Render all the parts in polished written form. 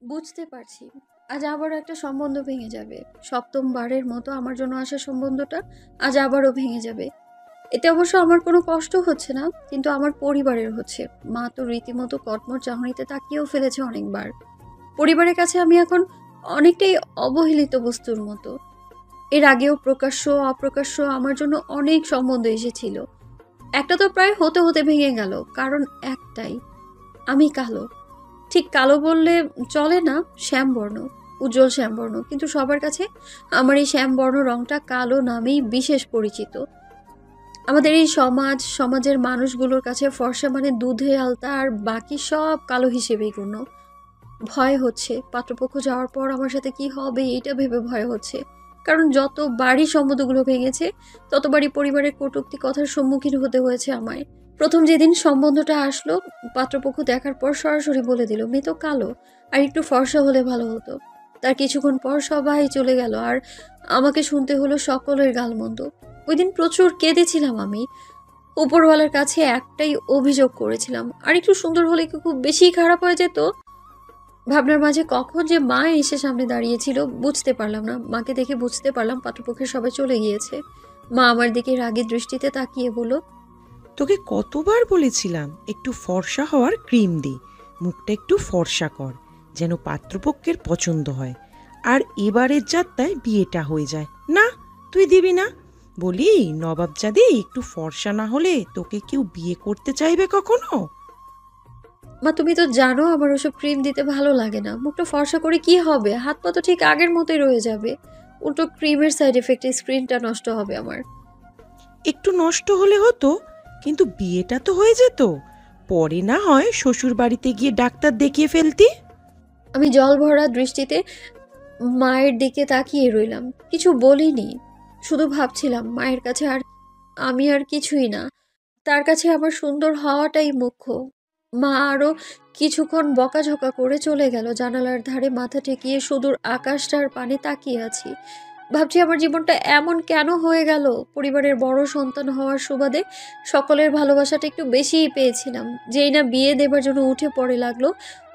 বুঝতে পারছি আজ আবারও একটা সম্বন্ধ ভেঙে যাবে। সপ্তমবারের মতো আমার জন্য আসা সম্বন্ধটা আজ আবারও ভেঙে যাবে। এতে অবশ্য আমার কোনো কষ্ট হচ্ছে না, কিন্তু আমার পরিবারের হচ্ছে। মা তো রীতিমতো কটমট চাহনিতে তাকিয়েও ফেলেছে অনেকবার। পরিবারের কাছে আমি এখন অনেকটাই অবহেলিত বস্তুর মতো। এর আগেও প্রকাশ্য অপ্রকাশ্য আমার জন্য অনেক সম্বন্ধ এসেছিল। একটা তো প্রায় হতে হতে ভেঙে গেল, কারণ একটাই, আমি কালো। ঠিক কালো বললে চলে না, শ্যামবর্ণ, উজ্জ্বল শ্যামবর্ণ, কিন্তু সবার কাছে আমার এই শ্যামবর্ণ রংটা কালো নামেই বিশেষ পরিচিত। আমাদের এই সমাজের মানুষগুলোর কাছে ফর্সা মানে দুধে আলতা, আর বাকি সব কালো হিসেবেই গণ্য। ভয় হচ্ছে পাত্রপক্ষ যাওয়ার পর আমার সাথে কি হবে, এটা ভেবে ভয় হচ্ছে। কারণ যত বাড়ি সম্বন্ধগুলো ভেঙেছে, ততবারই পরিবারের কটূক্তি কথার সম্মুখীন হতে হয়েছে আমায়। প্রথম যেদিন সম্বন্ধটা আসলো, পাত্রপক্ষ দেখার পর সরাসরি বলে দিল মেয়ে তো কালো, আর একটু ফর্সা হলে ভালো হতো। তার কিছুক্ষণ পর সবাই চলে গেল, আর আমাকে শুনতে হলো সকলের গালমন্দ। ওই দিন প্রচুর কেঁদেছিলাম আমি। উপরওয়ালার কাছে একটাই অভিযোগ করেছিলাম, আর একটু সুন্দর হলে কি খুব বেশি খারাপ হয়ে যেত? ভাবনার মাঝে কখন যে মা এসে সামনে দাঁড়িয়েছিল বুঝতে পারলাম না। মাকে দেখে বুঝতে পারলাম পাত্রপক্ষের সবাই চলে গিয়েছে। মা আমার দিকে রাগী দৃষ্টিতে তাকিয়ে বলল, তোকে কতবার বলেছিলাম একটু ফর্সা হওয়ার ক্রিম দে, মুখটা একটু ফর্সা কর, যেন পাত্রপক্ষের পছন্দ হয়, আর এবারের যাত্রায় বিয়েটা হয়ে যায়। না, তুই দিবি না। বলি, নবাবজাদি একটু ফর্সা না হলে তোকে কেউ বিয়ে করতে চাইবে কখনো? মা তুমি তো জানো আমার ওসব ক্রিম দিতে ভালো লাগে না। মুখটা ফর্সা করে কি হবে, হাত পা তো ঠিক আগের মতোই রয়ে যাবে। উল্টো ক্রিমের সাইড এফেক্টে স্ক্রিনটা নষ্ট হবে আমার। একটু নষ্ট হলে হতো, কিন্তু বিয়েটা তো হয়ে যেত। পরে না হয় শ্বশুর বাড়িতে গিয়ে ডাক্তার দেখিয়ে ফেলতি। আমি জল ভরা দৃষ্টিতে মায়ের দিকে তাকিয়ে রইলাম, কিছু বলিনি। শুধু ভাবছিলাম মায়ের কাছে আর আমি আর কিছুই না, তার কাছে আমার সুন্দর হওয়াটাই মুখ্য। মা আরো কিছুক্ষণ বকাঝকা করে চলে গেল। জানালার ধারে মাথা ঠেকিয়ে সুদূর আকাশটার পানে তাকিয়ে আছি। ভাবছি আমার জীবনটা এমন কেন হয়ে গেল। পরিবারের বড় সন্তান হওয়ার সুবাদে সকলের ভালোবাসাটা একটু বেশিই পেয়েছিলাম। যেই না বিয়ে দেবার জন্য উঠে পড়ে লাগলো,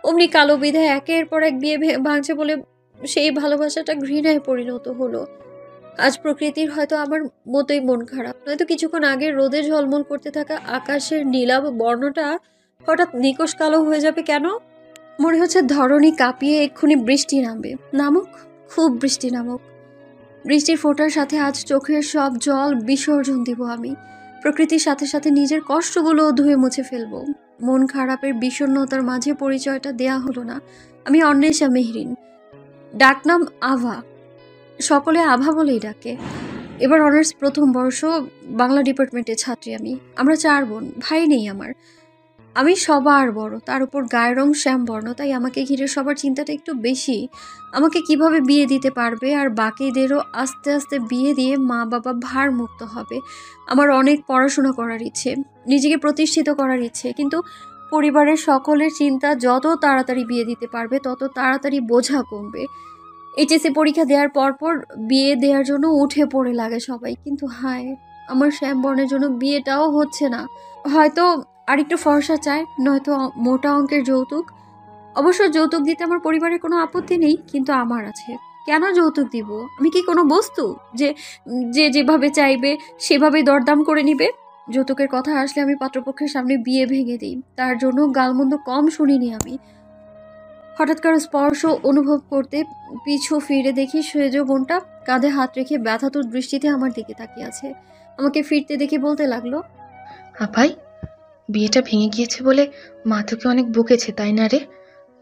অমনি কালো বিধায় একের পর এক বিয়ে ভাঙছে বলে সেই ভালোবাসাটা ঘৃণায় পরিণত হলো। আজ প্রকৃতির হয়তো আমার মতোই মন খারাপ, নয়তো কিছুক্ষণ আগে রোদে ঝলমল করতে থাকা আকাশের নীলাভ বর্ণটা হঠাৎ নিকষ কালো হয়ে যাবে কেন? মনে হচ্ছে ধরণী কাঁপিয়ে এক্ষুনি বৃষ্টি নামবে। নামুক, খুব বৃষ্টি নামুক। বৃষ্টির ফোঁটার সাথে আজ চোখের সব জল বিসর্জন দিব আমি। প্রকৃতির সাথে সাথে নিজের কষ্টগুলো ধুয়ে মুছে ফেলবো। মন খারাপের বিষণ্ণতার মাঝে পরিচয়টা দেয়া হলো না। আমি অন্বেষা মেহরিন, ডাকনাম আভা। সকলে আভা বলেই ডাকে। এবার অনার্স প্রথম বর্ষ, বাংলা ডিপার্টমেন্টের ছাত্রী আমি। আমরা 4 বোন, ভাই নেই আমার। আমি সবার বড়, তার উপর গায়ের রং শ্যামবর্ণ, তাই আমাকে ঘিরে সবার চিন্তাটা একটু বেশি। আমাকে কিভাবে বিয়ে দিতে পারবে, আর বাকিদেরও আস্তে আস্তে বিয়ে দিয়ে মা বাবা ভার মুক্ত হবে। আমার অনেক পড়াশোনা করার ইচ্ছে, নিজেকে প্রতিষ্ঠিত করার ইচ্ছে, কিন্তু পরিবারের সকলের চিন্তা যত তাড়াতাড়ি বিয়ে দিতে পারবে তত তাড়াতাড়ি বোঝা কমবে। এইচএসসি পরীক্ষা দেওয়ার পরপর বিয়ে দেওয়ার জন্য উঠে পড়ে লাগে সবাই, কিন্তু হায়, আমার শ্যামবর্ণের জন্য বিয়েটাও হচ্ছে না। হয়তো আরেকটু ফর্সা চায়, নয়তো মোটা অঙ্কের যৌতুক। অবশ্য যৌতুক দিতে আমার পরিবারের কোনো আপত্তি নেই, কিন্তু আমার আছে। কেন যৌতুক দিব? আমি কি কোনো বস্তু যে যে যেভাবে চাইবে সেভাবে দরদাম করে নিবে? যৌতুকের কথা আসলে আমি পাত্রপক্ষের সামনে বিয়ে ভেঙে দিই, তার জন্য গালমন্দ কম শুনিনি আমি। হঠাৎ কারো স্পর্শ অনুভব করতে পিছু ফিরে দেখি সেজ বোনটা কাঁধে হাত রেখে ব্যথাতুর দৃষ্টিতে আমার দিকে তাকিয়ে আছে। আমাকে ফিরতে দেখে বলতে লাগলো, আপাই, বিয়েটা ভেঙে গিয়েছে বলে মা তোকে অনেক বকেছে তাই না রে?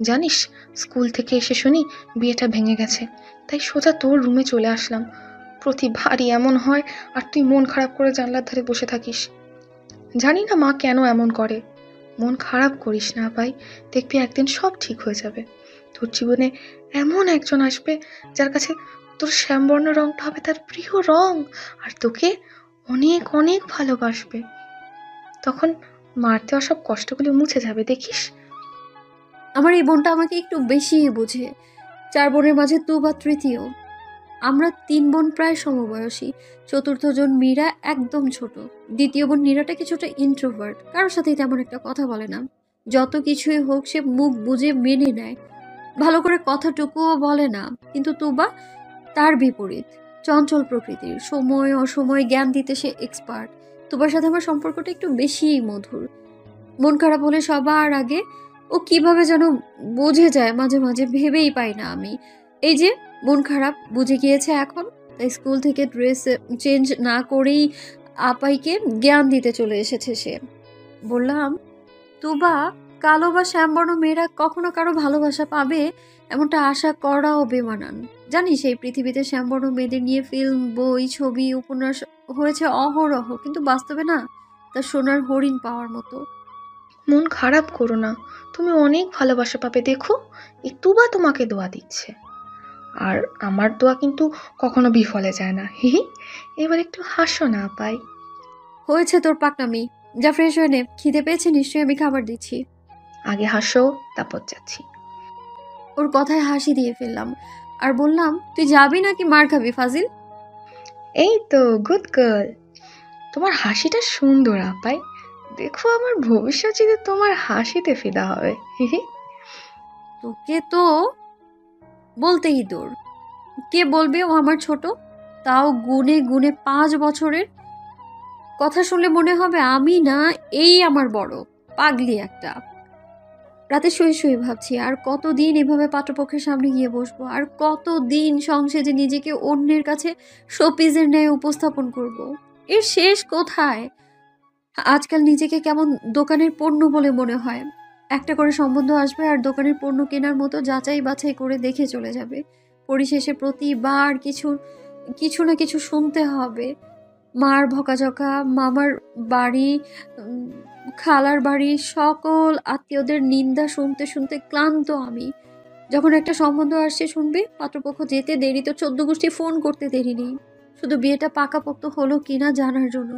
জানিস, স্কুল থেকে এসে শুনি বিয়েটা ভেঙে গেছে, তাই সোজা তোর রুমে চলে আসলাম। প্রতিবারই এমন হয়, আর তুই মন খারাপ করে জানলার ধারে বসে থাকিস। জানি না মা কেন এমন করে। মন খারাপ করিস না আপাই, দেখবি একদিন সব ঠিক হয়ে যাবে। তোর জীবনে এমন একজন আসবে যার কাছে তোর শ্যামবর্ণ রংটা হবে তার প্রিয় রং, আর তোকে অনেক অনেক ভালোবাসবে। তখন মারতে সব কষ্টগুলো মুছে যাবে, দেখিস। আমার এই বোনটা আমাকে একটু বেশি বোঝে। 4 বোনের মাঝে তু বা তৃতীয়। আমরা 3 বোন প্রায় সমবয়সী। চতুর্থ জন মীরা একদম ছোট। দ্বিতীয় বোন নীরাটা কিছুটা ইন্ট্রোভার্ট, কারোর সাথেই তেমন একটা কথা বলে না। যত কিছুই হোক সে মুখ বুজে মেনে নেয়। ভালো করে কথাটুকুও বলে না। কিন্তু তুবা তার বিপরীত, চঞ্চল প্রকৃতির, সময় অসময় জ্ঞান দিতে সে এক্সপার্ট। তুবার সাথে আমার সম্পর্কটা একটু বেশিই মধুর। মন খারাপ হলে সবার আগে ও কিভাবে যেন বুঝে যায়, মাঝে মাঝে ভেবেই পাই না আমি। এই যে মন খারাপ বুঝে গিয়েছে এখন, তাই স্কুল থেকে ড্রেস চেঞ্জ না করেই আপাইকে জ্ঞান দিতে চলে এসেছে সে। বললাম, তুবা, কালো বা শ্যামবর্ণ মেয়েরা কখনো কারো ভালোবাসা পাবে এমনটা আশা করাও বেমানান। জানিস এই পৃথিবীতে শ্যামবর্ণ মেয়েদের নিয়ে ফিল্ম, বই, ছবি, উপন্যাস হয়েছে অহরহ, কিন্তু বাস্তবে না, তা সোনার হরিণ পাওয়ার মতো। মন খারাপ করো না, তুমি অনেক ভালোবাসা পাবে, দেখো একটু বা তোমাকে দোয়া দিচ্ছে। আর আমার দোয়া কিন্তু কখনো বিফলে যায় না। হি হি, এবার একটু হাসো না পাই। হয়েছে তোর পাকনামি, যা ফ্রেশ হয়ে নে, খিদে পেয়েছে নিশ্চয়ই, আমি খাবার দিচ্ছি। আগে হাসো, তারপর যাচ্ছি। ওর কথায় হাসি দিয়ে ফেললাম আর বললাম, তুই যাবি নাকি মার খাবি ফাজিল? এই তো গুড গার্ল, তোমার হাসিটা সুন্দর আপাই। দেখো আমার ভবিষ্যৎ যদি তোমার হাসিতে ফিদা হবে। হি হি। তোকে তো বলতেই তোর, কে বলবে ও আমার ছোট, তাও গুনে গুনে 5 বছরের। কথা শুনলে মনে হবে আমি না, এই আমার বড় পাগলি একটা। রাতে শুয়ে শুয়ে ভাবছি আর কতদিন এভাবে পাত্রপক্ষের সামনে গিয়ে বসবো, আর কতদিন সংসেজে নিজেকে অন্যের কাছে শোপিসের ন্যায় উপস্থাপন করব। এর শেষ কোথায়? আজকাল নিজেকে কেমন দোকানের পণ্য বলে মনে হয়। একটা করে সম্বন্ধ আসবে আর দোকানের পণ্য কেনার মতো যাচাই বাছাই করে দেখে চলে যাবে। পরিশেষে প্রতিবার কিছু কিছু না কিছু শুনতে হবে। মার বকাঝকা, মামার বাড়ি, উম, খালার বাড়ি, সকল আত্মীয়দের নিন্দা শুনতে শুনতে ক্লান্ত আমি। যখন একটা সম্বন্ধ আসছে শুনবে, পাত্রপক্ষ যেতে দেরি তো 14 গোষ্ঠী ফোন করতে দেরি নেই, শুধু বিয়েটা পাকাপোক্ত হলো কিনা জানার জন্য।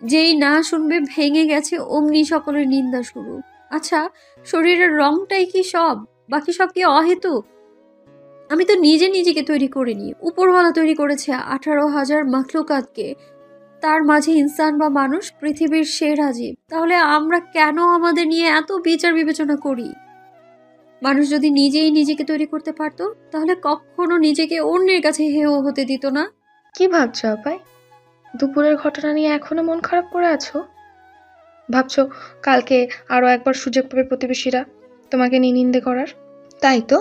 যেই না শুনবে ভেঙে গেছে অমনি সকলের নিন্দা শুরু। আচ্ছা, শরীরের রংটাই কি সব? বাকি সব কি অহেতুক? আমি তো নিজে নিজেকে তৈরি করিনি, উপরওয়ালা তৈরি করেছে 18,000 মাখলুকাতকে। তার মাঝে ইনসান বা মানুষ পৃথিবীর সেরা জীব। তাহলে আমরা কেন আমাদের নিয়ে এত বিচার বিবেচনা করি? মানুষ যদি নিজেই নিজেকে তৈরি করতে পারতো, তাহলে কখনো নিজেকে অন্যের কাছে হেয় হতে দিত না। কি ভাবছো আপাই? দুপুরের ঘটনা নিয়ে এখনো মন খারাপ করে আছো? ভাবছো কালকে আরো একবার সুযোগ পাবে প্রতিবেশীরা তোমাকে নিয়ে নিন্দে করার? তাই তো,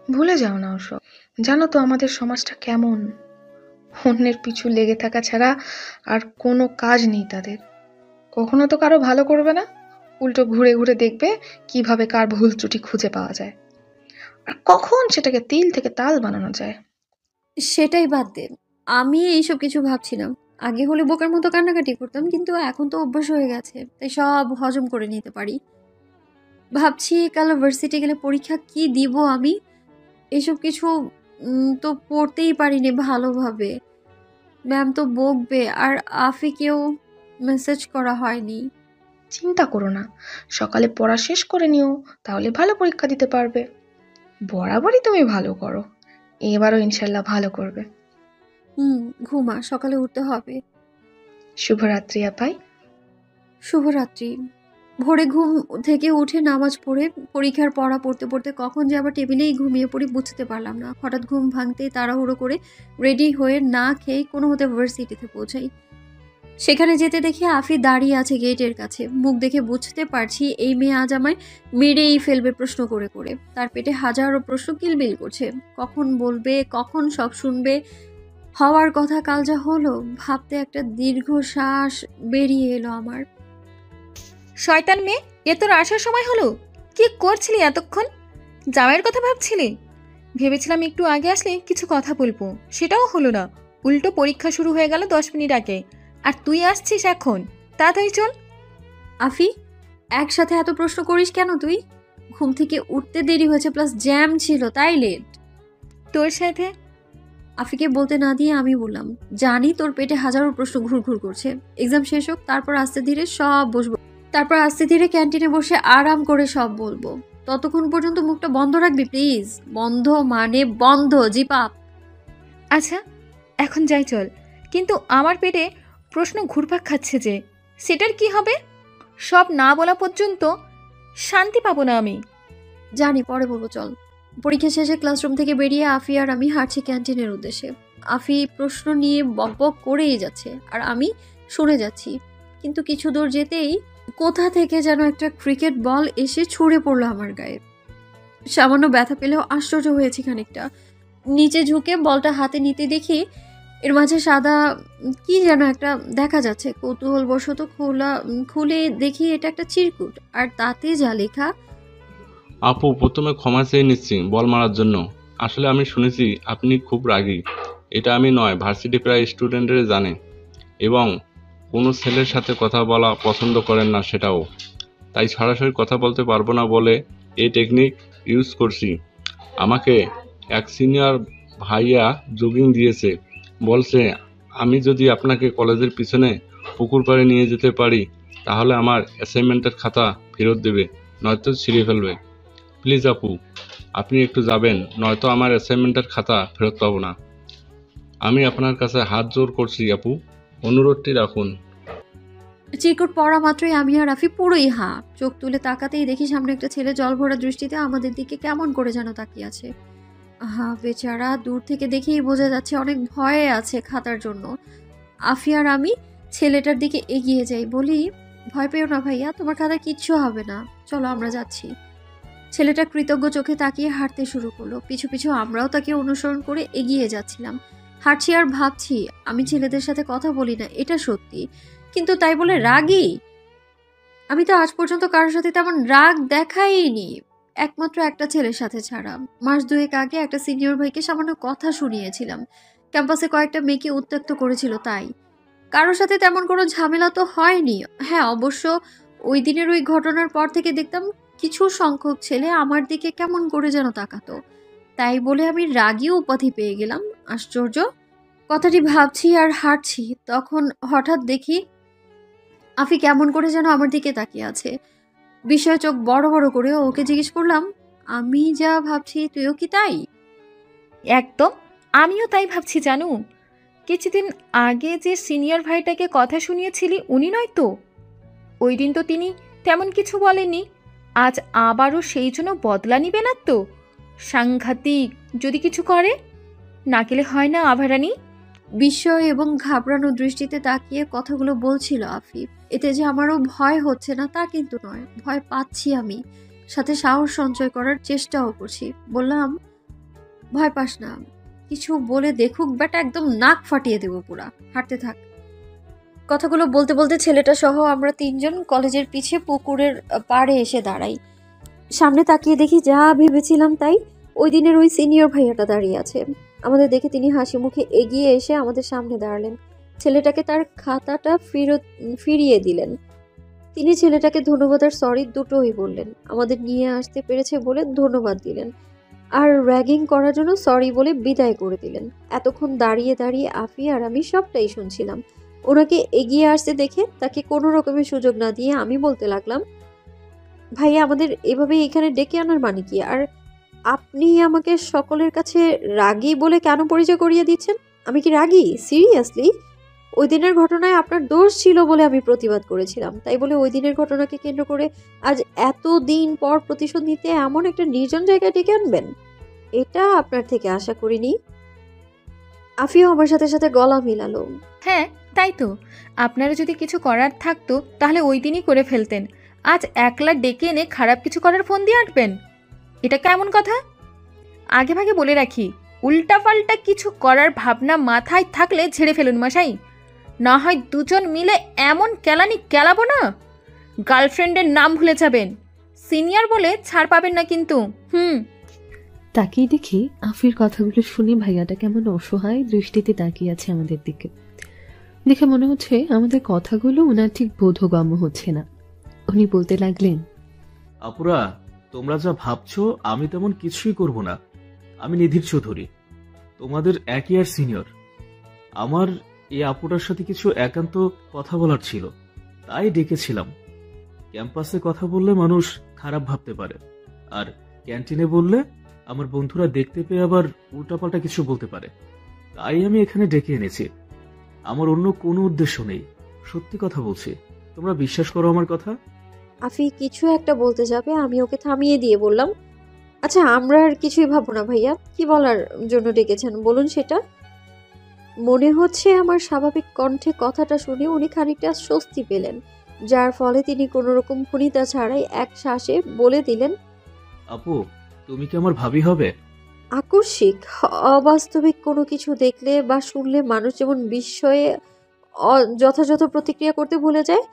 ভুলে যাও না ওসব। জানো তো আমাদের সমাজটা কেমন, অন্যের পিছু লেগে থাকা ছাড়া আর কোনো কাজ নেই তাদের। কখনো তো কারো ভালো করবে না, উল্টো ঘুরে ঘুরে দেখবে কিভাবে কার ভুল ত্রুটি খুঁজে পাওয়া যায়, আর কখন সেটাকে তিল থেকে তাল বানানো যায়। সেটাই বাদ দে, আমি এইসব কিছু ভাবছি না। আগে হলে বোকার মতো কান্নাকাটি করতাম, কিন্তু এখন তো অভ্যাস হয়ে গেছে, তাই সব হজম করে নিতে পারি। ভাবছি কাল ভার্সিটি গেলে পরীক্ষা কি দিব আমি। এসব কিছু তো পড়তেই পারিনি ভালোভাবে। ম্যাম তো বকবে, আর আফিকেও মেসেজ করা হয়নি। চিন্তা করো না, সকালে পড়া শেষ করে নিও, তাহলে ভালো পরীক্ষা দিতে পারবে। বরাবরই তুমি ভালো করো, এবারও ইনশাল্লাহ ভালো করবে। ঘুমা, সকালে উঠতে হবে। শুভরাত্রি আপাই। শুভরাত্রি। ভোরে ঘুম থেকে উঠে নামাজ পড়ে পরীক্ষার পড়া পড়তে পড়তে কখন যে আবার টেবিলেই ঘুমিয়ে পড়ি বুঝতে পারলাম না। হঠাৎ ঘুম ভাঙতেই তাড়াহুড়ো করে রেডি হয়ে না খেয়ে কোনো মতে ভার্সিটিতে পৌঁছাই। সেখানে যেতে দেখি আফি দাঁড়িয়ে আছে গেটের কাছে। মুখ দেখে বুঝতে পারছি এই মেয়ে আজ আমায় মেরেই ফেলবে প্রশ্ন করে করে। তার পেটে হাজারো প্রশ্ন কিলবিল করছে, কখন বলবে, কখন সব শুনবে। হওয়ার কথা কাল যা হলো, ভাবতে একটা দীর্ঘশ্বাস বেরিয়ে এলো আমার। শয়তান মেয়ে, এ তোর আসার সময় হলো? কি করছিলি এতক্ষণ? জামাইয়ের কথা ভাবছিলি? ভেবেছিলাম একটু আগে আসলে কিছু কথা বলবো, সেটাও হলো না। উল্টো পরীক্ষা শুরু হয়ে গেল 10 মিনিট আগে, আর তুই আসছিস এখন। তাড়াতাড়ি চল। আফি, একসাথে এত প্রশ্ন করিস কেন তুই? ঘুম থেকে উঠতে দেরি হয়েছে, প্লাস জ্যাম ছিল তাই লেট। তোর সাথে আফিকে বলতে না দিয়ে আমি বললাম, জানি তোর পেটে হাজারো প্রশ্ন ঘুরঘুর করছে। এক্সাম শেষ হোক, তারপর আস্তে ধীরে সব বসবো, তারপর আস্তে ধীরে ক্যান্টিনে বসে আরাম করে সব বলবো। ততক্ষণ পর্যন্ত মুখটা বন্ধ রাখবি প্লিজ। বন্ধ মানে বন্ধ, জিপাপ। আচ্ছা, এখন যাই চল। কিন্তু আমার পেটে প্রশ্ন ঘুরপাক খাচ্ছে যে, সেটার কি হবে? সব না বলা পর্যন্ত শান্তি পাবো না আমি। জানি, পরে বলবো, চল। পরীক্ষা শেষে ক্লাসরুম থেকে বেরিয়ে আফি আর আমি হাঁটছি ক্যান্টিনের উদ্দেশ্যে। আফি প্রশ্ন নিয়ে বকবক করেই যাচ্ছে আর আমি শুনে যাচ্ছি, কিন্তু কিছু দূর যেতেই কোথা থেকে যেন একটা ক্রিকেট বল এসে ছুঁড়ে পড়লো আমার গায়ে। সামান্য ব্যথা পেলেও আশ্চর্য হয়েছি খানিকটা। নিচে ঝুঁকে বলটা হাতে নিতে দেখি এর মাঝে সাদা কি যেন একটা দেখা যাচ্ছে। কৌতূহলবশত খুলে দেখি এটা একটা চিরকুট, আর তাতে যা লেখা। আপু, প্রথমে ক্ষমা চেয়ে নিচ্ছি বল মারার জন্য। আসলে আমি শুনেছি আপনি খুব রাগী। এটা আমি নয়, ভার্সিটি প্রায় স্টুডেন্টরা জানে, এবং কোনো ছেলের সাথে কথা বলা পছন্দ করেন না সেটাও। তাই সরাসরি কথা বলতে পারবো না বলে এই টেকনিক ইউজ করছি। আমাকে এক সিনিয়র ভাইয়া জগিং দিয়েছে, বলছে আমি যদি আপনাকে কলেজের পিছনে পুকুর পাড়ে নিয়ে যেতে পারি তাহলে আমার অ্যাসাইনমেন্টের খাতা ফেরত দেবে, নয়তো ছিঁড়ে ফেলবে। প্লিজ আপু, আপনি একটু যাবেন, নয়তো আমার অ্যাসাইনমেন্টের খাতা ফেরত পাবো না। আমি আপনার কাছে হাত জোর করছি আপু, অনুরোধটি রাখুন। চিরকুট পড়া মাত্রই আমি আর আফি পুরোই হাঁ। চোখ তুলে তাকাতেই দেখি সামনে একটা ছেলে জলভরা দৃষ্টিতে আমাদের দিকে কেমন করে যেন তাকিয়ে আছে। বেচারা, দূর থেকে দেখেই বোঝা যাচ্ছে অনেক ভয়ে আছে খাতার জন্য। আফি আর আমি ছেলেটার দিকে এগিয়ে যাই, বলি, ভয় পেও না ভাইয়া, তোমার খাতার কিচ্ছু হবে না, চলো আমরা যাচ্ছি। ছেলেটা কৃতজ্ঞ চোখে তাকিয়ে হাঁটতে শুরু করলো। পিছু পিছু আমরাও তাকে অনুসরণ করে এগিয়ে যাচ্ছিলাম। হাঁটছি আর ভাবছি, আমি ছেলেদের সাথে কথা বলি না এটা সত্যি, কিন্তু তাই বলে রাগী? আমি তো আজ পর্যন্ত কারোর সাথে তেমন রাগ দেখাইনি, একমাত্র একটা ছেলের সাথে ছাড়া। মাস দুয়েক আগে একটা সিনিয়র ভাইকে সামান্য কথা শুনিয়েছিলাম, ক্যাম্পাসে কয়েকটা মেয়েকে উত্ত্যক্ত করেছিল, তাই। কারোর সাথে তেমন কোনো ঝামেলা তো হয়নি। হ্যাঁ, অবশ্য ওই দিনের ওই ঘটনার পর থেকে দেখতাম কিছু সংখ্যক ছেলে আমার দিকে কেমন করে যেন তাকাতো, তাই বলে আমি রাগী উপাধি পেয়ে গেলাম? আশ্চর্য। কথাটি ভাবছি আর হাঁটছি, তখন হঠাৎ দেখি আফি কেমন করে যেন আমার দিকে তাকিয়ে আছে। বিস্ময়ে চোখ বড় বড় করে ওকে জিজ্ঞেস করলাম, আমি যা ভাবছি তুইও কি তাই? একদম, আমিও তাই ভাবছি জানু। কিছুদিন আগে যে সিনিয়র ভাইটাকে কথা শুনিয়েছিলি উনি নয় তো? ওই দিন তো তিনি তেমন কিছু বলেননি, আজ আবারও সেই জন্য বদলা নিবে না তো? সাংঘাতিক যদি কিছু করে, না গেলে হয় না আভারানি। বিস্ময় এবং ঘাবড়ানো দৃষ্টিতে তাকিয়ে কথাগুলো বলছিল আফি। এতে যে আমারও ভয় হচ্ছে না তা কিন্তু নয়, ভয় পাচ্ছি আমি, সাথে সাহস সঞ্চয় করার চেষ্টাও করছি। বললাম, ভয় পাস না, কিছু বলে দেখুক বেটা, একদম নাক ফাটিয়ে দেবো পুরা, হাঁটতে থাক। কথাগুলো বলতে বলতে ছেলেটা সহ আমরা তিনজন কলেজের পিছে পুকুরের পাড়ে এসে দাঁড়াই। সামনে তাকিয়ে দেখি যা ভেবেছিলাম তাই, ওই দিনের ওই সিনিয়র ভাইয়াটা দাঁড়িয়ে আছে। আমাদের দেখে তিনি হাসি মুখে এগিয়ে এসে আমাদের সামনে দাঁড়ালেন। ছেলেটাকে তার খাতাটা ফিরিয়ে দিলেন। তিনি ছেলেটাকে ধন্যবাদ আর সরি দুটোই বললেন। আমাদের নিয়ে আসতে পেরেছে বলে ধন্যবাদ দিলেন, আর র্যাগিং করার জন্য সরি বলে বিদায় করে দিলেন। এতক্ষণ দাঁড়িয়ে দাঁড়িয়ে আফি আর আমি সবটাই শুনছিলাম। ওনাকে এগিয়ে আসতে দেখে তাকে কোনো রকমের সুযোগ না দিয়ে আমি বলতে লাগলাম, ভাইয়া, আমাদের এভাবে এখানে ডেকে আনার মানে কি? আর আপনি আমাকে সকলের কাছে রাগী বলে কেন পরিচয় করিয়ে দিচ্ছেন? আমি কি রাগী? সিরিয়াসলি? ওই দিনের ঘটনায় আপনার দোষ ছিল বলে আমি প্রতিবাদ করেছিলাম, তাই বলে ওই দিনের ঘটনাকে কেন্দ্র করে আজ এতদিন পর প্রতিশোধ নিতে এমন একটা নির্জন জায়গায় ডেকে আনবেন? এটা আপনার থেকে আশা করিনি। আফিও আমার সাথে সাথে গলা মিলালো। হ্যাঁ, তাই তো। আপনারা যদি কিছু করার থাকতো তাহলে ওই দিনই করে ফেলতেন। আজ একলা ডেকে এনে খারাপ কিছু করার ফোন দিয়ে আটবেন, এটা কেমন কথা? আগে ভাগে বলে রাখি, উল্টাপাল্টা কিছু করার ভাবনা মাথায় থাকলে ঝেড়ে ফেলুন মশাই, না হয় দুজন মিলে এমন কেলানি কেলাবো না, গার্লফ্রেন্ডের নাম ভুলে যাবেন। সিনিয়র বলে ছাড় পাবেন না কিন্তু। তাকিয়ে দেখি আফির কথাগুলো শুনে ভাইয়াটা কেমন অসহায় দৃষ্টিতে তাকিয়ে আছে আমাদের দিকে। দেখে মনে হচ্ছে আমাদের কথাগুলো ওনার ঠিক বোধগম্য হচ্ছে না। উনি বলতে লাগলেন, আপুরা, তোমরা যা ভাবছো আমি তেমন কিছুই করব না। আমি নিধির চৌধুরী, তোমাদের এক ইয়ার সিনিয়র। আমার এই আপুটার সাথে কিছু একান্ত কথা বলার ছিল, তাই ডেকেছিলাম। ক্যাম্পাসে কথা বললে মানুষ খারাপ ভাবতে পারে, আর ক্যান্টিনে বললে আমার বন্ধুরা দেখতে পেয়ে আবার উল্টাপাল্টা কিছু বলতে পারে, তাই আমি এখানে ডেকে এনেছি। আমার অন্য কোনো উদ্দেশ্য নেই, সত্যি কথা বলছি, তোমরা বিশ্বাস করো আমার কথা। আফি কিছু একটা বলতে যাবে, আমি ওকে থামিয়ে দিয়ে বললাম, আচ্ছা, আমরা আর কিছুই ভাববো না ভাইয়া। কি বলার জন্য ডেকেছেন বলুন সেটা। মনে হচ্ছে আমার স্বাভাবিক কণ্ঠে কথাটা শুনে উনি খানিকটা স্বস্তি পেলেন, যার ফলে তিনি কোনো রকম ভনিতা ছাড়াই এক শ্বাসে বলে দিলেন, আপু, তুমি কি আমার ভাবি হবে? আকস্মিক অবাস্তবিক কোনো কিছু দেখলে বা শুনলে মানুষ যেমন বিস্ময়ে যথাযথ প্রতিক্রিয়া করতে ভুলে যায়,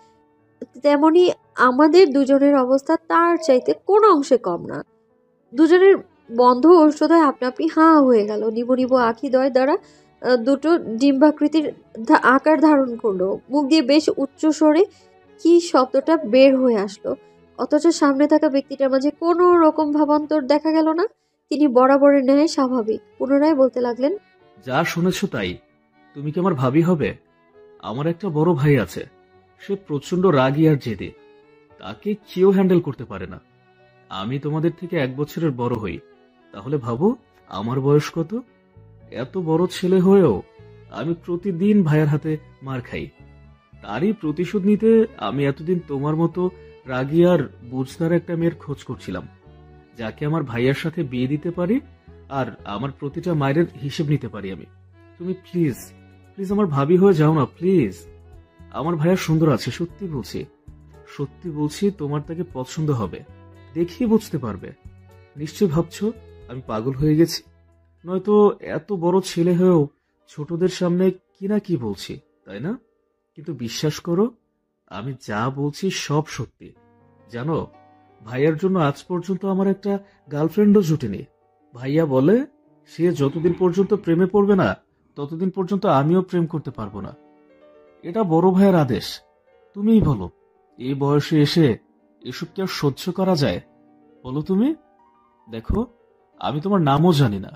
তেমনি আমাদের দুজনের অবস্থা তার চাইতে কোনো অংশে কম না। দুজনের বন্ধ ঔষধয় আপনা আপনি হাঁ হয়ে গেল। নিবু নিবু আঁখি দ্বয় দ্বারা দুটো ডিম্বাকৃতির আকার ধারণ করলো। মুখ দিয়ে বেশ উচ্চ স্বরে কি শব্দটা বের হয়ে আসলো, অথচ সামনে থাকা ব্যক্তিটার মাঝে কোনো রকম ভাবান্তর দেখা গেল না। তিনি বরাবরের ন্যায় স্বাভাবিক পুনরায় বলতে লাগলেন, যা শুনেছো তাই। তুমি কি আমার ভাবি হবে? আমার একটা বড় ভাই আছে, সে প্রচন্ড রাগী আর জেদে। তাকে কেউ হ্যান্ডেল করতে পারে না। আমি তোমাদের থেকে 1 বছরের বড় হই। তাহলে ভাবো আমার বয়স কত। এত বড় ছেলে হয়েও আমি প্রতিদিন ভাইয়ের হাতে মার খাই। তারই প্রতিশোধ নিতে আমি এতদিন তোমার মতো রাগী আর বুঝদার একটা মেয়ের খোঁজ করছিলাম, যাকে আমার ভাইয়ার সাথে বিয়ে দিতে পারি আর আমার প্রতিটা মায়ের হিসেব নিতে পারি আমি। তুমি প্লিজ প্লিজ আমার ভাবি হয়ে যাও না প্লিজ। আমার ভাইয়া সুন্দর আছে, সত্যি বলছি, সত্যি বলছি, তোমার তাকে পছন্দ হবে, দেখেই বুঝতে পারবে। নিশ্চয় ভাবছো আমি পাগল হয়ে গেছি, নয়তো এত বড় ছেলে হয়েও ছোটদের সামনে কি না কি বলছি, তাই না? কিন্তু বিশ্বাস করো, আমি যা বলছি সব সত্যি। জানো, ভাইয়ার জন্য আজ পর্যন্ত আমার একটা গার্লফ্রেন্ডও জুটেনি। ভাইয়া বলে সে যতদিন পর্যন্ত প্রেমে পড়বে না ততদিন পর্যন্ত আমিও প্রেম করতে পারবো না। এটা বড় ভাইয়ের আদেশ। তুমিই বলো, এই বয়সে এসে এসব কি আর সহ্য করা যায়? বলো তুমি। দেখো, আমি তোমার নামও জানি না,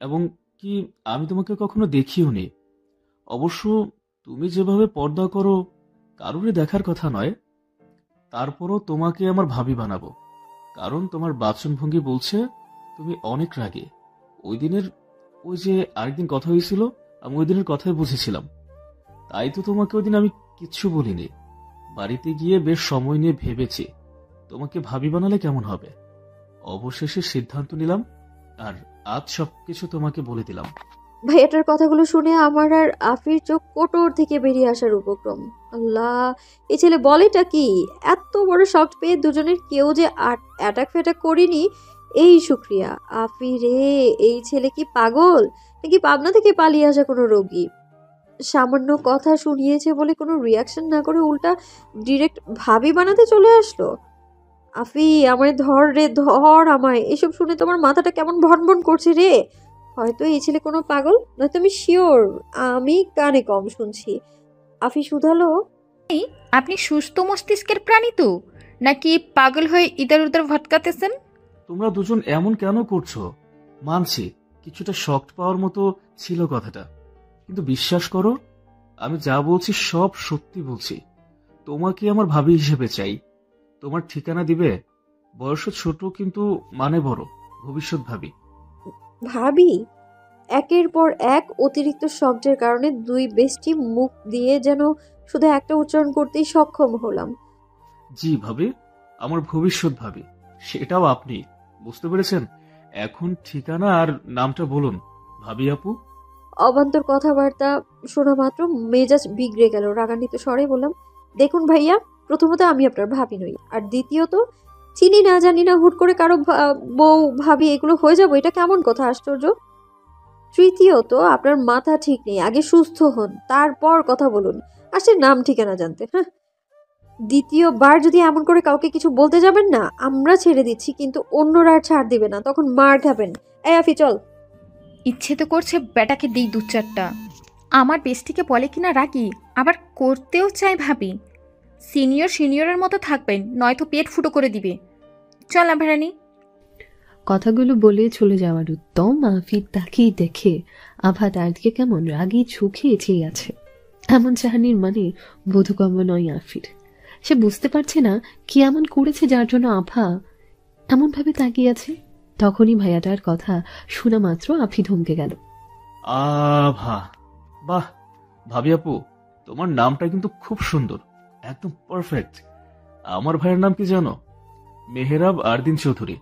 এবং কি আমি তোমাকে কখনো দেখিও নি। অবশ্য তুমি যেভাবে পর্দা করো কারোরই দেখার কথা নয়। তারপরও তোমাকে আমার ভাবি বানাবো, কারণ তোমার বাচনভঙ্গি বলছে তুমি অনেক রাগে। ওই যে আরেকদিন কথা হয়েছিল, আমি ওই দিনের কথাই বুঝেছিলাম। তাই তো তোমাকে ওই দিন আমি কিচ্ছু বলিনি। বাড়িতে গিয়ে বেশ সময় নিয়ে ভেবেছি তোমাকে ভাবি বানালে কেমন হবে। অবশেষে সিদ্ধান্ত নিলাম, আর আজ সবকিছু তোমাকে বলে দিলাম। ভাইয়াটার কথাগুলো শুনে আমার আর আফির চোখ কোটর থেকে বেরিয়ে আসার উপক্রম। আল্লাহ, এই ছেলে বলেটা কি! এত বড় শখ পেয়ে দুজনের কেউ যে অ্যাটাক ফ্যাটাক করিনি, এই শুক্রিয়া। আফি রে, এই ছেলে কি পাগল নাকি পাবনা থেকে পালিয়ে আসা কোনো রোগী? সামান্য কথা শুনিয়েছে বলে কোনো রিয়াকশন না করে উল্টা ডিরেক্ট ভাবি বানাতে চলে আসলো। আফি, আমায় ধর রে, ধর আমায়। এসব শুনে তোমার মাথাটা কেমন ভনভন করছে রে। হয়তো এই ছেলে কোনো পাগল, নয়তো আমি শিওর আমি কানে কম শুনছি। আফি শুধালো, আপনি সুস্থ মস্তিষ্কের প্রাণী তো, নাকি পাগল হয়ে ইধার উধার ভটকাতেছেন? তোমরা দুজন এমন কেন করছো? মানছি কিছুটা শক্ট পাওয়ার মতো ছিল কথাটা, কিন্তু বিশ্বাস করো, আমি যা বলছি সব সত্যি বলছি। তোমাকে আমার ভাবি হিসেবে চাই। তোমার ঠিকানা দিবে? বয়সে ছোট কিন্তু মানে বড়, ভবিষ্যৎ ভাবি। ভাবি? একের পর এক অতিরিক্ত শব্দের কারণে দুই বেষ্টি মুখ দিয়ে যেন শুধু একটা উচ্চারণ করতেই সক্ষম হলাম। জি ভাবি, আমার ভবিষ্যৎ ভাবি, সেটাও আপনি। বুঝতে পেরেছেন? এখন ঠিকানা আর নামটা বলুন ভাবি আপু। অবান্তর কথাবার্তা শোনা মাত্র মেজাজ বিগড়ে গেল। রাগান্বিত স্বরে বললাম, দেখুন ভাইয়া, প্রথমত আমি আপনার ভাবি নই, আর দ্বিতীয়ত চিনি না জানি না হুট করে কারো বউ ভাবি এগুলো হয়ে যাবো, এটা কেমন কথা, আশ্চর্য। তৃতীয়ত আপনার মাথা ঠিক নেই, আগে সুস্থ হন তারপর কথা বলুন, আসলে নাম ঠিকানা জানতে। হ্যাঁ, দ্বিতীয়বার যদি এমন করে কাউকে কিছু বলতে যাবেন না, আমরা ছেড়ে দিচ্ছি কিন্তু অন্যরা আর ছাড় দিবে না, তখন মার খাবেন। এই আফি চল। ইচ্ছে তো করছে বেটাকে দিই 2-4টা। আমার বেস্টিকে বলে কিনা রাগি, আবার করতেও চাই ভাবি। সিনিয়রের মতো থাকবেন, নয়তো পেট ফুটো করে দিবে। চল আভারানি। কথাগুলো বলে চলে যাওয়ার উত্তম আফির তাকিয়ে দেখে আভা তার দিকে কেমন রাগী চোখে চেয়ে আছে। এমন চাহানির মানে বোধগম্য নয় আফির। সে বুঝতে পারছে না কি এমন করেছে যার জন্য আভা এমন ভাবে তাকিয়ে আছে। তখনই ভাইয়াটার কথা শোনা মাত্র আফি ধমকে গেল। আভা, বাহ ভাবি আপু, তোমার নামটা কিন্তু খুব সুন্দর, একদম পারফেক্ট। আমার ভাইয়ের নাম কি জানো? মেহেরাব আরদিন চৌধুরী।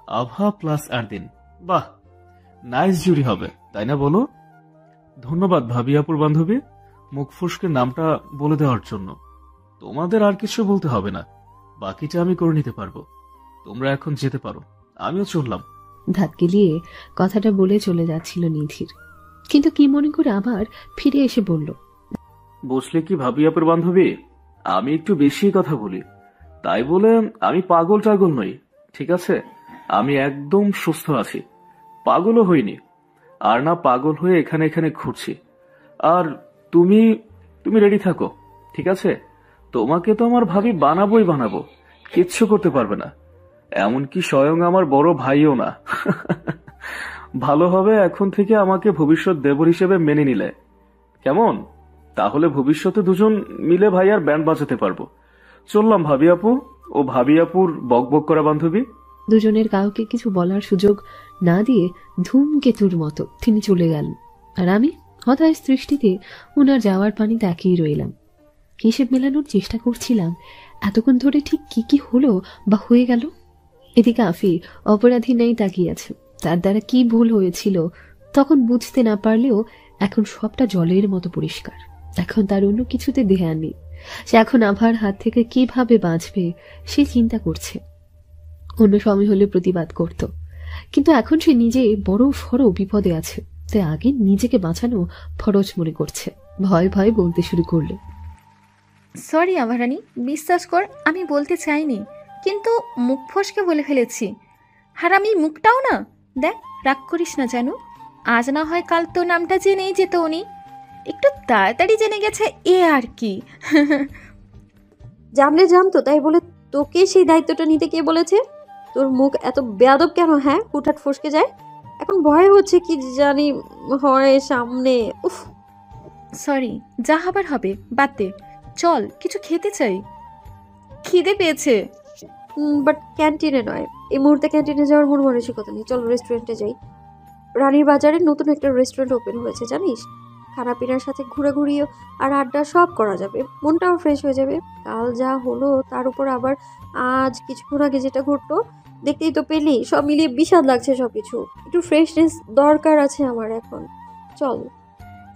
আভা প্লাস আরদিন, বাহ, নাইস জুড়ি হবে, তাই না বলো? ধন্যবাদ ভাবি আপুর বান্ধবী, মুখ ফুসকে নামটা বলে দেওয়ার জন্য। তোমাদের আর কিছু বলতে হবে না, বাকিটা আমি করে নিতে পারবো। তোমরা এখন যেতে পারো, আমিও চললাম। দাঁত গেলিয়ে কথাটা বলে চলে যাচ্ছিল নিধির, কিন্তু কি মনে করে আবার ফিরে এসে বলল, বুঝলে কি ভাবি আপুর বান্ধবী, আমি একটু বেশি কথা বলি, তাই বলে আমি পাগল টাগল নই, ঠিক আছে? আমি একদম সুস্থ আছি, পাগলও হইনি, আর না পাগল হয়ে এখানে এখানে ঘুরছি। আর তুমি তুমি রেডি থাকো, ঠিক আছে? তোমাকে তো আমার ভাবি বানাবোই বানাবো, কিচ্ছু করতে পারবে না, এমনকি স্বয়ং আমার বড় ভাইও না। ভালো হবে এখন থেকে আমাকে ভবিষ্যৎ দেবর হিসেবে মেনে নিলে, কেমন? তাহলে ভবিষ্যতে দুজন মিলে ভাই আর ব্যান্ড বাজাতে পারবো। চললাম ভাবি আপু ও ভাবি আপুর বকবক করা বান্ধবী। দুজনের কাউকে কিছু বলার সুযোগ না দিয়ে ধূমকেতুর মতো তিনি চলে গেলেন, আর আমি হতাশ দৃষ্টিতে ওনার যাওয়ার পানি তাকিয়ে রইলাম। হিসেব মেলানোর চেষ্টা করছিলাম এতক্ষণ ধরে ঠিক কি কি হলো বা হয়ে গেল। এদিকে আফি অপরাধী নেই তাকিয়ে আছে, তার দ্বারা কি ভুল হয়েছিল তখন বুঝতে না পারলেও এখন সবটা জলের মতো পরিষ্কার। এখন তার অন্য কিছুতে ধ্যান নেই, সে এখন আভার হাত থেকে কিভাবে বাঁচবে সে চিন্তা করছে। অন্য সময় হলে প্রতিবাদ করত, কিন্তু এখন সে নিজে বড় সড় বিপদে আছে, তাই আগে নিজেকে বাঁচানো ফরজ মনে করছে। ভয় ভয় বলতে শুরু করলে, সরি আভারানী, বিশ্বাস কর আমি বলতে চাইনি, কিন্তু মুখ ফসকে বলে ফেলেছি। আর আমি মুখটাও না, দেখ রাগ করিস না জানু, আজ না হয় কাল তো নামটা জেনেই যেত উনি, একটু তাড়াতাড়ি জেনে গেছে এ আর কি। জানলে জানতো, তাই বলে তোকে সেই দায়িত্বটা নিতে কে বলেছে? তোর মুখ এত বেয়াদব কেন? হ্যাঁ, হুটহাট ফসকে যায়। এখন ভয় হচ্ছে কি জানি হয় সামনে। উফ, সরি, যা হবার হবে, বাদ দে, চল কিছু খেতে চাই, খিদে পেয়েছে। বাট ক্যান্টিনে নয়, এই মুহূর্তে ক্যান্টিনে যাওয়ার মন মানসিকতা নেই। চল রেস্টুরেন্টে যাই। রানীর বাজারে নতুন একটা রেস্টুরেন্ট ওপেন হয়েছে জানিস, খানাপিনার সাথে ঘোরাঘুরি আর আড্ডা সব করা যাবে, মনটাও ফ্রেশ হয়ে যাবে। কাল যা হলো তার উপর আবার আজ কিছুক্ষণ আগে যেটা ঘটলো, দেখতেই তো পেলি, সব মিলিয়ে বিষাদ লাগছে সবকিছু। একটু ফ্রেশনেস দরকার আছে আমার এখন। চল।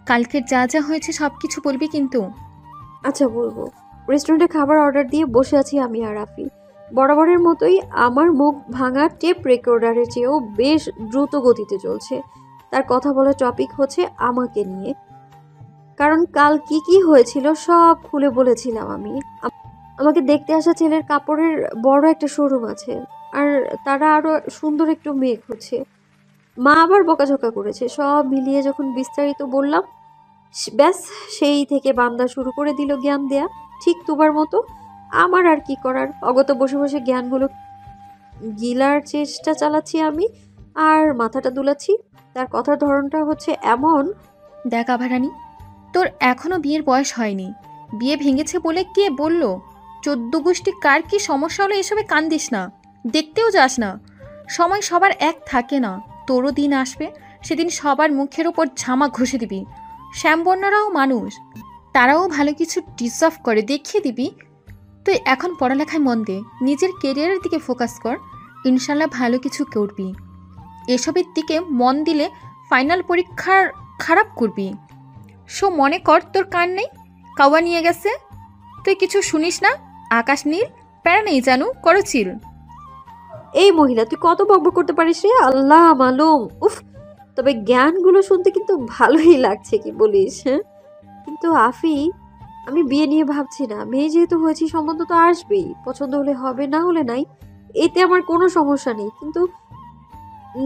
কালকের যা যা হয়েছে সব কিছু বলবি কিন্তু। আচ্ছা বলবো। রেস্টুরেন্টে খাবার অর্ডার দিয়ে বসে আছি আমি আর রাফি। বরাবরের মতোই আমার মুখ ভাঙা টেপ রেকর্ডারের চেয়েও বেশ দ্রুত গতিতে চলছে। তার কথা বলার টপিক হচ্ছে আমাকে নিয়ে, কারণ কাল কি কি হয়েছিল সব খুলে বলেছিলাম আমি। আমাকে দেখতে আসা ছেলের কাপড়ের বড় একটা শোরুম আছে, আর তারা আরো সুন্দর একটু মেয়ে খুঁজছে। মা আবার বকাঝকা করেছে। সব মিলিয়ে যখন বিস্তারিত বললাম, ব্যাস সেই থেকে বান্দা শুরু করে দিল জ্ঞান দেয়া, ঠিক তোমার মতো। আমার আর কি করার, অগত বসে বসে জ্ঞানগুলো গিলার চেষ্টা চালাচ্ছি আমি, আর মাথাটা দুলাচ্ছি। তার কথার ধরনটা হচ্ছে এমন, দেখ আভারানী, তোর এখনো বিয়ের বয়স হয়নি, বিয়ে ভেঙেছে বলে কে বলল? 14 গোষ্ঠী কার কি সমস্যা হলো এসবে কান দিস না, দেখতেও যাস না। সময় সবার এক থাকে না, তোরও দিন আসবে, সেদিন সবার মুখের ওপর ঝামা ঘষে দিবি। শ্যামবর্ণারাও মানুষ, তারাও ভালো কিছু ডিজার্ভ করে, দেখিয়ে দিবি। তুই এখন পড়ালেখায় মন দে, নিজের কেরিয়ারের দিকে ফোকাস কর, ইনশাল্লাহ ভালো কিছু করবি। এসবের দিকে মন দিলে ফাইনাল পরীক্ষার খারাপ করবি। সো মনে কর তোর কান নেই, কাওয়া নিয়ে গেছে, তুই কিছু শুনিস না, আকাশ নীল, প্যারা নেই জানু, করো চিল। এই মহিলা তুই কত বকবক করতে পারিস রে, আল্লাহ মালুম। উফ, তবে জ্ঞানগুলো শুনতে কিন্তু ভালোই লাগছে, কি বলিস? হ্যাঁ, কিন্তু আফি, আমি বিয়ে নিয়ে ভাবছি না। মেয়ে যেহেতু হয়েছি, সম্বন্ধ তো আসবেই, পছন্দ হলে হবে, না হলে নাই, এতে আমার কোনো সমস্যা নেই। কিন্তু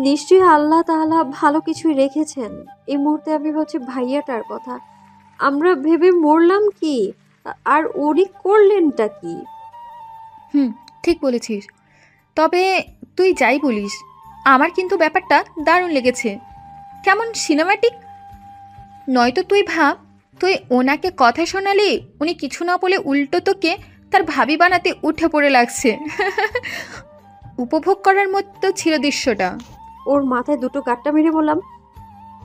নিশ্চয়ই আল্লাহ তাআলা ভালো কিছুই রেখেছেন। এই মুহূর্তে আমি ভাবছি ভাইয়াটার কথা। আমরা ভেবে মরলাম কি, আর উনি করলেনটা কি? ঠিক বলেছিস। তবে তুই যাই বলিস, আমার কিন্তু ব্যাপারটা দারুণ লেগেছে, কেমন সিনেম্যাটিক। নয়তো তুই ভাব, তুই ওনাকে কথা শোনালি, উনি কিছু না বলে উল্টো তোকে তার ভাবি বানাতে উঠে পড়ে লাগছে। উপভোগ করার মতো ছিল দৃশ্যটা। ওর মাথায় দুটো গাট্টা মেরে বললাম,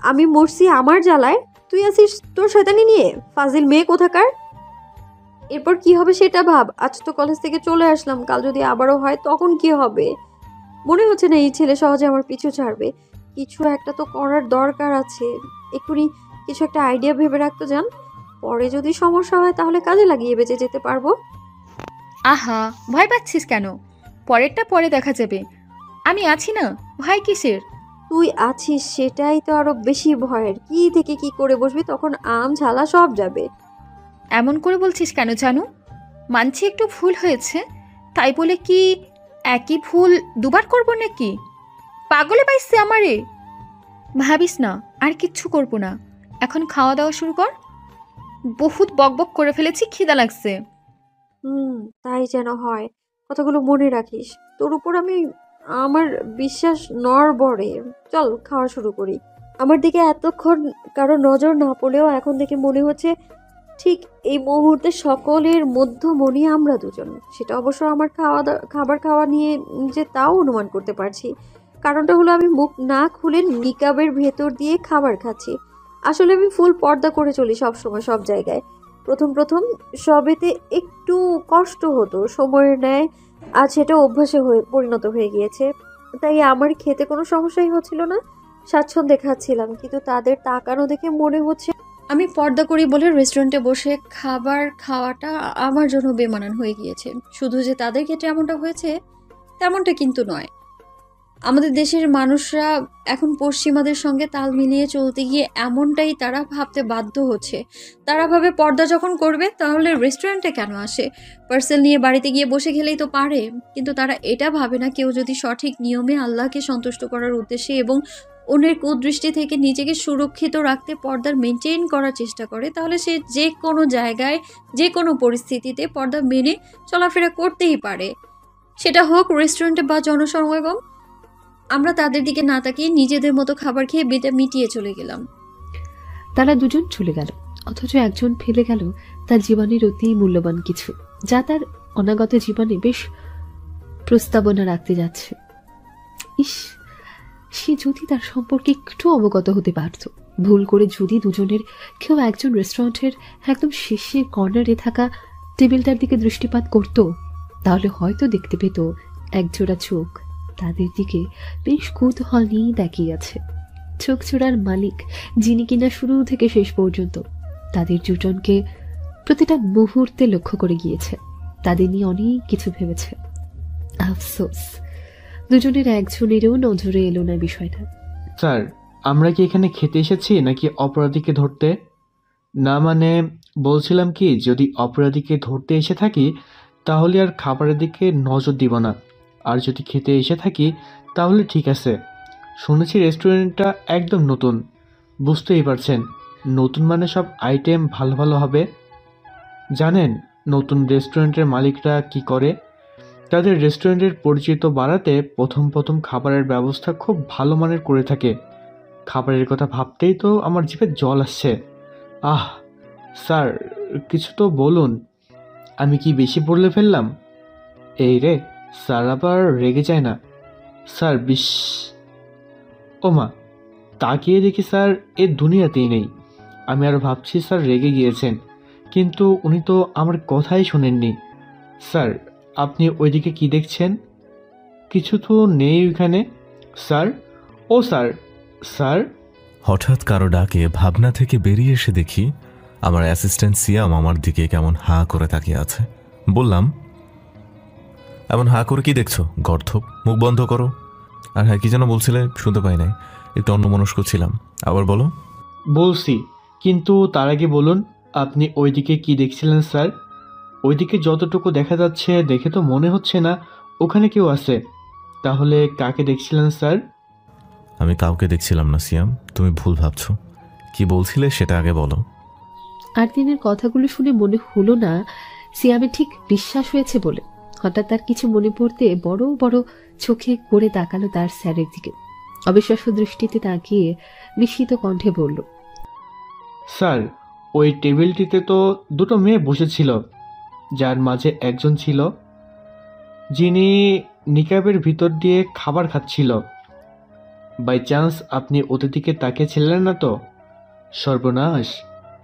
আমি মরছি আমার জ্বালায়, তুই আছিস তোর শয়তানি নিয়ে, ফাজিল মেয়ে কোথাকার। এরপর কি হবে সেটা ভাব। আজ তো কলেজ থেকে চলে আসলাম, কাল যদি আবারও হয় তখন কি হবে? মনে হচ্ছে না এই ছেলে সহজে আমার পিছু ছাড়বে। কিছু একটা তো করার দরকার আছে। এক্ষুনি কিছু একটা আইডিয়া ভেবে রাখতে যান, পরে যদি সমস্যা হয় তাহলে কাজে লাগিয়ে বেঁচে যেতে পারবো। আহা, ভয় পাচ্ছিস কেন? পরেরটা পরে দেখা যাবে। আমি আছি না, ভয় কিসের? তুই আছিস সেটাই তো আরো বেশি ভয়ের। কি থেকে কি করে বসবি, তখন আম ঝালা সব যাবে। এমন করে বলছিস কেন জানু? মানছি একটু ভুল হয়েছে, তাই বলে কি একই ভুল দুবার করব নাকি? পাগলে পাইছে আমারে। ভাবিস না, আর কিচ্ছু করব না। এখন খাওয়া দাওয়া শুরু কর। বহুত বকবক করে ফেলেছি, খিদা লাগছে। তাই যেন হয়। কথাগুলো মনে রাখিস। তোর উপর আমার বিশ্বাস নড়বড়ে। চল খাওয়া শুরু করি। আমার দিকে এতক্ষণ কারো নজর না পড়লেও এখন দেখে মনে হচ্ছে ঠিক এই মুহূর্তে সকলের মধ্যমণি আমরা দুজন। সেটা অবশ্য আমার খাবার খাওয়া নিয়ে যে তাও অনুমান করতে পারছি। কারণটা হলো আমি মুখ না খুলে নিকাবের ভেতর দিয়ে খাবার খাচ্ছি। আসলে আমি ফুল পর্দা করে চলি সব সময় সব জায়গায়। প্রথম প্রথম সবেতে একটু কষ্ট হতো, সময়ের ন্যায় আজ সেটা অভ্যাসে পরিণত হয়ে গিয়েছে। তাই আমার খেতে কোনো সমস্যাই হচ্ছিল না, স্বাচ্ছন্দ্যে খাচ্ছিলাম। কিন্তু তাদের তাকানো দেখে মনে হচ্ছে আমি পর্দা করি বলে রেস্টুরেন্টে বসে খাবার খাওয়াটা আমার জন্য বেমানান হয়ে গিয়েছে। শুধু যে তাদের ক্ষেত্রে এমনটা হয়েছে তেমনটা কিন্তু নয়। আমাদের দেশের মানুষরা এখন পশ্চিমাদের সঙ্গে তাল মিলিয়ে চলতে গিয়ে এমনটাই তারা ভাবতে বাধ্য হচ্ছে। তারা ভাবে পর্দা যখন করবে তাহলে রেস্টুরেন্টে কেন আসে, পার্সেল নিয়ে বাড়িতে গিয়ে বসে খেলেই তো পারে। কিন্তু তারা এটা ভাবে না কেউ যদি সঠিক নিয়মে আল্লাহকে সন্তুষ্ট করার উদ্দেশ্যে এবং অন্যের কুদৃষ্টি থেকে নিজেকে সুরক্ষিত রাখতে পর্দার মেনটেন করার চেষ্টা করে, তাহলে সে যে কোনো জায়গায় যে কোনো পরিস্থিতিতে পর্দা মেনে চলাফেরা করতেই পারে, সেটা হোক রেস্টুরেন্টে বা জনসমাগম। আমরা তাদের দিকে না তাকিয়ে নিজেদের মতো খাবার খেয়ে বেটা মিটিয়ে চলে গেলাম। তারা দুজন চলে গেল, অথচ একজন ফেলে গেল তার জীবনের অতি মূল্যবান কিছু, যা তার অনাগত জীবনে বেশ প্রস্তাবনা রাখতে যাচ্ছে। ইস, সে যদি তার সম্পর্কে একটু অবগত হতে পারত। ভুল করে যদি দুজনের কেউ একজন রেস্টুরেন্টের একদম শেষের কর্নারে থাকা টেবিলটার দিকে দৃষ্টিপাত করত, তাহলে হয়তো দেখতে পেত একজোড়া চোখ তাদের দিকে বেশ কৌতূহল নিয়েই তাকিয়ে আছে। চোখ জোড়ার মালিক, যিনি কিনা শুরু থেকে শেষ পর্যন্ত তাদের দুজনকে প্রতিটা মুহূর্তে লক্ষ্য করে গিয়েছে, তাদের নিয়ে অনেক কিছু ভেবেছে। আফসোস, দুজনের একজনেরও নজরে এলো না বিষয়টা। স্যার, আমরা কি এখানে খেতে এসেছি নাকি অপরাধীকে ধরতে? না মানে বলছিলাম কি, যদি অপরাধীকে ধরতে এসে থাকি তাহলে আর খাবারের দিকে নজর দিব না, আর যদি খেতে এসে থাকি তাহলে ঠিক আছে। শুনেছি রেস্টুরেন্টটা একদম নতুন, বুঝতেই পারছেন, নতুন মানে সব আইটেম ভালো ভালো হবে। জানেন নতুন রেস্টুরেন্টের মালিকরা কি করে? তাদের রেস্টুরেন্টের পরিচিত বাড়াতে প্রথম প্রথম খাবারের ব্যবস্থা খুব ভালো মানের করে থাকে। খাবারের কথা ভাবতেই তো আমার জিভে জল আসছে। আহ স্যার, কিছু তো বলুন, আমি কি বেশি বলে ফেললাম? এই রে, স্যার আবার রেগে যায় না। স্যার ও মা, তাকিয়ে দেখি স্যার এ দুনিয়াতেই নেই। আমি আর ভাবছি স্যার রেগে গিয়েছেন, কিন্তু উনি তো আমার কথাই শোনেননি। স্যার, আপনি ওইদিকে কি দেখছেন? কিছু তো নেই ওইখানে। স্যার, ও স্যার, স্যার। হঠাৎ কারো ডাকে ভাবনা থেকে বেরিয়ে এসে দেখি আমার অ্যাসিস্ট্যান্ট সিয়াম আমার দিকে কেমন হাঁ করে তাকিয়ে আছে। বললাম, এমন হাঁ করে কি দেখছো গর্ধপ? মুখ বন্ধ করো। আর হ্যাঁ, কি যেন বলছিলে, শুনতে পাই নাই, একটু অন্যমনস্ক ছিলাম। আবার বলো। বলছি, কিন্তু তার আগে বলুন আপনি ওইদিকে কি দেখছিলেন? স্যার, ওইদিকে যতটুকু দেখা যাচ্ছে দেখে তো মনে হচ্ছে না ওখানে কেউ আছে। তাহলে কাকে দেখছিলেন স্যার? আমি কাউকে দেখছিলাম না সিয়াম, তুমি ভুল ভাবছো। কি বলছিলে সেটা আগে বলো। আর দিনের কথাগুলো শুনে মনে হলো না সিয়ামের ঠিক বিশ্বাস হয়েছে বলে। হঠাৎ তার কিছু মনে পড়তে বড় বড় চোখে করে তাকালো তার স্যারের দিকে। অবিশ্বাস্য দৃষ্টিতে তাকিয়ে বিস্মিত কণ্ঠে বলল, স্যার, ওই টেবিলটিতে তো দুটো মেয়ে বসেছিল, যার মাঝে একজন ছিল যিনি নিকাবের ভিতর দিয়ে খাবার খাচ্ছিল। বাই চান্স আপনি ওদের দিকে তাকিয়েছিলেন না তো? সর্বনাশ!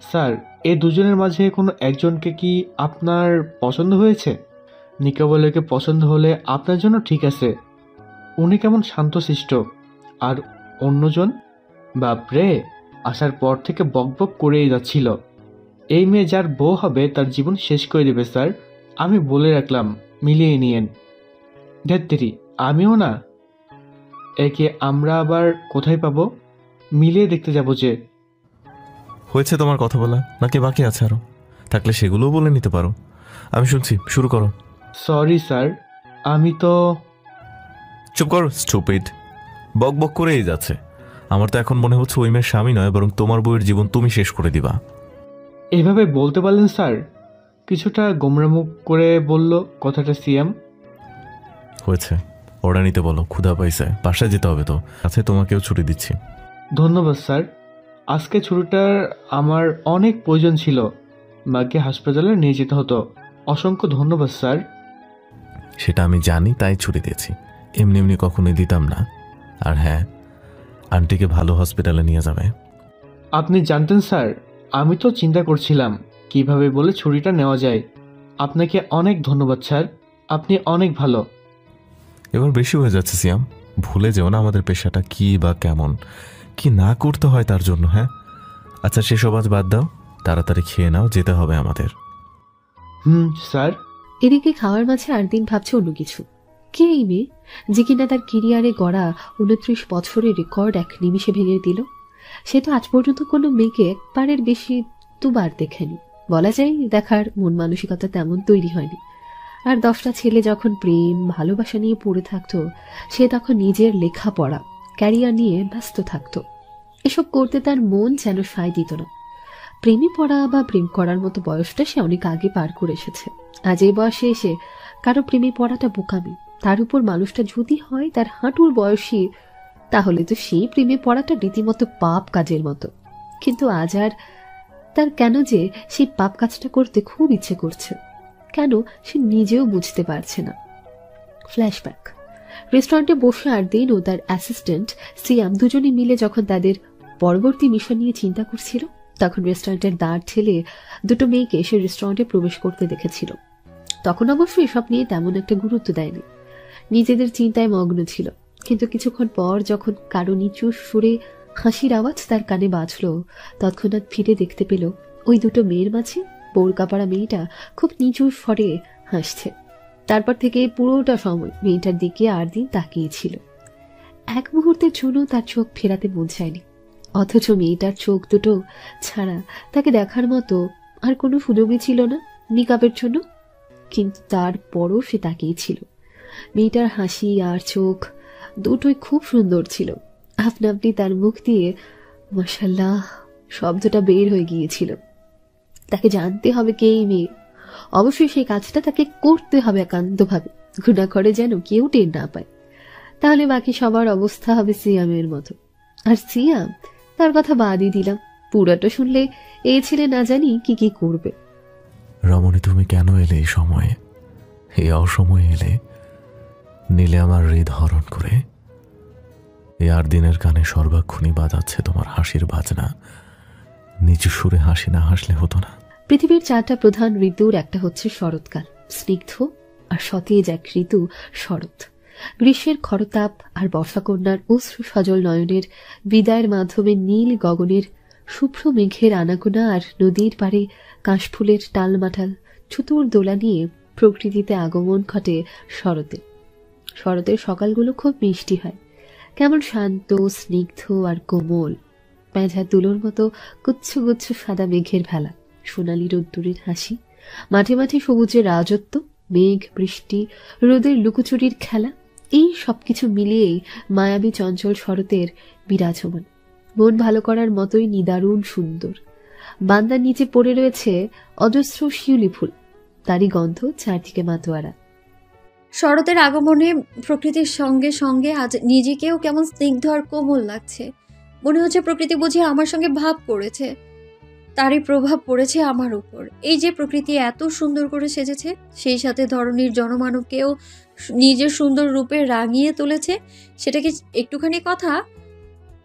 স্যার, এই দুজনের মাঝে কোনো একজনকে কি আপনার পছন্দ হয়েছে? নিকাবলকে পছন্দ হলে আপনার জন্য ঠিক আছে, উনি কেমন শান্তশিষ্ট, আর অন্যজন বাপরে আসার পর থেকে বকবক করেই যাচ্ছিল। এই মেয়ে যার বউ হবে তার জীবন শেষ করে দেবে স্যার, আমি বলে রাখলাম, মিলিয়ে নিয়েন। ধ্যাত্তেরি, আমিও না। একে আমরা আবার কোথায় পাবো? মিলিয়ে দেখতে যাব যে। হয়েছে তোমার কথা বলা, নাকি বাকি আছে আরো? থাকলে সেগুলোও বলে নিতে পারো। আমি শুনছি, শুরু করো। সরি স্যার, আমি তো। চুপ করো স্টুপিড, বক বক করেই যাচ্ছে। আমার তো এখন মনে হচ্ছে ওই মেয়ের স্বামী নয়, বরং তোমার বউয়ের জীবন তুমি শেষ করে দিবা। এভাবে বলতে পারলেন স্যার? কিছুটা গোমরামুখ করে বলল কথাটা সিএম। হয়েছে, অর্ডার নিতে বলো, ক্ষুধা পাইছে, বাসায় যেতে হবে তো। আছে, তোমাকেও ছুটি দিচ্ছি। ধন্যবাদ স্যার, আজকে ছুটিটার আমার অনেক প্রয়োজন ছিল, মাকে হাসপাতালে নিয়ে যেতে হতো। অসংখ্য ধন্যবাদ স্যার। সেটা আমি জানি, তাই ছুটি দিয়েছি, এমনি এমনি কখনোই দিতাম না। আর হ্যাঁ, আন্টিকে ভালো হসপিটালে নিয়ে যাবে। আপনি জানতেন স্যার, আমি তো চিন্তা করছিলাম কিভাবে বলে ছুটিটা নেওয়া যায়। আপনাকে অনেক ধন্যবাদ স্যার, আপনি অনেক ভালো। এবার বেশি হয়ে যাচ্ছে সিয়াম, ভুলে যেও না আমাদের পেশাটা কি বা কেমন, কি না করতে হয় তার জন্য। হ্যাঁ আচ্ছা, সেসব আজ বাদ দাও, তাড়াতাড়ি খেয়ে নাও, যেতে হবে আমাদের। স্যার। এদিকে খাওয়ার মাঝে আরদিন ভাবছে অন্য কিছু। কে এই মেয়ে যে কিনা তার কেরিয়ারে গড়া 29 বছরের রেকর্ড এক নিমিষে ভেঙে দিল? সে তো আজ পর্যন্ত কোনো মেয়েকে একবারের বেশি দুবার দেখেনি। বলা যায় দেখার মন মানসিকতা তেমন তৈরি হয়নি। আর 10টা ছেলে যখন প্রেম ভালোবাসা নিয়ে পড়ে থাকতো, সে তখন নিজের লেখাপড়া ক্যারিয়ার নিয়ে ব্যস্ত থাকতো। এসব করতে তার মন যেন সায় দিত না। প্রেমে পড়া বা প্রেম করার মতো বয়সটা সে অনেক আগে পার করে এসেছে। আজ এই বয়সে এসে কারো প্রেমে পড়াটা বোকামি। তার উপর মানুষটা যদি হয় তার হাঁটুর বয়সী, তাহলে তো সেই প্রেমে পড়াটা রীতিমতো পাপ কাজের মতো। কিন্তু আজ আর তার কেন যে সেই পাপ কাজটা করতে খুব ইচ্ছে করছে, কেন সে নিজেও বুঝতে পারছে না। ফ্ল্যাশব্যাক। রেস্টুরেন্টে বসে আরদিন ও তার অ্যাসিস্ট্যান্ট সিয়াম দুজনে মিলে যখন তাদের পরবর্তী মিশন নিয়ে চিন্তা করছিল, তখন রেস্টুরেন্টের দ্বার ঠেলে দুটো মেয়েকে সে রেস্টুরেন্টে প্রবেশ করতে দেখেছিল। তখন অবশ্য এসব নিয়ে তেমন একটা গুরুত্ব দেয়নি, নিজেদের চিন্তায় মগ্ন ছিল। কিন্তু কিছুক্ষণ পর যখন কারো নিচু সুরে হাসির আওয়াজ তার কানে বাজল, তৎক্ষণাৎ ফিরে দেখতে পেল ওই দুটো মেয়ের মাঝে বোরকা পরা মেয়েটা খুব নিচু স্বরে হাসছে। তারপর থেকে পুরোটা সময় মেয়েটার দিকে আরদিন তাকিয়েছিল। এক মুহূর্তের জন্য তার চোখ ফেরাতে মন চায়নি, অথচ মেয়েটার চোখ দুটো ছাড়া তাকে দেখার মতো আর কোনো সুযোগই ছিল না নিকাবের জন্য। কিন্তু তারপরও সে তাকিয়েছিল। মেয়েটার হাসি আর চোখ দুটোই খুব সুন্দর ছিল। আপনা আপনি তার মুখ দিয়ে মাশাআল্লাহ শব্দটা বের হয়ে গিয়েছিল। তাকে জানতে হবে কে এই মেয়ে, অবশ্যই সেই কাজটা তাকে করতে হবে একান্তভাবে, ঘৃণা করে যেন কেউ টের না পায়। তাহলে বাকি সবার অবস্থা হবে সিয়ামের মতো। আর সিয়াম, তার কথা বাদই দিলাম, পুরাটা শুনলে এই ছেলে না জানি কি কি করবে। রমণী, তুমি কেন এলে এই সময়ে? এই অসময়ে এলে, নিলে আমার হৃদ হরণ করে। এই 8 দিনের কানে সর্বাক্ষণই বাজাচ্ছে তোমার হাসির বাজনা। নিচু সুরে হাসি না হাসলে হতো না। পৃথিবীর 4টা প্রধান ঋতুর একটা হচ্ছে শরৎকাল, স্নিগ্ধ আর সতেজ এক ঋতু শরৎ। গ্রীষ্মের খরতাপ আর বর্ষাকন্যার অশ্রু সজল নয়নের বিদায়ের মাধ্যমে নীল গগনের শুভ্র মেঘের আনাগোনা আর নদীর পাড়ে কাশফুলের টালমাটাল ছুতুর দোলা নিয়ে প্রকৃতিতে আগমন ঘটে শরতে। শরতের সকালগুলো খুব মিষ্টি হয়, কেমন শান্ত, স্নিগ্ধ আর কোমল। পেঁঝা তুলোর মতো গুচ্ছ গুচ্ছ সাদা মেঘের ভেলা, সোনালি রোদ্দুরের হাসি, মাঠে মাঠে সবুজের রাজত্ব, মেঘ, বৃষ্টি, রোদের লুকোচুরির খেলা, এই সবকিছু মিলিয়েই মায়াবী চঞ্চল শরতের বিরাজমান। মন ভালো করার মতোই নিদারুণ সুন্দর। বান্দার নিচে পড়ে রয়েছে অজস্র শিউলি ফুল, তারই গন্ধ চারদিকে মাতোয়ারা। শরতের আগমনে প্রকৃতির সঙ্গে সঙ্গে আজ নিজেকেও কেমন স্নিগ্ধ আর কোমল লাগছে। মনে হচ্ছে প্রকৃতি বুঝে আমার সঙ্গে ভাব করেছে, তারই প্রভাব পড়েছে আমার উপর। এই যে প্রকৃতি এত সুন্দর করে সেজেছে, সেই সাথে ধরনীর জনমানবকেও নিজের সুন্দর রূপে রাঙিয়ে তুলেছে, সেটা কি একটুখানি কথা?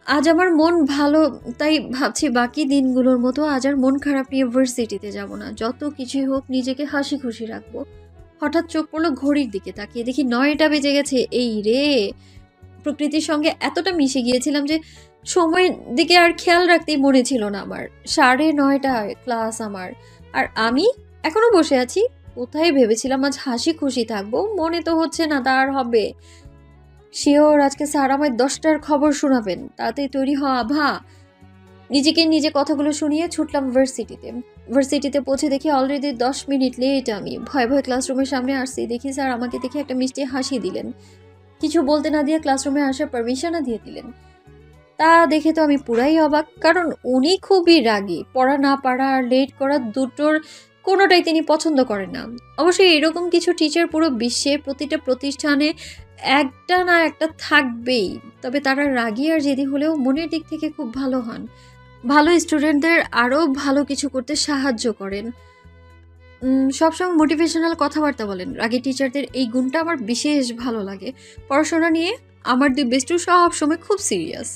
আজ আমার মন ভালো, তাই ভাবছি বাকি দিনগুলোর মতো আজ আর মন খারাপ নিয়ে ভার্সিটিতে যাব না। যত কিছুই হোক নিজেকে হাসি খুশি রাখবো। হঠাৎ চোখ পড়লো ঘড়ির দিকে, তাকিয়ে দেখি 9টা বেজে গেছে। এই রে, প্রকৃতির সঙ্গে এতটা মিশে গিয়েছিলাম যে সময়ের দিকে আর খেয়াল রাখতেই মনে ছিল না আমার। 9:30টায় ক্লাস আমার, আর আমি এখনো বসে আছি। কোথায় ভেবেছিলাম আজ হাসি খুশি থাকবো, মনে তো হচ্ছে না তা আর হবে। শিওর আজকে স্যার আমায় 10টার খবর শোনাবেন, তাতেই তৈরি হওয়া আভা। নিজেকে নিজে কথাগুলো শুনিয়ে ছুটলাম ভার্সিটিতে পৌঁছে দেখি অলরেডি 10 মিনিট লেট। আমি ভয় ভয় ক্লাসরুমের সামনে আসছি, দেখি স্যার আমাকে দেখে একটা মিষ্টি হাসি দিলেন। কিছু বলতে না দিয়ে ক্লাসরুমে আসার পারমিশনও দিয়ে দিলেন। তা দেখে তো আমি পুরাই অবাক, কারণ উনি খুবই রাগী। পড়া না পারা আর লেট করা দুটোর কোনোটাই তিনি পছন্দ করেন না। অবশ্যই এরকম কিছু টিচার পুরো বিশ্বে প্রতিটা প্রতিষ্ঠানে একটা না একটা থাকবেই, তবে তারা রাগী আর জেদি হলেও মনের দিক থেকে খুব ভালো হন। ভালো স্টুডেন্টদের আরও ভালো কিছু করতে সাহায্য করেন, সবসময় মোটিভেশনাল কথাবার্তা বলেন। রাগী টিচারদের এই গুণটা আমার বিশেষ ভালো লাগে। পড়াশোনা নিয়ে আমার দুই বেস্টু সব সময় খুব সিরিয়াস,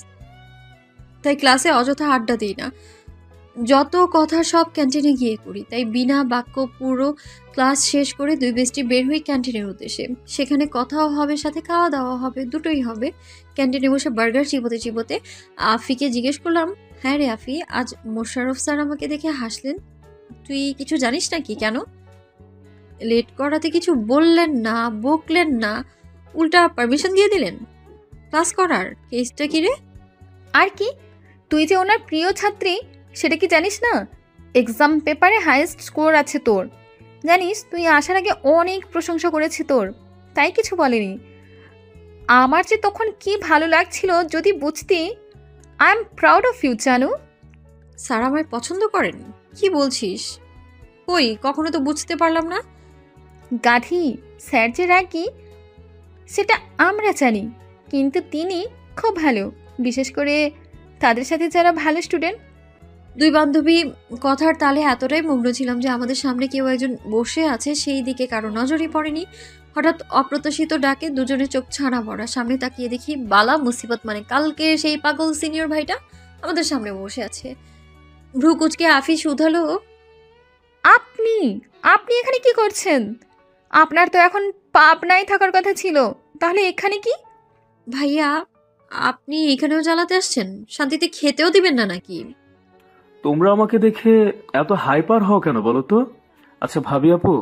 তাই ক্লাসে অযথা আড্ডা দিই না। যত কথা সব ক্যান্টিনে গিয়ে করি, তাই বিনা বাক্য পুরো ক্লাস শেষ করে দুই বেস্টি বের হই ক্যান্টিনের উদ্দেশ্যে। সেখানে কথাও হবে, সাথে খাওয়া দাওয়া হবে, দুটোই হবে। ক্যান্টিনে বসে বার্গার চিবোতে চিবোতে আফিকে জিজ্ঞেস করলাম, হ্যাঁ রে আফি, আজ মোশাররফ স্যার আমাকে দেখে হাসলেন, তুই কিছু জানিস নাকি? কেন? লেট করাতে কিছু বললেন না, বকলেন না, উল্টা পারমিশন দিয়ে দিলেন ক্লাস করার। কেসটা কি রে? আর কি, তুই যে ওনার প্রিয় ছাত্রী সেটা কি জানিস না? এক্সাম পেপারে হাইয়েস্ট স্কোর আছে তোর। জানিস, তুই আসার আগে অনেক প্রশংসা করেছি তোর, তাই কিছু বলেনি। আমার যে তখন কি ভালো লাগছিল যদি বুঝতি। I am proud of you জানু। স্যার আমায় পছন্দ করেন? কি বলছিস? কই, কখনো তো বুঝতে পারলাম না। গাধি, স্যার যে রাগী সেটা আমরা জানি, কিন্তু তিনি খুব ভালো, বিশেষ করে তাদের সাথে যারা ভালো স্টুডেন্ট। দুই বান্ধবী কথার তালে এতটাই মগ্ন ছিলাম যে আমাদের সামনে কেউ একজন বসে আছে সেই দিকে কারো নজরই পড়েনি। হঠাৎ অপ্রত্যাশিত ডাকে দুজনে চোখ ছানা পড়া। সামনে তাকিয়ে দেখি বালা মুসিবত, মানে কালকে সেই পাগল সিনিয়র ভাইটা আমাদের সামনে বসে আছে। ভ্রু কুচকে আফি শুধালো, আপনি আপনি এখানে কি করছেন? আপনার তো এখন পাবনায় থাকার কথা ছিল, তাহলে এখানে কি? ভাইয়া, আপনি এখানেও জ্বালাতে আসছেন? শান্তিতে খেতেও দিবেন না নাকি? তোমরা আমাকে দেখে এত হাইপার হও কেন বলো তো? আচ্ছা ভাবি আপু,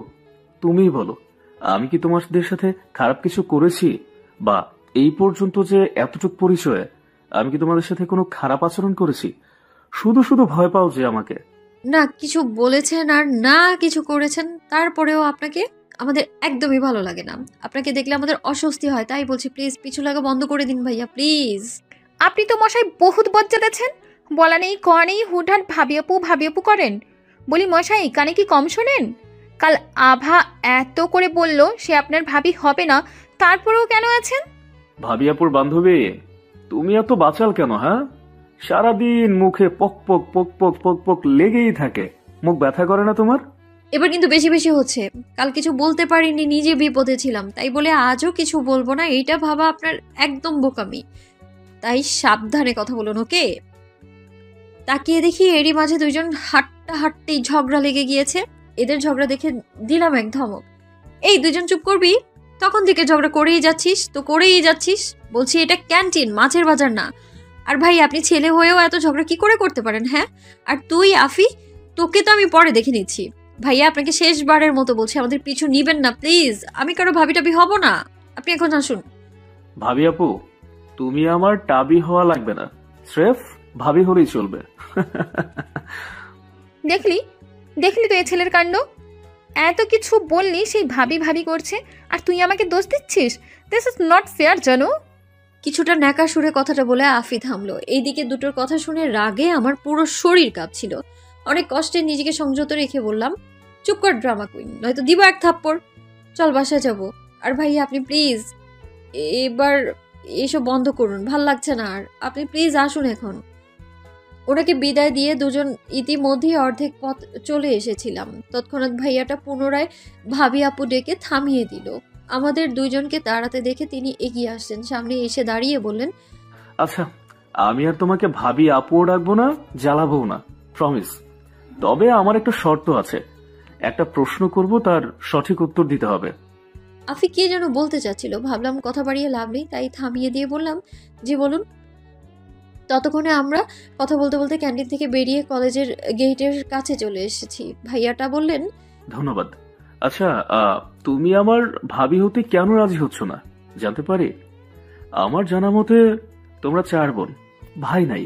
তুমিই বলো, আমি কি তোমাদের সাথে খারাপ কিছু করেছি? বা এই পর্যন্ত যে এতটুক পরিচয়ে আমি কি তোমাদের সাথে কোনো খারাপ আচরণ করেছি? শুধু শুধু ভয় পাও যে আমাকে। না কিছু বলেছেন আর না কিছু করেছেন, তারপরেও আপনাকে আমাদের একদমই ভালো লাগে না। আপনাকে দেখলে আমাদের অস্বস্তি হয়, তাই বলছি প্লিজ পিছু লাগা বন্ধ করে দিন ভাইয়া, প্লিজ। আপনি তো মশাই বহুত বজ্জাতেছেন, বলা নেই কয়া নেই হুটহাট ভাবি আপু করেন। বলি মশাই, কানে কি কম শোনেন? কাল আভা এত করে বলল সে আপনার ভাবি হবে না, তারপরেও কেন আছেন? ভাবি আপুর বান্ধবী, তুমি এত বাচাল কেন? হ্যাঁ, সারাদিন মুখে পক পক পক পক পক পক লেগেই থাকে, মুখ ব্যথা করে না তোমার? এবার কিন্তু বেশি বেশি হচ্ছে। কাল কিছু বলতে পারিনি, নিজে বিপদে ছিলাম, তাই বলে আজও কিছু বলবো না, এইটা ভাবা আপনার একদম বোকামি। তাই সাবধানে কথা বলুন, ওকে? তাকিয়ে দেখি এরই মাঝে দুইজন হাঁটতেই ঝগড়া লেগে গিয়েছে। এদের ঝগড়া দেখে দিলাম এক ধমক, এই দুজন চুপ করবি? তখন থেকে ঝগড়া করেই যাচ্ছিস। বলছি এটা ক্যান্টিন, মাছের বাজার না। আর ভাই, আপনি ছেলে হয়েও এত ঝগড়া কি করে করতে পারেন? হ্যাঁ, আর তুই আফি, তোকে তো আমি পরে দেখে নিচ্ছি। ভাইয়া, আপনাকে শেষবারের মতো বলছি, আমাদের পিছু নিবেন না প্লিজ। আমি কারো ভাবি টাবি হব না, আপনি এখন আসুন। ভাবি আপু, তুমি আমার টাবি হওয়া লাগবে না, স্রেফ ভাবি হলেই চলবে। দেখলি তো এই ছেলের কাণ্ড। এত কিছু বললি সেই ভাবি করছে, আর তুই আমাকে দোষ দিচ্ছিস। দিস ইজ নট ফেয়ার জানো। কিছুটা ন্যাকা সুরে কথাটা বলে আফি থামলো। এইদিকে দুটোর কথা শুনে রাগে আমার পুরো শরীর কাঁপছিল। অনেক কষ্টে নিজেকে সংযত রেখে বললাম, চুপ কর ড্রামা কুইন, নয়তো দিব এক থাপ্পড়। চল বাসায় যাব। আর ভাই আপনি প্লিজ এবার এসব বন্ধ করুন, ভাল লাগছে না আর। আপনি প্লিজ আসুন এখন। ওনাকে বিদায় দিয়ে দুজন ইতিমধ্যেই অর্ধেক পথ চলে এসেছিলাম। তৎক্ষণাৎ ভাইয়াটা পুনরায় ভাবি আপু ডেকে থামিয়ে দিল। আমাদের দুইজনকে দাঁড়াতে দেখে তিনি এগিয়ে আসলেন, সামনে এসে দাঁড়িয়ে বললেন, আচ্ছা আমি আর তোমাকে ভাবি আপুও ডাকবো না, জ্বালাবো না, প্রমিস। তবে আমার একটা শর্ত আছে, একটা প্রশ্ন করব, তার সঠিক উত্তর দিতে হবে। আফি কে যেন বলতে চাচ্ছিল, ভাবলাম কথা বাড়িয়ে লাভ নেই, তাই থামিয়ে দিয়ে বললাম, জি বলুন। ততক্ষণে আমরা কথা বলতে বলতে ক্যান্টিন থেকে বেরিয়ে কলেজের গেটের কাছে চলে এসেছি। ভাইয়াটা বললেন, ধন্যবাদ। আচ্ছা, তুমি আমার ভাবি হতে কেন রাজি হচ্ছ না জানতে পারি? আমার জানা মতে তোমরা 4 বোন, ভাই নাই।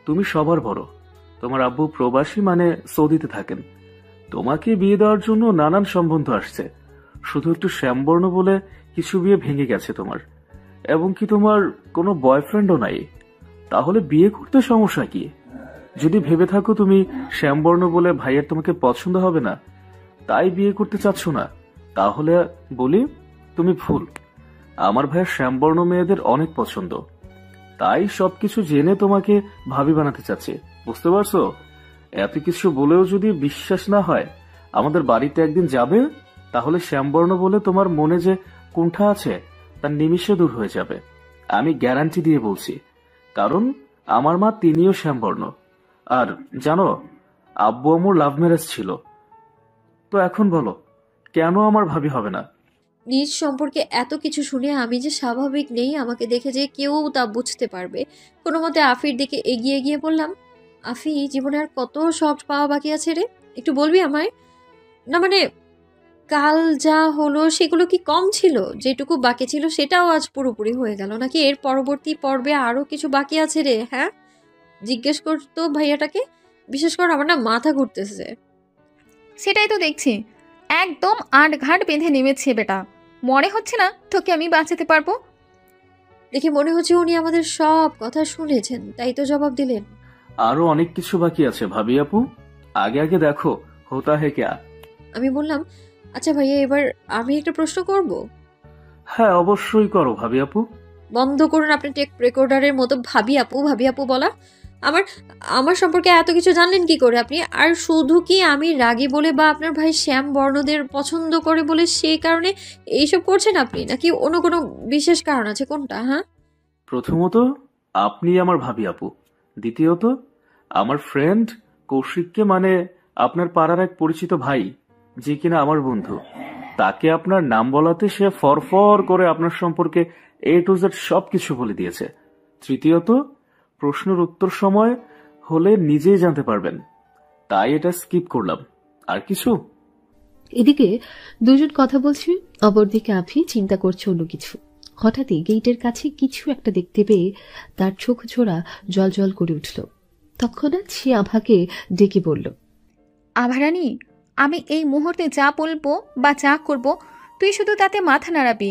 তুমি সবার বড়। তোমার আব্বু প্রবাসী, মানে সৌদিতে থাকেন। তোমাকে বিয়ে দেওয়ার জন্য নানান সম্বন্ধ আসছে। শুধু একটু শ্যামবর্ণ বলে কিছু বিয়ে ভেঙে গেছে তোমার। এবং কি তোমার কোনো বয়ফ্রেন্ডও নাই। তাহলে বিয়ে করতে সমস্যা কি? যদি ভেবে থাকো তুমি শ্যামবর্ণ বলে ভাইয়ের তোমাকে পছন্দ হবে না, তাই বিয়ে করতে চাচ্ছ না, তাহলে বলি তুমি ভুল। আমার ভাইয়ের শ্যামবর্ণ মেয়েদের অনেক পছন্দ, তাই সবকিছু জেনে তোমাকে ভাবি বানাতে চাচ্ছে। বুঝতে পারছো? এত কিছু বলেও যদি বিশ্বাস না হয়, আমাদের বাড়িতে একদিন যাবে, তাহলে শ্যামবর্ণ বলে তোমার মনে যে কুণ্ঠা আছে তার নিমিষে দূর হয়ে যাবে। আমি গ্যারান্টি দিয়ে বলছি, কারণ আমার মা তিনিও শ্যামবর্ণ। আর জানো, আব্বু আম্মুর লাভ ম্যারেজ ছিল। তো এখন বলো, কেন আমার ভাবি হবে না? নিজ সম্পর্কে এত কিছু শুনে আমি যে স্বাভাবিক নেই আমাকে দেখে যে কেউ তা বুঝতে পারবে। কোনো মতে আফির দিকে এগিয়ে গিয়ে বললাম, আফি, জীবনে আর কত সব পাওয়া বাকি আছে রে, একটু বলবি আমায়? না মানে, কাল যা হলো সেগুলো কি কম ছিল? যেটুকু বাকি ছিল সেটাও আজ পুরোপুরি হয়ে গেল, নাকি এর পরবর্তী পর্বে আরো কিছু বাকি আছে রে? হ্যাঁ, জিজ্ঞেস করতো ভাইয়াটাকে। বিশেষ করে আমার না মাথা ঘুরতেছে। সেটাই তো দেখছি, একদম আটঘাট বেঁধে নেমেছে বেটা। মনে হচ্ছে না তোকে আমি বাঁচাতে পারবো। দেখে মনে হচ্ছে উনি আমাদের সব কথা শুনেছেন, তাই তো জবাব দিলেন, আরো অনেক কিছু বাকি আছে ভাবি আপু, আগে আগে দেখো হোতা হে ক্যা। আমি বললাম, আচ্ছা ভাইয়া, এবার আমি একটা প্রশ্ন করব। হ্যাঁ, অবশ্যই করো ভাবি আপু। বন্ধ করুন আপনি টেক রেকর্ডারের মতো ভাবি আপু বলা। আমার আমার সম্পর্কে এত কিছু জানলেন কি করে আপনি? আর শুধু কি আমি রাগী বলে বা আপনার ভাই শ্যাম বর্ণদের পছন্দ করে বলে সেই কারণে এইসব করছেন আপনি, নাকি অন্য কোনো বিশেষ কারণ আছে? কোনটা? হ্যাঁ, প্রথমত আপনি আমার ভাবি আপু, দ্বিতীয়ত আমার ফ্রেন্ড কৌশিককে, মানে আপনার পাড়ার এক পরিচিত ভাই যে কিনা আমার বন্ধু, তাকে আপনার নাম বলাতে সে ফরফর করে আপনার সম্পর্কে A to Z সবকিছু বলে দিয়েছে। তৃতীয়ত প্রশ্নের উত্তর সময় হলে নিজেই জানতে পারবেন, তাই এটা স্কিপ করলাম। আর কিছু? এদিকে দুজন কথা বলছে, অপরদিকে আফি চিন্তা করছে অন্য কিছু। হঠাৎই গেটের কাছে কিছু একটা দেখতে পেয়ে তার চোখ ছোড়া জল জল করে উঠল। তৎক্ষণাৎ সে আভাকে ডেকে বলল, আভারানি, আমি এই মুহূর্তে যা বলবো বা যা করব তুই শুধু তাতে মাথা নাড়াবি,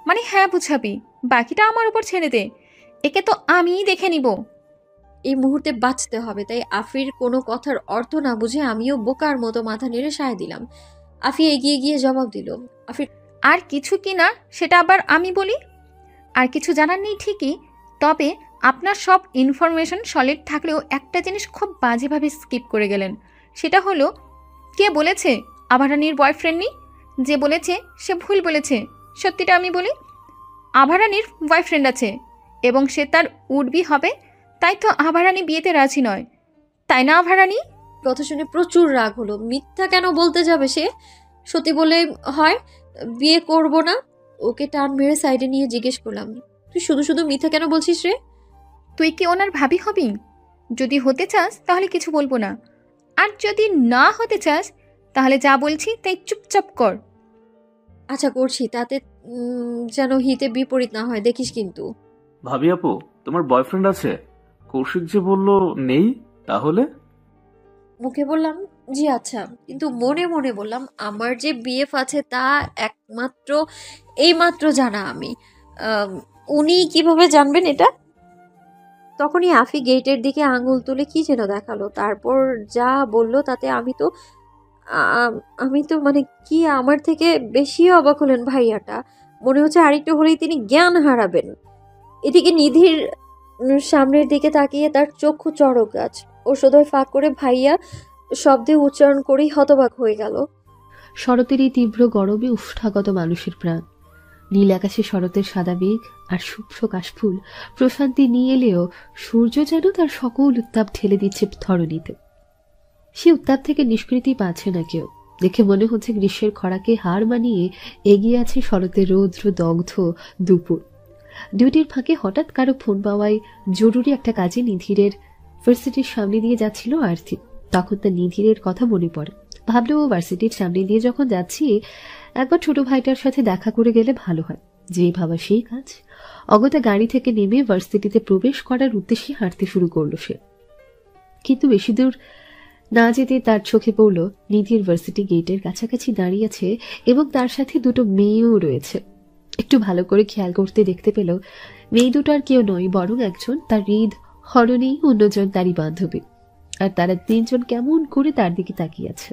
মানে হ্যাঁ বুঝাবি, বাকিটা আমার উপর ছেড়ে দে। একে তো আমিই দেখে নিব। এই মুহূর্তে বাঁচতে হবে, তাই আফির কোনো কথার অর্থ না বুঝে আমিও বোকার মতো মাথা নেড়ে সায় দিলাম। আফি এগিয়ে গিয়ে জবাব দিল, আফির, আর কিছু কি না সেটা আবার আমি বলি? আর কিছু জানার নেই ঠিকই, তবে আপনার সব ইনফরমেশন সলিড থাকলেও একটা জিনিস খুব বাজেভাবে স্কিপ করে গেলেন। সেটা হলো, কে বলেছে আভারানির বয়ফ্রেন্ড নেই? যে বলেছে সে ভুল বলেছে। সত্যিটা আমি বলি, আভারানির বয়ফ্রেন্ড আছে এবং সে তার উডবি হবে। তাই তো আভারানি বিয়েতে রাজি নয়, তাই না আভারানি? কথা শুনে প্রচুর রাগ হলো। মিথ্যা কেন বলতে যাবে সে? সত্যি বলে হয় বিয়ে করব না। ওকে টান মেরে সাইডে নিয়ে জিজ্ঞেস করলাম, তুই শুধু শুধু মিথ্যা কেন বলছিস রে? তুই কি ওনার ভাবি হবি? যদি হতে চাস তাহলে কিছু বলবো না, আর যদি না হতে চাস তাহলে যা বলছি তাই চুপচাপ কর। আচ্ছা করছি, তাতে যেন হিতে বিপরীত না হয়, দেখিস কিন্তু। ভাবি আপু, তোমার বয়ফ্রেন্ড আছে? কৌশিক যে বললো নেই, তাহলে? মুখে বললাম জি আচ্ছা, কিন্তু মনে মনে বললাম আমার যে বিএফ আছে তা একমাত্র এইমাত্র জানা আমি। উনি কিভাবে জানবেন এটা? তখনই আফি গেটের দিকে আঙুল তুলে কি যেন দেখালো, তারপর যা বলল তাতে আমি তো মানে কি আমার থেকে বেশি অবাক হলেন ভাইয়াটা। মনে হচ্ছে আরেকটু হলেই তিনি জ্ঞান হারাবেন। এদিকে নিধির সামনের দিকে তাকিয়ে তার চক্ষু চড়ক গাছ। ঔষধই ফাঁক করে ভাইয়া শব্দে উচ্চারণ করেই হতবাক হয়ে গেল। শরতের এই তীব্র গরমে উষ্ঠাগত মানুষের প্রাণ। নীল আকাশে শরতের সাদা মেঘ আর শুভ্র কাশফুল প্রশান্তি নিয়ে এলেও সূর্য যেন তার সকল উত্তাপ ঠেলে দিচ্ছে ধরণীতে। সে উত্তাপ থেকে নিষ্কৃতি পাচ্ছে না কেউ। দেখে মনে হচ্ছে গ্রীষ্মের খরাকে হার মানিয়ে এগিয়ে আছে শরতের রৌদ্র দগ্ধ দুপুর। ডিউটির ফাঁকে হঠাৎ কারো ফোন পাওয়ায় জরুরি একটা কাজে নিধিরের ভার্সিটির সামনে দিয়ে যাচ্ছিল আরতি। তখন তার নিধিরের কথা মনে পড়ে। ভাবলো ও ভার্সিটির সামনে দিয়ে যখন যাচ্ছি একবার ছোট ভাইটার সাথে দেখা করে গেলে ভালো হয়। যে ভাবা সেই কাজ। অগত্যা গাড়ি থেকে নেমে ভার্সিটিতে প্রবেশ করার উদ্দেশ্যে হাঁটতে শুরু করলো সে। কিন্তু বেশি দূর না যেতে তার চোখে পড়ল নিধির ভার্সিটি গেটের কাছাকাছি দাঁড়িয়ে আছে এবং তার সাথে দুটো মেয়েও রয়েছে। একটু ভালো করে খেয়াল করতে দেখতে পেল মেয়ে দুটো আর কেউ নয়, বরং একজন তার হৃদ হরণী, অন্যজন তারই বান্ধবী। আর তারা তিনজন কেমন করে তার দিকে তাকিয়ে আছে।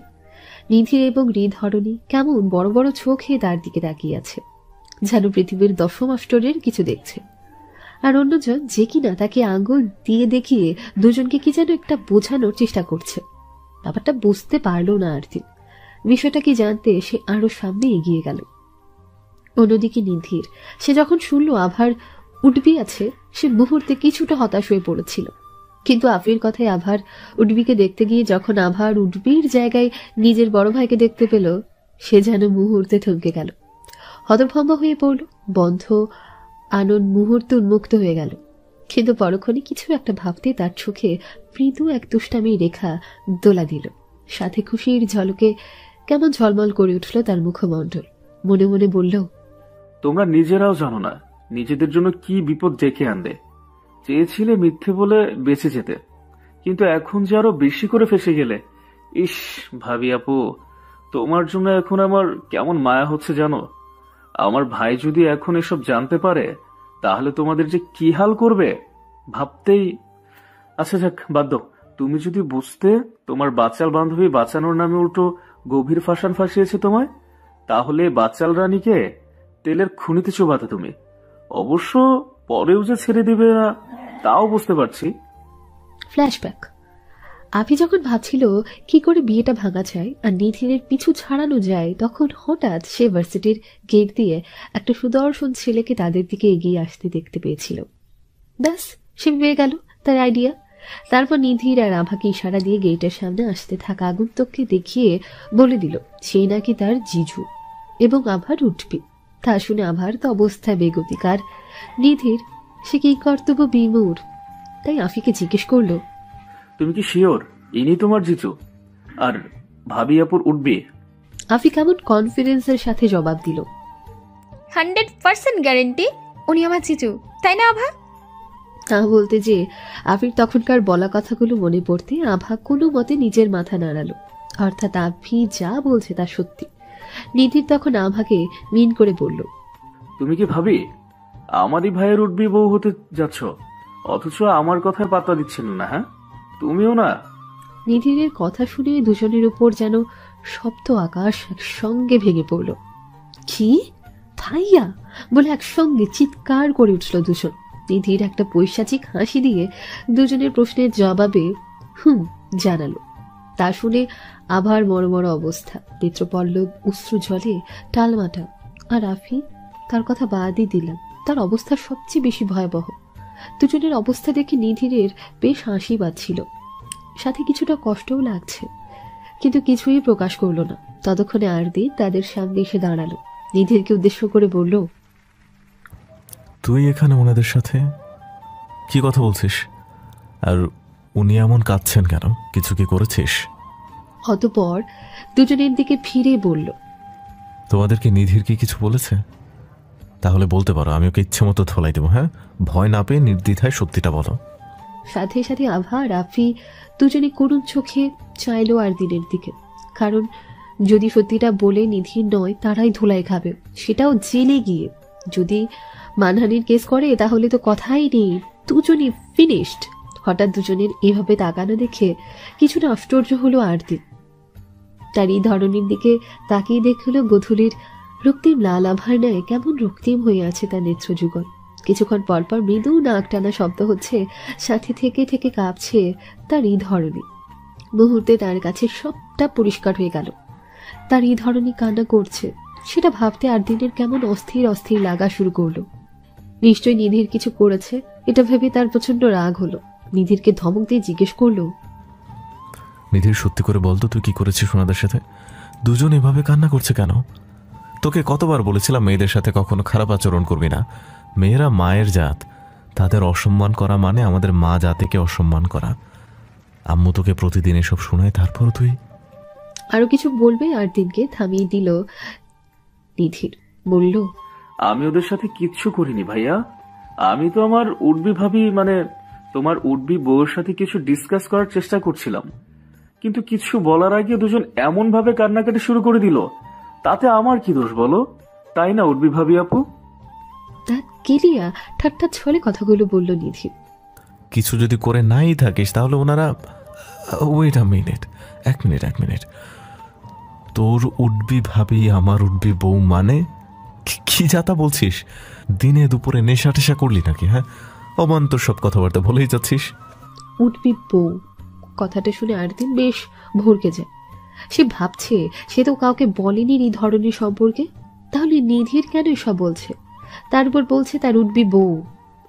নিধির এবং হৃদ হরণী কেমন বড় বড় চোখে তার দিকে তাকিয়ে আছে, যেন পৃথিবীর দশম আশ্চর্যের কিছু দেখছে। আর অন্যজন যে কিনা তাকে আঙ্গুল দিয়ে দেখিয়ে দুজনকে কি যেন একটা বোঝানোর চেষ্টা করছে। ব্যাপারটা বুঝতে পারল না আরতি। বিষয়টা কি জানতে সে আরো সামনে এগিয়ে গেল। অন্যদিকে নিধির, সে যখন শুনল আভার উঠবি আছে, সে মুহূর্তে কিছুটা হতাশ হয়ে পড়েছিল। কিন্তু আফির কথায় আভার উডবিকে দেখতে গিয়ে যখন আভার উডবির জায়গায় নিজের বড় ভাইকে দেখতে পেল, সে যেন মুহূর্তে থমকে গেল, হতভম্ব হয়ে পড়ল। বন্ধ আনন্দ মুহূর্তে উন্মুক্ত হয়ে গেল। কিন্তু পরক্ষণে কিছু একটা ভাবতে তার চোখে মৃদু এক দুষ্টামি রেখা দোলা দিল। সাথে খুশির ঝলকে কেমন ঝলমল করে উঠল তার মুখমণ্ডল। মনে মনে বলল, তোমরা নিজেরাও জানো না নিজেদের জন্য কি বিপদ ডেকে আনবে। চেয়েছিলে মিথ্যে বলে বেঁচে যেতে, কিন্তু এখন যে আরো বেশি করে ফেসে গেলে। ইস ভাবি আপু, তোমার জন্য এখন আমার কেমন মায়া হচ্ছে জানো। আমার ভাই যদি এখন এসব জানতে পারে তাহলে তোমাদের যে কি হাল করবে ভাবতেই। আচ্ছা যাক, বাদ দাও। তুমি যদি বুঝতে তোমার বাচাল বান্ধবী বাঁচানোর নামে উল্টো গভীর ফাঁসান ফাঁসিয়েছে তোমায়, তাহলে বাচাল রানীকে তেলের খুনিতে চোবাতে তুমি। অবশ্য পরেও যে ছেড়ে দিবে না তাও বুঝতে পারছি। ফ্ল্যাশব্যাক। আভি যখন ভাবছিল কি করে বিয়েটা ভাঙা যায় আর নিধিরের পিছু ছাড়ানো যায়, তখন হঠাৎ সে ভার্সিটির গেট দিয়ে একটা সুদর্শন ছেলেকে তাদের দিকে এগিয়ে আসতে দেখতে পেয়েছিল। ব্যাস, সে পেয়ে গেল তার আইডিয়া। তারপর নিধির আর আভাকে ইশারা দিয়ে গেটের সামনে আসতে থাকা আগন্তুককে দেখিয়ে বলে দিল সেই নাকি তার জিজু এবং আভার উঠবে। তা শুনে আভার তো অবস্থায় বেগতিক, আর নিধির সে কি কর্তব্য বিমূঢ়। তাই আফিকে জিজ্ঞেস করলো, তুমি কি শিওর ইনি তোমার জিজু আর ভাবি আপুর উঠবে? আফি কেমন কনফিডেন্সের সাথে জবাব দিল, 100% গ্যারেন্টি উনি আমার জিজু, তাই না আভা? তা বলতে যে আফির তখনকার বলা কথাগুলো মনে পড়তে আভা কোনো মতে নিজের মাথা নাড়ালো। অর্থাৎ আফি যা বলছে তা সত্যি। নিধির তখন আভাকে মিন করে বলল, তুমি কি ভাবি আমারই ভাইয়ের উঠবি বউ হতে যাচ্ছ, অথচ আমার কথায় পাত্তা দিচ্ছেন না? হ্যাঁ, তুমিও না? নিধিরের কথা শুনে দুজনের উপর যেন সপ্ত আকাশ একসঙ্গে ভেঙে পড়ল। কি ভাইয়া বলে একসঙ্গে চিৎকার করে উঠল দুজন। নিধির একটা পৈশাচিক হাসি দিয়ে দুজনের প্রশ্নের জবাবে জানালো। তা শুনে আবার মরমর অবস্থা, নেত্রপল্লব অশ্রু জলে টালমাটা। আর আফি, তার কথা বাদই দিলাম, তার অবস্থা সবচেয়ে বেশি ভয়াবহ। দুজনের অবস্থা দেখে নিধিরের বেশ হাসি পাচ্ছিল, সাথে কিছুটা কষ্টও লাগছে, কিন্তু কিছুই প্রকাশ করলো না। ততক্ষণে আরদি তাদের সামনে এসে দাঁড়ালো, নিধিরকে উদ্দেশ্য করে বলল, তুই এখানে ওনাদের সাথে কি কথা বলছিস? আর উনি এমন কাঁদছেন কেন? কিছু কি করেছিস? অতঃপর দুজনের দিকে ফিরে বলল, তোমাদেরকে নিধির কি কিছু বলেছে? তাহলে বলতে পারো, আমি ওকে ইচ্ছে মতো ধোলাই দেবো। হ্যাঁ, ভয় না পেয়ে নির্দ্বিধায় সত্যিটা বলো। সাথে সাথে আভা রাফি দুজনে করুণ চোখে চাইলো আর দিনের দিকে। কারণ যদি সত্যিটা বলে নিধির নয় তারাই ধুলাই খাবে, সেটাও জেলে গিয়ে। যদি মানহানির কেস করে তাহলে তো কথাই নেই, দুজনই ফিনিশড। হঠাৎ দুজনের এভাবে তাকানো দেখে কিছুটা আশ্চর্য হলো আরতি। তার এই ধরনের দিকে তাকিয়ে দেখল গধূলির রক্তিম লাল আভার ন্যায় কেমন রক্তিম হয়ে আছে তার নেত্রযুগল। কিছুক্ষণ পরপর মৃদু নাক টানা শব্দ হচ্ছে, সাথে থেকে থেকে কাঁপছে তার এই ধরনী। মুহূর্তে তার কাছে সবটা পরিষ্কার হয়ে গেল। তার এই ধরনী কান্না করছে, সেটা ভাবতে আর দিনের কেমন অস্থির অস্থির লাগা শুরু করলো। নিশ্চয়ই নিধির কিছু করেছে, এটা ভেবে তার প্রচন্ড রাগ হলো। নিধিরকে ধমক দিয়ে জিজ্ঞেস করলো, নিধির সত্যি করে বলতো তুই কি করেছিস ওনাদের সাথে? দুজন এভাবে কান্না করছে কেন? তোকে কতবার বলেছিলাম মেয়েদের সাথে কখনো খারাপ আচরণ করবি না। মেয়েরা মায়ের জাত, তাদের অসম্মান করা মানে আমাদের মা জাতিকে অসম্মান করা। আম্মু তোকে প্রতিদিন এসব শোনায়, তারপর তুই। আরো কিছু বলবে আর দিনকে থামিয়ে দিল নিধির। বলল, আমি ওদের সাথে কিচ্ছু করিনি ভাইয়া। আমি তো আমার উডবি ভাবি মানে তোমার উডবি বউয়ের সাথে কিছু ডিসকাস করার চেষ্টা করছিলাম, কিন্তু কিছু বলার আগে দুজন এমন ভাবে কান্নাকাটি শুরু করে দিল। তাতে আমার কি দোষ বলো, তাই না উডবি ভাবি আপু? দাঁত কেলিয়া ঠাট্টা ছলে কথাগুলো বলল নিধি। কিছু যদি করে নাই থাকিস তাহলে ওনারা, ওয়েট আ মিনিট, এক মিনিট, তোর উডবি ভাবি আমার উডবি বউ মানে কি যাতা বলছিস? দিনে দুপুরে নেশা টেশা করলি নাকি? হ্যাঁ, অমান্তর সব কথাবার্তা বলেই যাচ্ছিস। উঠবি বউ কথাটা শুনে আর দিন বেশ ভরকে যায়। সে ভাবছে সে তো কাউকে বলেনি এই ধরনের সম্পর্কে, তাহলে নিধির কেন সব বলছে? তার উপর বলছে তার উঠবি বউ।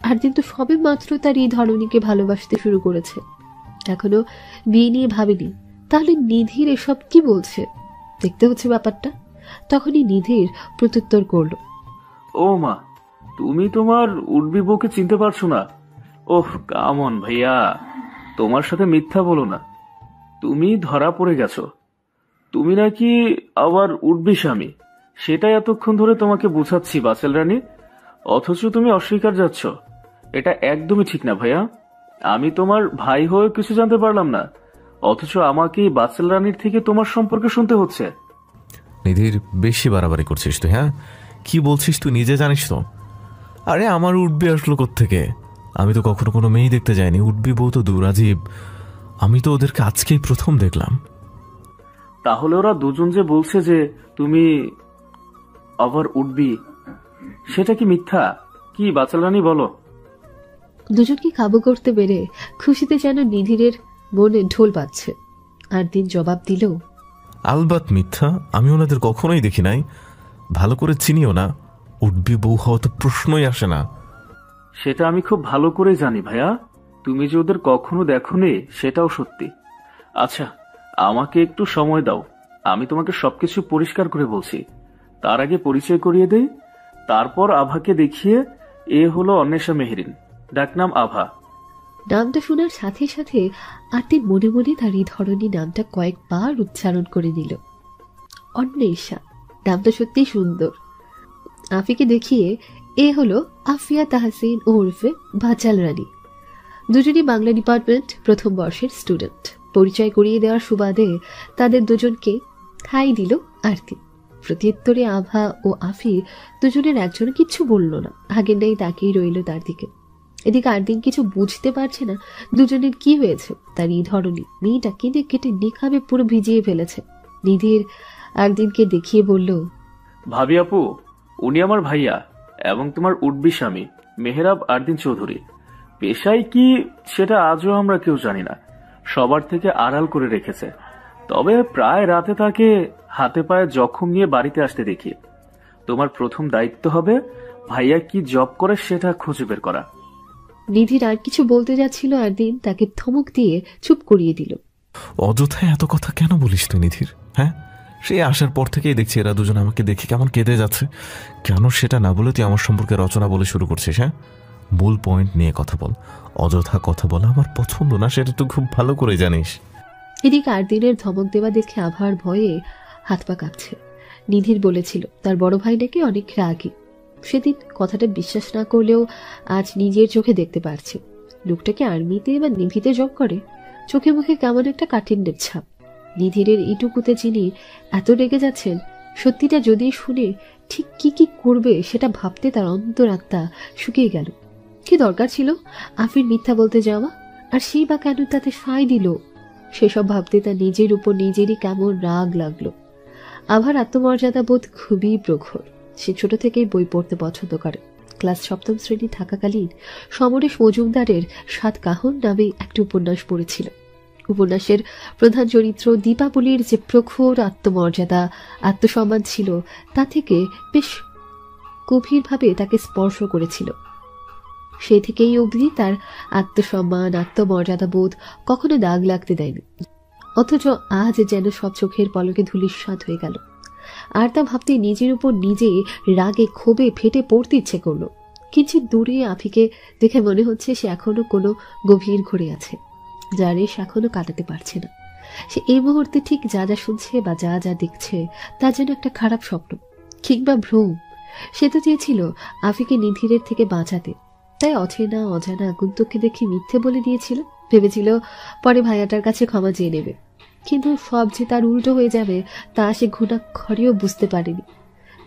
আর দিন তো সবে মাত্র তার এই ধরনীকে ভালোবাসতে শুরু করেছে, এখনো বিয়ে নিয়ে ভাবেনি। তাহলে নিধির এসব কি বলছে? দেখতে হচ্ছে ব্যাপারটা। তখনই নিধির প্রত্যুত্তর করলো, ও মা, তুমি তোমার উডবি বউকে চিনতে পারছো না? ওহ কামন ভাইয়া, তোমার সাথে মিথ্যা বলো না। তুমি ধরা পড়ে গেছো। তুমি নাকি আবার উডবি স্বামী, সেটাই এতক্ষণ ধরে তোমাকে বুঝাচ্ছি বাসেল রানী, অথচ তুমি অস্বীকার যাচ্ছ। এটা একদমই ঠিক না ভাইয়া। আমি তোমার ভাই হয়ে কিছু জানতে পারলাম না, অথচ আমাকে বাসেল রানীর থেকে তোমার সম্পর্কে শুনতে হচ্ছে। নিধির, বেশি বাড়াবাড়ি করছিস তুই। হ্যাঁ, কি বলছিস তুই নিজে জানিস তো? আরে আমার উঠবি আসলো কোত্থেকে? আমি তো কখনো কোনো মেয়ে দেখতে যাইনি। উঠবি বউ তো দুরাজীব, আমি তো ওদেরকে আজকেই প্রথম দেখলাম। তাহলে ওরা দুজন যে বলছে যে তুমি আবার উঠবি, সেটা কি মিথ্যা? কি বাচাল রানী বলো? দুজনকে কাবু করতে পেরে খুশিতে যেন নিধিরের মনে ঢোল বাজছে। আর দিন জবাব দিল, আলবাত মিথ্যা, আমি ওনাদের কখনোই দেখি নাই, ভালো করে চিনিও না। উঠবি বউ হওয়া তো প্রশ্নই আসে না। সেটা আমি খুব ভালো করে জানি ভাইয়া, তুমি যে ওদের কখনো দেখোনি সেটাও সত্যি। আচ্ছা, আমাকে একটু সময় দাও, আমি তোমাকে সবকিছু পরিষ্কার করে বলছি। তার আগে পরিচয় করিয়ে দেই, তারপর আভাকে দেখিয়ে। এ হলো অন্বেষা মেহরিন, ডাকনাম আভা। নামটা শোনার সাথে সাথে আরতির মনে মনে তার এই ধরনের নামটা কয়েকবার উচ্চারণ করে নিল। অন্বেষা নামটা সত্যি সুন্দর। আফিকে দেখিয়ে, এ হলো আফিয়া তাহসিন ওরফে বাচাল রানী। দুজনই বাংলা ডিপার্টমেন্ট প্রথম বর্ষের স্টুডেন্ট। পরিচয় করিয়ে দেওয়ার সুবাদে তাদের দুজনকে ঠাঁই দিল আরতি। প্রত্যুত্তরে আভা ও আফি দুজনের একজন কিচ্ছু বলল না, আগের নেই তাকিয়ে রইল তার দিকে। এদিকে আরদিন কিছু বুঝতে পারছে না দুজনের কি হয়েছে। তার এই ধরনের মেয়েটা কেটে কেটে নিখাবে পুরো ভিজিয়ে ফেলেছে। নিধির আরদিনকে দেখিয়ে বলল, ভাবি আপু, উনি আমার ভাইয়া এবং তোমার উডবি স্বামী মেহরাব আরদিন চৌধুরী। পেশায় কি সেটা আজও আমরা কেউ জানি না, সবার থেকে আড়াল করে রেখেছে। তবে প্রায় রাতে তাকে হাতে পায়ে জখম নিয়ে বাড়িতে আসতে দেখি। তোমার প্রথম দায়িত্ব হবে ভাইয়া কি জব করে সেটা খুঁজে বের করা। নিধির আর কিছু বলতে যাচ্ছিল, আরদিন তাকে ধমক দিয়ে চুপ করিয়ে দিল। অযথায় এত কথা কেন বলিস তুই নিধির? হ্যাঁ, সে আসার পর থেকেই দেখছি এরা দুজন আমাকে দেখে কেমন কেঁদে যাচ্ছে। কেন সেটা না বলে তুই আমার সম্পর্কে রচনা বলে শুরু করছিস? হ্যাঁ, মূল পয়েন্ট নিয়ে কথা বল। অযথা কথা বলা আমার পছন্দ না, সেটা তুই খুব ভালো করে জানিস। এদিকে আরদিনের ধমক দেওয়া দেখে আভার ভয়ে হাত পা কাঁপছে। নিধির বলেছিল তার বড় ভাই নাকি অনেক রাগী। সেদিন কথাটা বিশ্বাস না করলেও আজ নিজের চোখে দেখতে পারছে। লোকটাকে আর্মিতে বা নেভিতে জব করে, চোখে মুখে কেমন একটা কাঠিন্যের ছাপ। নিধিরের এইটুকুতে যিনি এত রেগে যাচ্ছেন, সত্যিটা যদি শুনে ঠিক কি কি করবে সেটা ভাবতে তার অন্তরাত্মা শুকিয়ে গেল। কি দরকার ছিল আফির মিথ্যা বলতে যাওয়া? আর সেই বা কেন তাতে সায় দিল? সেসব ভাবতে তার নিজের উপর নিজেরই কেমন রাগ লাগলো। আভার আত্মমর্যাদা বোধ খুবই প্রখর। সে ছোট থেকেই বই পড়তে পছন্দ করে। ক্লাস 7ম শ্রেণী থাকাকালীন সমরেশ মজুমদারের 7 কাহন নামে একটি উপন্যাস পড়েছিল। উপন্যাসের প্রধান চরিত্র দীপাবলির যে প্রখর আত্মমর্যাদা আত্মসম্মান ছিল, তা থেকে বেশ গভীরভাবে তাকে স্পর্শ করেছিল। সে থেকেই অবধি তার আত্মসম্মান আত্মমর্যাদা বোধ কখনো দাগ লাগতে দেয়নি। অথচ আজ যেন সব চোখের পলকে ধূলিসাৎ হয়ে গেল। আর তা ভাবতে নিজের উপর নিজে রাগে ক্ষোভে ফেটে পড়তে ইচ্ছে করলো। কিঞ্চিত দূরে আফিকে দেখে মনে হচ্ছে সে এখনো কোনো গভীর ঘরে আছে, যার রেশ এখনো কাটাতে পারছে না। সে এই মুহূর্তে ঠিক যা যা শুনছে বা যা যা দেখছে তা যেন একটা খারাপ স্বপ্ন কিংবা ভ্রম। সে তো চেয়েছিল আফিকে নিধিরের থেকে বাঁচাতে, তাই অচেনা অজানা আগন্তুককে দেখে মিথ্যে বলে দিয়েছিল। ভেবেছিল পরে ভাইয়াটার কাছে ক্ষমা চেয়ে নেবে, কিন্তু সব যে তার উল্টো হয়ে যাবে তা সে ঘুণাক্ষরেও বুঝতে পারেনি।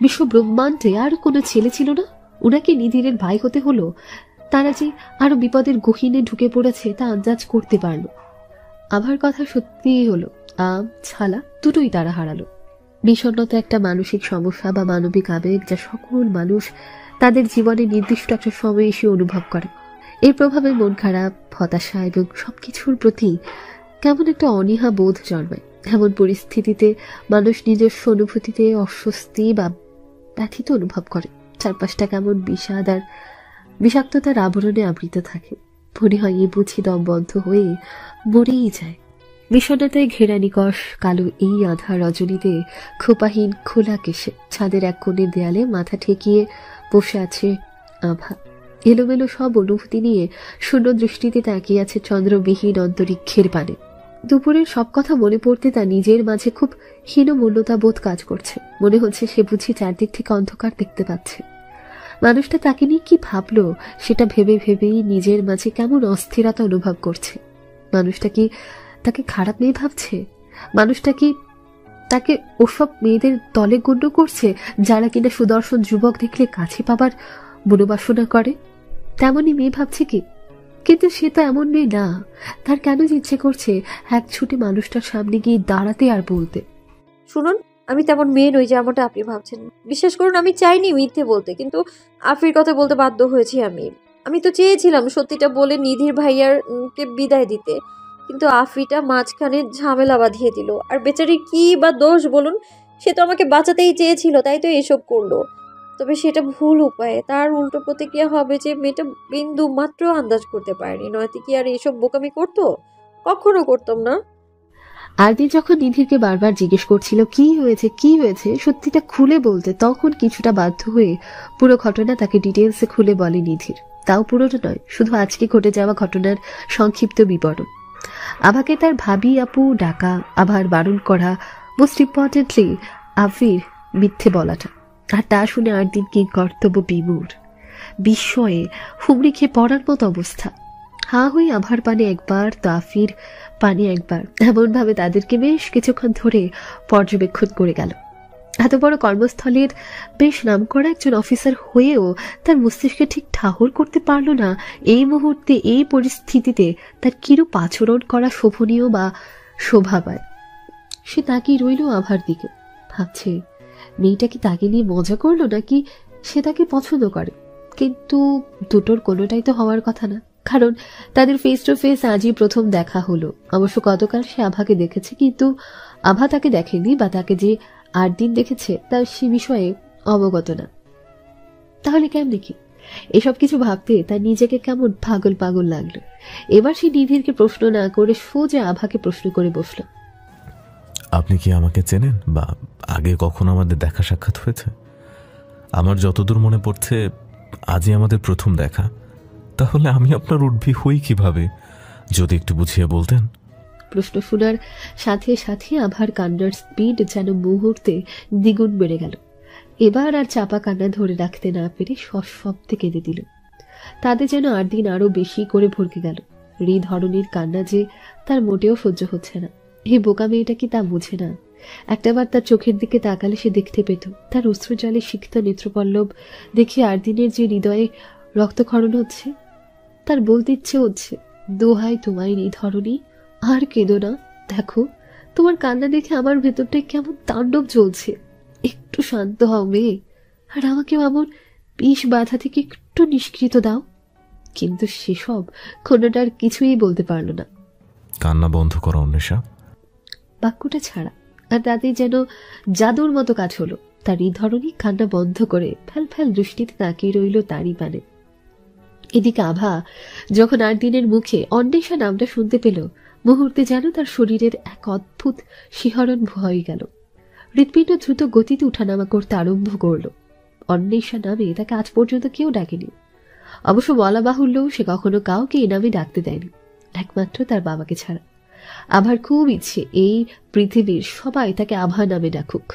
বিশ্ব ব্রহ্মাণ্ডে আর কোনো ছেলে ছিল না, ওনাকে নিধিরের ভাই হতে হলো। তারা যে আরো বিপদের গহীনে ঢুকে পড়েছে তা আন্দাজ করতে পারল। আভার কথা সত্যিই হলো, আম ছালা দুটোই তারা হারালো। বিষণ্ণতা একটা মানসিক সমস্যা বা মানবিক আবেগ যা সকল মানুষ তাদের জীবনে নির্দিষ্ট একটা সময় এসে অনুভব করে। এর প্রভাবে মন খারাপ, হতাশা এবং সবকিছুর প্রতি কেমন একটা অনীহা বোধ জন্মায়। এমন পরিস্থিতিতে মানুষ নিজস্ব অনুভূতিতে অস্বস্তি বা ব্যথিত অনুভব করে। চারপাশটা কেমন বিষাদ আর বিষাক্ততার আবরণে আবৃত থাকে। মনে হয় এই বুঝি দম বন্ধ হয়ে মরেই যায়। বিষণ্ণতায় ঘেরা নিকষ কালো এই আধার রজনীতে খোপাহীন খোলা কেশে ছাদের এক কোণের দেয়ালে মাথা ঠেকিয়ে বসে আছে আভা। এলোমেলো সব অনুভূতি নিয়ে শূন্য দৃষ্টিতে তাকিয়ে আছে চন্দ্রবিহীন অন্তরিক্ষের পানে। দুপুরের সব কথা মনে পড়তে তার নিজের মাঝে খুব হীনমূল্যতা বোধ কাজ করছে। মনে হচ্ছে সে বুঝি চারদিক থেকে অন্ধকার দেখতে পাচ্ছে। মানুষটা তাকে নিয়ে কি ভাবলো সেটা ভেবে ভেবেই নিজের মাঝে কেমন অস্থিরতা অনুভব করছে। মানুষটা কি তাকে খারাপ মেয়ে ভাবছে? মানুষটা কি তাকে ওসব মেয়েদের দলে গণ্য করছে যারা কিনা সুদর্শন যুবক দেখলে কাছে পাবার মনোবাসনা করে? তেমনই মেয়ে ভাবছে কি? কিন্তু সে তো এমন মেয়ে না। তার কেন ইচ্ছে করছে এক ছুটে মানুষটার সামনে গিয়ে দাঁড়াতে আর বলতে, শুনুন, আমি তেমন মেয়ে নই যেমনটা আপনি ভাবছেন। বিশ্বাস করুন, আমি চাইনি মিথ্যে বলতে, কিন্তু আফির কথা বলতে বাধ্য হয়েছি। আমি তো চেয়েছিলাম সত্যিটা বলে নিধির ভাইয়ারকে বিদায় দিতে, কিন্তু আফিটা মাঝখানে ঝামেলা বাঁধিয়ে দিল। আর বেচারির কি বা দোষ বলুন? সে তো আমাকে বাঁচাতেই চেয়েছিল, তাই তো এসব করলো। তবে সেটা ভুল উপায়ে। তার উল্টো প্রতিক্রিয়া হবে যে মেয়েটা বিন্দু মাত্র আন্দাজ করতে পারেনি, নয়তো কি আর এইসব বোকামি করতো? কখনো করতাম না। আরদিন যখন নিধিরকে বারবার জিজ্ঞেস করছিল কি হয়েছে সত্যিটা খুলে বলতে, তখন কিছুটা বাধ্য হয়ে পুরো ঘটনা তাকে ডিটেলসে খুলে বলে নিধির। তাও পুরোটা নয়, শুধু আজকে ঘটে যাওয়া ঘটনার সংক্ষিপ্ত বিবরণ। আভাকে তার ভাবি আপু ডাকা, আভার বারণ করা, মোস্ট ইম্পর্টেন্টলি আফির মিথ্যে বলাটা। আর তা শুনে আরদিন কি কর্তব্য বিমূঢ়, বিস্ময়ে হুমড়ি খেয়ে পড়ার মতো অবস্থা। হা হয়ে আভার পানে একবার, তো আফির পানে একবার, এমন ভাবে তাদেরকে বেশ কিছুক্ষণ ধরে পর্যবেক্ষণ করে গেল। এত বড় কর্মস্থলের বেশ নামকরা একজন অফিসার হয়েও তার মস্তিষ্কে ঠিক ঠাহর করতে পারল না এই মুহূর্তে এই পরিস্থিতিতে তার কিরূপ আচরণ করা শোভনীয় বা শোভা পায়। সে তাকিয়ে রইল আভার দিকে, ভাবছে মেয়েটা কি তাকে নিয়ে মজা করলো নাকি সে তাকে পছন্দ করে। কিন্তু দুটোর কোনোটাই তো হওয়ার কথা না, কারণ তাদের ফেস টু ফেস আজই প্রথম দেখা হলো। অবশ্য গতকাল সে আভাকে দেখেছে, কিন্তু আভা তাকে দেখেনি বা তাকে যে 8 দিন দেখেছে তা সে বিষয়ে অবগত না। তাহলে কেমনে কি? এসব কিছু ভাবতে তার নিজেকে কেমন পাগল পাগল লাগলো। এবার সে নিধিরকে প্রশ্ন না করে সোজা আভাকে প্রশ্ন করে বসল, আপনি কি আমাকে চেনেন বা আগে কখনো আমাদের দেখা সাক্ষাৎ হয়েছে? আমার যতদূর মনে পড়ছে আজই আমাদের প্রথম দেখা। তাহলে আমি আপনার উঠবি হই কিভাবে, যদি একটু বুঝিয়ে বলতেন। প্রশ্ন শোনার সাথে সাথে আভার কান্নার স্পিড যেন মুহূর্তে দ্বিগুণ বেড়ে গেল। এবার আর চাপা কান্না ধরে রাখতে না পেরে সশব্দে কেঁদে দিল। তাদের যেন 8 দিন আরো বেশি করে ভরকে গেল। এই ধরনের কান্না যে তার মোটেও সহ্য হচ্ছে না। এই বোকা মেয়েটা কি তা বুঝে না? একটাবার তার চোখের দিকে তাকালে সে দেখতে পেত তার অশ্রু জলে সিক্ত নেত্রপল্লব দেখে 8 দিনের যে হৃদয়ে রক্তক্ষরণ হচ্ছে। তার বলতে ইচ্ছে হচ্ছে, দোহাই তোমায় নিধরণী, আর কেঁদো না। দেখো তোমার কান্না দেখে আমার ভেতরটায় কেমন তাণ্ডব চলছে। একটু শান্ত হও মেয়ে, আর আমাকেও এমন বিষ বাধা থেকে একটু নিষ্কৃত দাও। কিন্তু সেসব কোনোটার কিছুই বলতে পারল না। কান্না বন্ধ করো অন্বেষা। বাক্যটা ছাড়া আর তাতেই যেন জাদুর মতো কাজ হলো। তার এই ধরনই কান্না বন্ধ করে ফ্যাল ফ্যাল দৃষ্টিতে তাকিয়ে রইল তারই পানে। এদিকে আভা যখন 8 দিনের মুখে অন্বেষা নামটা শুনতে পেল, মুহূর্তে যেন তার শরীরের এক অদ্ভুত শিহরণ ভয় গেল। হৃৎপিণ্ড দ্রুত গতিতে উঠানামা করতে আরম্ভ করল। অন্বেষা নামে তাকে আজ পর্যন্ত কেউ ডাকেনি। অবশ্য বলা বাহুল্য, সে কখনো কাউকে এই নামে ডাকতে দেয়নি, একমাত্র তার বাবাকে ছাড়া। আভার খুব ইচ্ছে এই পৃথিবীর সবাই তাকে আভা নামে ডাকুক।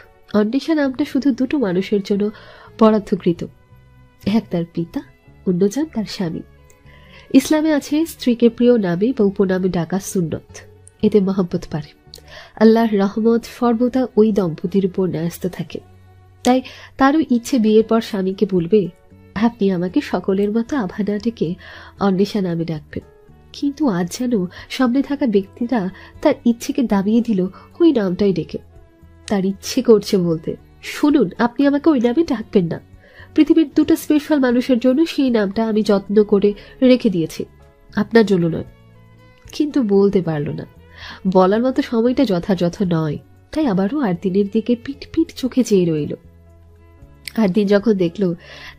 অন্বেষা নামটা শুধু দুটো মানুষের জন্য বরাদ্দকৃত, এক তার পিতা, অন্যজন তার স্বামী। ইসলামে আছে স্ত্রীকে প্রিয় নামে বা উপনামে ডাকা সুন্নত, এতে মহব্বত পারে। আল্লাহর রহমত সর্বদা ওই দম্পতির উপর ন্যস্ত থাকে। তাই তারও ইচ্ছে বিয়ের পর স্বামীকে বলবে, আপনি আমাকে সকলের মতো আভা না ডেকে অন্বেষা নামে ডাকবেন। কিন্তু আজ যেন সামনে থাকা ব্যক্তিরা তার ইচ্ছেকে দাবিয়ে দিল ওই নামটাই ডেকে। তার ইচ্ছে করছে বলতে, শুনুন, আপনি আমাকে ওই নামে ডাকবেন না। পৃথিবীর দুটো স্পেশাল মানুষের জন্য সেই নামটা আমি যত্ন করে রেখে দিয়েছি, আপনার জন্য নয়। কিন্তু বলতে পারল না, বলার মতো সময়টা যথাযথ নয়। তাই আবারও আরদিনের দিকে পিট পিট চোখে চেয়ে রইল। আরদিন যখন দেখল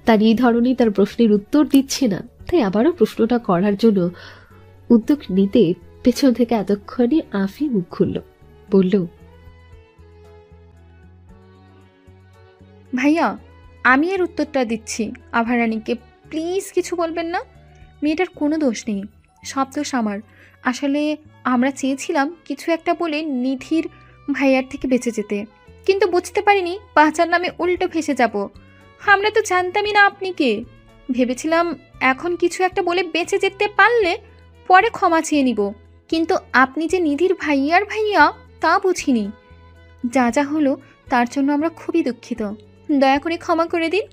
তার এই ধরনের তার প্রশ্নের উত্তর দিচ্ছে না, তাই আবারও প্রশ্নটা করার জন্য উদ্যোগ নিতে পেছন থেকে এতক্ষণে আফি মুখ খুলল, বলল, ভাইয়া, আমি এর উত্তরটা দিচ্ছি। আভারানীকে প্লিজ কিছু বলবেন না। মেয়েটার কোনো দোষ নেই, সব দোষ আমার। আসলে আমরা চেয়েছিলাম কিছু একটা বলে নিধির ভাইয়ার থেকে বেঁচে যেতে, কিন্তু বুঝতে পারিনি বাঁচার নামে উল্টো ফেসে যাব। আমরা তো জানতামই না আপনি কে। ভেবেছিলাম এখন কিছু একটা বলে বেঁচে যেতে পারলে পরে ক্ষমা চেয়ে নিব, কিন্তু আপনি যে নিধির ভাইয়ার ভাইয়া তা বুঝিনি। যা যা হলো তার জন্য আমরা খুবই দুঃখিত, দয়া করে ক্ষমা করে দিন।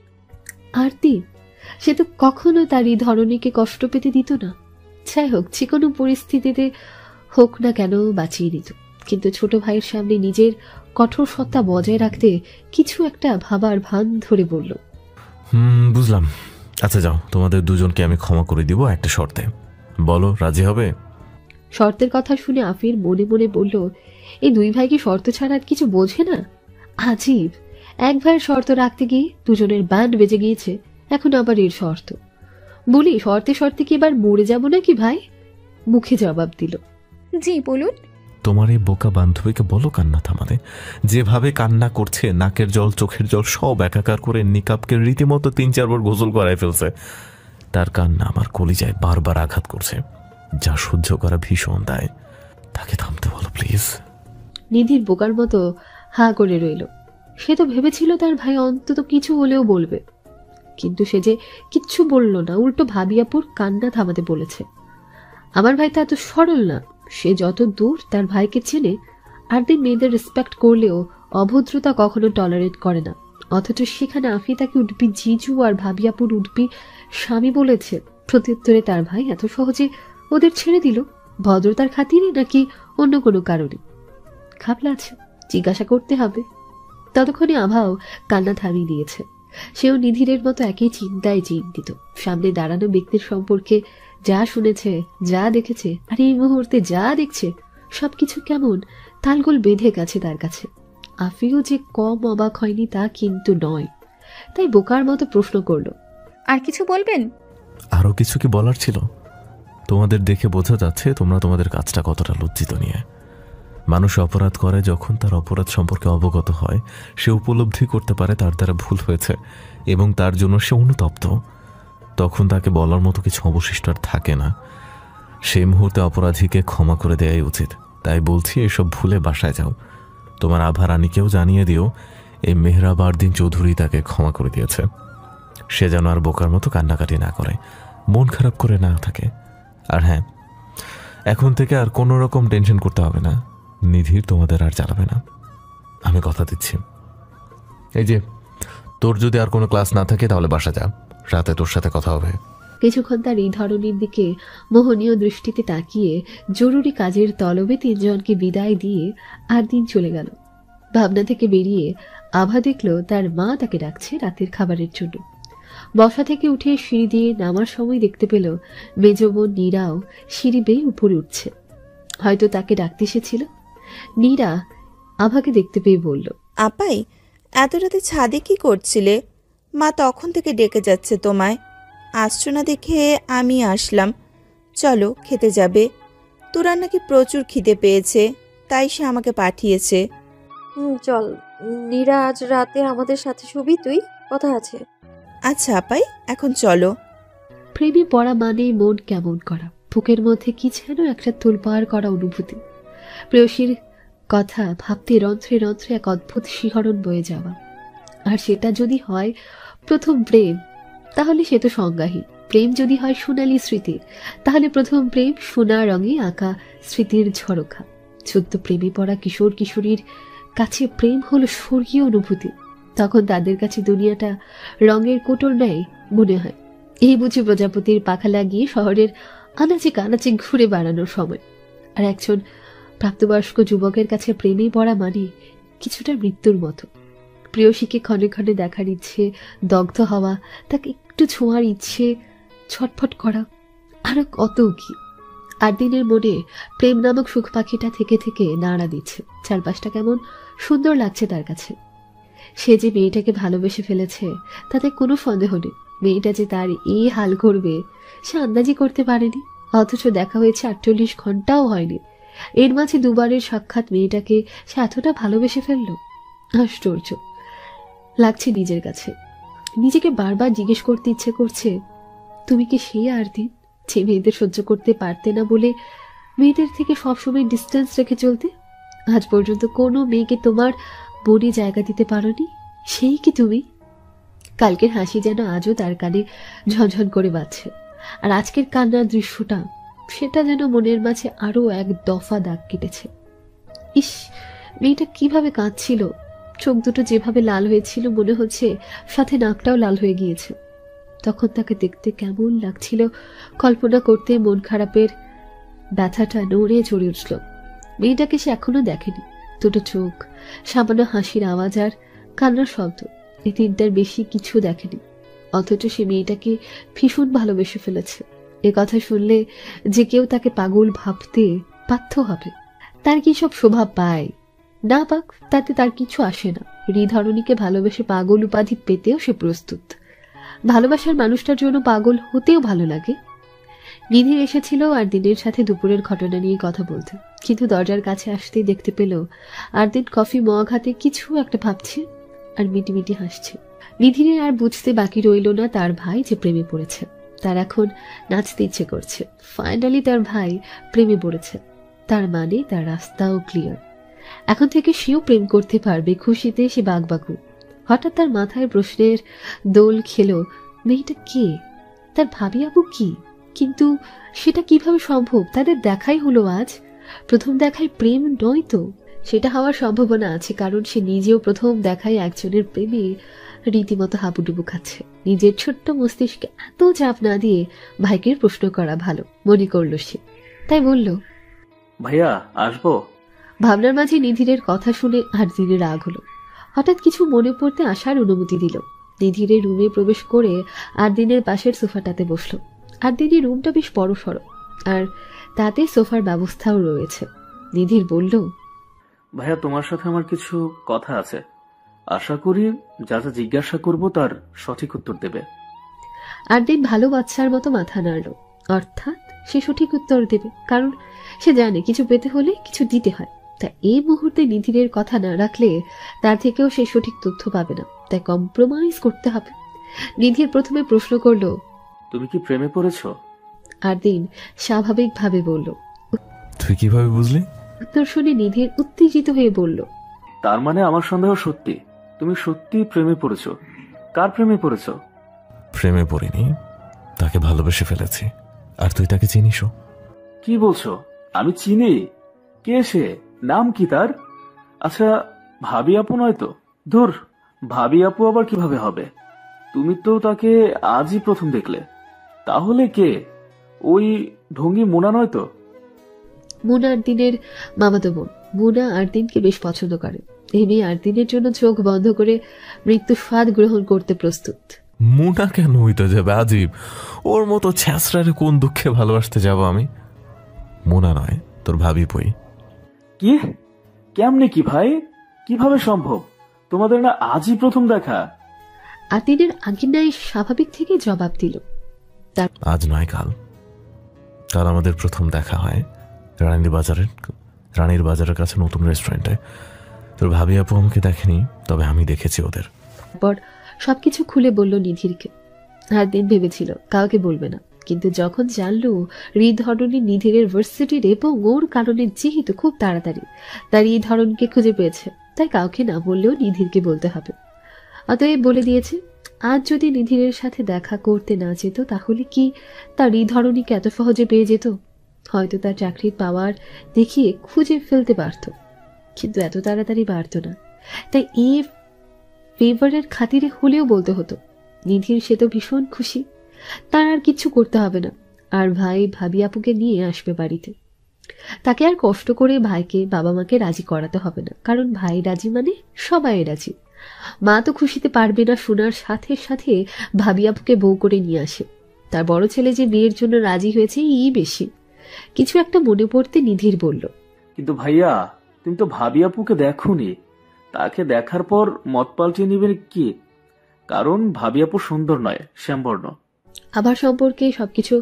আরতি, সে তো কখনো তার এই ধরনীকে কষ্ট পেতে দিত না। যাই হোক, যে কোনো পরিস্থিতিতে হোক না কেন বাঁচিয়ে দিত, কিন্তু ছোট ভাইয়ের সামনে নিজের কঠোর সত্তা বজায় রাখতে কিছু একটা ভাবার ভান ধরে বলল, বুঝলাম। আচ্ছা যাও, তোমাদের দুজনকে আমি ক্ষমা করে দিব একটা শর্তে। বলো, রাজি হবে? শর্তের কথা শুনে আফির মনে মনে বলল, এই দুই ভাই কি শর্ত ছাড়া আর কিছু বোঝে না? আজীব, এক ভাইয়ের শর্ত রাখতে গিয়ে দুজনের ব্যান্ড বেজে গিয়েছে, এখন আবার এর শর্ত। বলি, শর্তে শর্তে কি এবার মরে যাব নাকি ভাই? মুখে জবাব দিল, জি বলুন। তোমার এই বোকা বান্ধবীকে বলো কান্না থামাতে। যেভাবে কান্না করছে, নাকের জল চোখের জল সব একাকার করে নিকাবকে রীতিমতো 3-4 বার গোসল করায় ফেলছে। তার কান্না আমার কলিজায় বারবার আঘাত করছে, যা সহ্য করা ভীষণ দায়। তাকে থামতে বলো প্লিজ। নিধির বোকার মতো হা করে রইল। সে তো ভেবেছিল তার ভাই অন্তত কিছু হলেও বলবে, কিন্তু সে যে কিচ্ছু বলল না, উল্টো ভাবিয়াপুর কান্না থামাতে বলেছে। আমার ভাই তা এত সরল না। সে যত দূর তার ভাইকে চেনে, আর দিন মেয়েদের রেসপেক্ট করলেও অভদ্রতা কখনো টলারেট করে না। অথচ সেখানে আফি তাকে উঠবি জিজু আর ভাবিয়াপুর উঠবি স্বামী বলেছে। প্রত্যুত্তরে তার ভাই এত সহজে ওদের ছেড়ে দিল, ভদ্রতার খাতিরে নাকি অন্য কোনো কারণে? খাবলা আছে, জিজ্ঞাসা করতে হবে। ততক্ষণে আভাও কান্না থামিয়ে দিয়েছে। সেও নিধিরের মতো একই চিন্তায় চিন্তিত। সামনে দাঁড়ানো ব্যক্তির সম্পর্কে যা শুনেছে, যা দেখেছে, আর এই মুহূর্তে যা দেখছে, সবকিছু কেমন তালগোল বেঁধে গেছে তার কাছে। আফিও যে কম অবাক হয়নি তা কিন্তু নয়। তাই বোকার মতো প্রশ্ন করলো, আর কিছু বলবেন? আরো কিছু কি বলার ছিল? তোমাদের দেখে বোঝা যাচ্ছে তোমরা তোমাদের কাজটা কতটা লজ্জিত নিয়ে। মানুষ অপরাধ করে যখন তার অপরাধ সম্পর্কে অবগত হয়, সে উপলব্ধি করতে পারে তার দ্বারা ভুল হয়েছে এবং তার জন্য সে অনুতপ্ত। তখন তাকে বলার মতো কিছু অবশিষ্ট আর থাকে না। সেই মুহূর্তে অপরাধীকে ক্ষমা করে দেওয়াই উচিত। তাই বলছি, এসব ভুলে বাসায় যাও। তোমার আভারানীকেও জানিয়ে দিও এই মেহরাব আরদিন চৌধুরী তাকে ক্ষমা করে দিয়েছে। সে যেন আর বোকার মতো কান্নাকাটি না করে, মন খারাপ করে না থাকে। আর হ্যাঁ, এখন থেকে আর কোনো রকম টেনশন করতে হবে না। নিধির তোমাদের আর জ্বালাবে না, আমি কথা দিচ্ছি। এই যে, তোর যদি আর কোনো ক্লাস না থাকে তাহলে বাসা যা, রাতে তোর সাথে কথা হবে। কিছুক্ষণ তার এই ধরনের দিকে মোহনীয় দৃষ্টিতে তাকিয়ে জরুরি কাজের তলবে তিনজনকে বিদায় দিয়ে আরদিন চলে গেল। ভাবনা থেকে বেরিয়ে আভা দেখল তার মা তাকে ডাকছে রাতের খাবারের জন্য। বসা থেকে উঠে সিঁড়ি দিয়ে নামার সময় দেখতে পেল মেজ বোন নীরাও সিঁড়ি বেয়ে উপরে উঠছে। হয়তো তাকে ডাকতে এসেছিল। নীরা আভাকে দেখতে পেয়ে বলল, আপাই, এত রাতে ছাদে কি করছিলে? মা তখন থেকে ডেকে যাচ্ছে তোমায়, আসছো না দেখে আমি আসলাম। চলো, খেতে যাবে? তোরার নাকি প্রচুর খিদে পেয়েছে, তাই সে আমাকে পাঠিয়েছে। চল, নীরা আজ রাতে আমাদের সাথে শুবি তুই, কথা আছে। আচ্ছা আপাই, এখন চলো। প্রেমে পড়া মানেই মন কেমন করা, বুকের মধ্যে কি যেন একটা তোলপাড় করা অনুভূতি। প্রেয়সীর কথা ভাবতে রন্ধ্রে রন্ধ্রে এক অদ্ভুত শিহরণ বয়ে যাওয়া। আর সেটা যদি হয় প্রথম প্রেম, তাহলে সে তো সংজ্ঞাহীন। প্রেম যদি হয় সোনালী স্মৃতি, তাহলে প্রথম প্রেম সোনা রঙে আঁকা স্মৃতির ঝরোখা। সদ্য প্রেমে পড়া কিশোর কিশোরীর কাছে প্রেম হলো স্বর্গীয় অনুভূতি। তখন তাদের কাছে দুনিয়াটা রঙের কোটর ন্যায় মনে হয়। এই বুঝি প্রজাপতির পাখা লাগিয়ে শহরের আনাচে কানাচে ঘুরে বেড়ানোর সময়। আর একজন প্রাপ্তবয়স্ক যুবকের কাছে প্রেমে পড়া মানে কিছুটা মৃত্যুর মতো। প্রেয়সীকে ক্ষণে ক্ষণে দেখার ইচ্ছে, দগ্ধ হওয়া, তাকে একটু ছোঁয়ার ইচ্ছে, ছটফট করা, আরো কত কি। আর দিনের মনে প্রেম নামক সুখ পাখিটা থেকে থেকে নাড়া দিচ্ছে। চারপাশটা কেমন সুন্দর লাগছে তার কাছে। সে যে মেয়েটাকে ভালোবেসে ফেলেছে তাতে কোনো সন্দেহ নেই। মেয়েটা যে তার এই হাল করবে সে আন্দাজি করতে পারেনি। অথচ দেখা হয়েছে 48 ঘন্টাও হয়নি, এর মাঝে দুবারের সাক্ষাৎ মেয়েটাকে সে এতটা ভালোবেসে ফেলল। আশ্চর্য লাগছে নিজের কাছে। নিজেকে বারবার জিজ্ঞেস করতে ইচ্ছে করছে, তুমি কি সেই আরদিন যে মেয়েদের সহ্য করতে পারতে না বলে মেয়েদের থেকে সবসময় ডিস্টেন্স রেখে চলতে? আজ পর্যন্ত কোনো মেয়েকে তোমার বনে জায়গা দিতে পারোনি, সেই কি তুমি? কালকের হাসি যেন আজও তার কানে ঝনঝন করে বাজছে। আর আজকের কান্নার দৃশ্যটা, সেটা যেন মনের মাঝে আরো এক দফা দাগ কেটেছে। ইস, মেয়েটা কিভাবে কাঁদছিল, চোখ দুটো যেভাবে লাল হয়েছিল মনে হচ্ছে সাথে নাকটাও লাল হয়ে গিয়েছে। তখন তাকে দেখতে কেমন লাগছিল কল্পনা করতে মন খারাপের ব্যথাটা নড়ে চড়ে উঠল। মেয়েটাকে সে এখনো দেখেনি। দুটো চোখ, সামান্য হাসির আওয়াজ আর কান্নার শব্দ, এই তিনটার বেশি কিছু দেখেনি। অথচ সে মেয়েটাকে ভীষণ ভালোবেসে ফেলেছে। এ কথা শুনলে যে কেউ তাকে পাগল ভাবতে বাধ্য হবে। তার কি সব শোভা পায় না পাক, তাতে তার কিছু আসে না। হৃধরণীকে ভালোবেসে পাগল উপাধি পেতেও সে প্রস্তুত। ভালোবাসার মানুষটার জন্য পাগল হতেও ভালো লাগে। নিধি এসেছিল আর দিনের সাথে দুপুরের ঘটনা নিয়ে কথা বলতে, কিন্তু দরজার কাছে আসতেই দেখতে পেল আর দিন কফি মগ হাতে কিছু একটা ভাবছে আর মিটিমিটি হাসছে। নিধিরে আর বুঝতে বাকি রইল না তার ভাই যে প্রেমে পড়েছে। তার এখন নাচতে ইচ্ছে করছে। ফাইনালি তার ভাই প্রেমে পড়েছে, তার মানে তার রাস্তাও ক্লিয়ার। এখন থেকে সেও প্রেম করতে পারবে খুশিতে। সে বাগবাগু। হঠাৎ তার মাথায় প্রশ্নের দোল খেল, মেয়েটা কে? তার ভাবি আপু কি? কিন্তু সেটা কিভাবে সম্ভব? তাদের দেখাই হলো আজ। প্রথম দেখায় প্রেম নয় তো? সেটা হওয়ার সম্ভাবনা আছে, কারণ সে নিজেও প্রথম দেখায় একজনের প্রেমে রীতিমতো হাবুডুবু খাচ্ছে। নিজের ছোট্ট মস্তিষ্কে এত চাপ না দিয়ে ভাইকে প্রশ্ন করা ভালো মনে করল সে। তাই বলল, ভাইয়া আসবো? ভাবনার মাঝে নিধিরের কথা শুনে আর দিনে রাগ হলো। হঠাৎ কিছু মনে পড়তে আসার অনুমতি দিল। নিধিরের রুমে প্রবেশ করে আর দিনের পাশের সোফাটাতে বসল। আর দিনের রুমটা বেশ বড় সড়ো, আর তাতে সোফার ব্যবস্থাও রয়েছে। নিধির বলল, ভাইয়া তোমার সাথে আমার কিছু কথা আছে। আশা করি যা যা জিজ্ঞাসা করব তার সঠিক উত্তর দেবে। আর দিন ভালো বাচ্চার মতো মাথা নাড়ল। অর্থাৎ সে সঠিক উত্তর দেবে, কারণ সে জানে কিছু পেতে হলে কিছু দিতে হয়। তা এই মুহূর্তে নিধিরের কথা না রাখলে তার থেকেও সে সঠিক তথ্য পাবে না, তাই কম্প্রোমাইজ করতে হবে। নিধির প্রথমে প্রশ্ন করল, তুমি কি প্রেমে পড়েছ? আর দিন স্বাভাবিকভাবে বলল। তুই কিভাবে বুঝলি? উত্তর শুনে নিধির উত্তেজিত হয়ে বলল, তার মানে আমার সন্দেহ সত্যি, তুমি সত্যি প্রেমে পড়েছ। কার প্রেমে পড়েছ? প্রেমে পড়িনি, তাকে ভালোবেসে ফেলেছি। আর তুই তাকে চিনিসও? কি বলছো? আমি চিনি? কে সে? নাম কি তার? আচ্ছা, ভাবি আপু নয় তো? ধুর, ভাবি আপু আবার কিভাবে হবে? তুমি তো তাকে আজই প্রথম দেখলে। তাহলে কে? ওই ঢঙ্গি মুনা নয় তো? মুনা আর দিনের মামাতো বোন। মুনা আর দিনকে বেশ পছন্দ করে। এই মেয়ে আর দিনের জন্য চোখ বন্ধ করে মৃত্যু স্বাদ গ্রহণ করতে প্রস্তুত। মুনা কেন হইতে যাবে? আজীব, ওর মতো ছ্যাঁচড়ারে কোন দুঃখে ভালোবাসতে যাব আমি? মুনা নয়, তোর ভাবি পই। কি? কেমনে কি ভাই? কিভাবে সম্ভব? তোমাদের না আজই প্রথম দেখা? আর দিনের আগিনায় স্বাভাবিক থেকে জবাব দিল, আজ নয় কাল, কাল আমাদের প্রথম দেখা হয়। রানীর বাজারের কাছে নতুন রেস্টুরেন্টে। তোর ভাবি আপু আমাকে দেখেনি, তবে আমি দেখেছি ওদের। পর সবকিছু খুলে বলল নিধিরকে। আর দিন ভেবেছিল কাউকে বলবে না, কিন্তু যখন জানলো এই ধরনের নিধিরের ভার্সিটির এবং ওর কারণে যেহেতু খুব তাড়াতাড়ি তার এই ধরনকে খুঁজে পেয়েছে, তাই কাউকে না বললেও নিধিরকে বলতে হবে। অতএব বলে দিয়েছে, আজ যদি নিধিরের সাথে দেখা করতে না যেত তাহলে কি তার এই ধরনীকে এত সহজে পেয়ে যেত? হয়তো তার চাকরি পাওয়ার দেখিয়ে খুঁজে ফেলতে পারত, কিন্তু এত তাড়াতাড়ি পারত না। তাই এই ফেভারের খাতিরে হলেও বলতে হতো। নিধির সে তো ভীষণ খুশি, তার আর কিচ্ছু করতে হবে না। আর ভাই ভাবি আপুকে নিয়ে আসবে বাড়িতে। তাকে আর কষ্ট করে ভাইকে বাবা মাকে রাজি করাতে হবে না, কারণ ভাই রাজি মানে সবাই রাজি। মা তো খুশিতে পারবে না শোনার সাথে সাথে ভাবি আপুকে বউ করে নিয়ে আসে। তার বড় ছেলে যে বিয়ের জন্য রাজি হয়েছে এই বেশি। কিছু একটা মনে পড়তে নিধির বলল, কিন্তু ভাইয়া, তুমি তো ভাবি আপুকে দেখোনি। তাকে দেখার পর মত পাল্টিয়ে নিবেন কি? কারণ ভাবি আপু সুন্দর নয়, শ্যামবর্ণ। আবার সম্পর্কে সবকিছু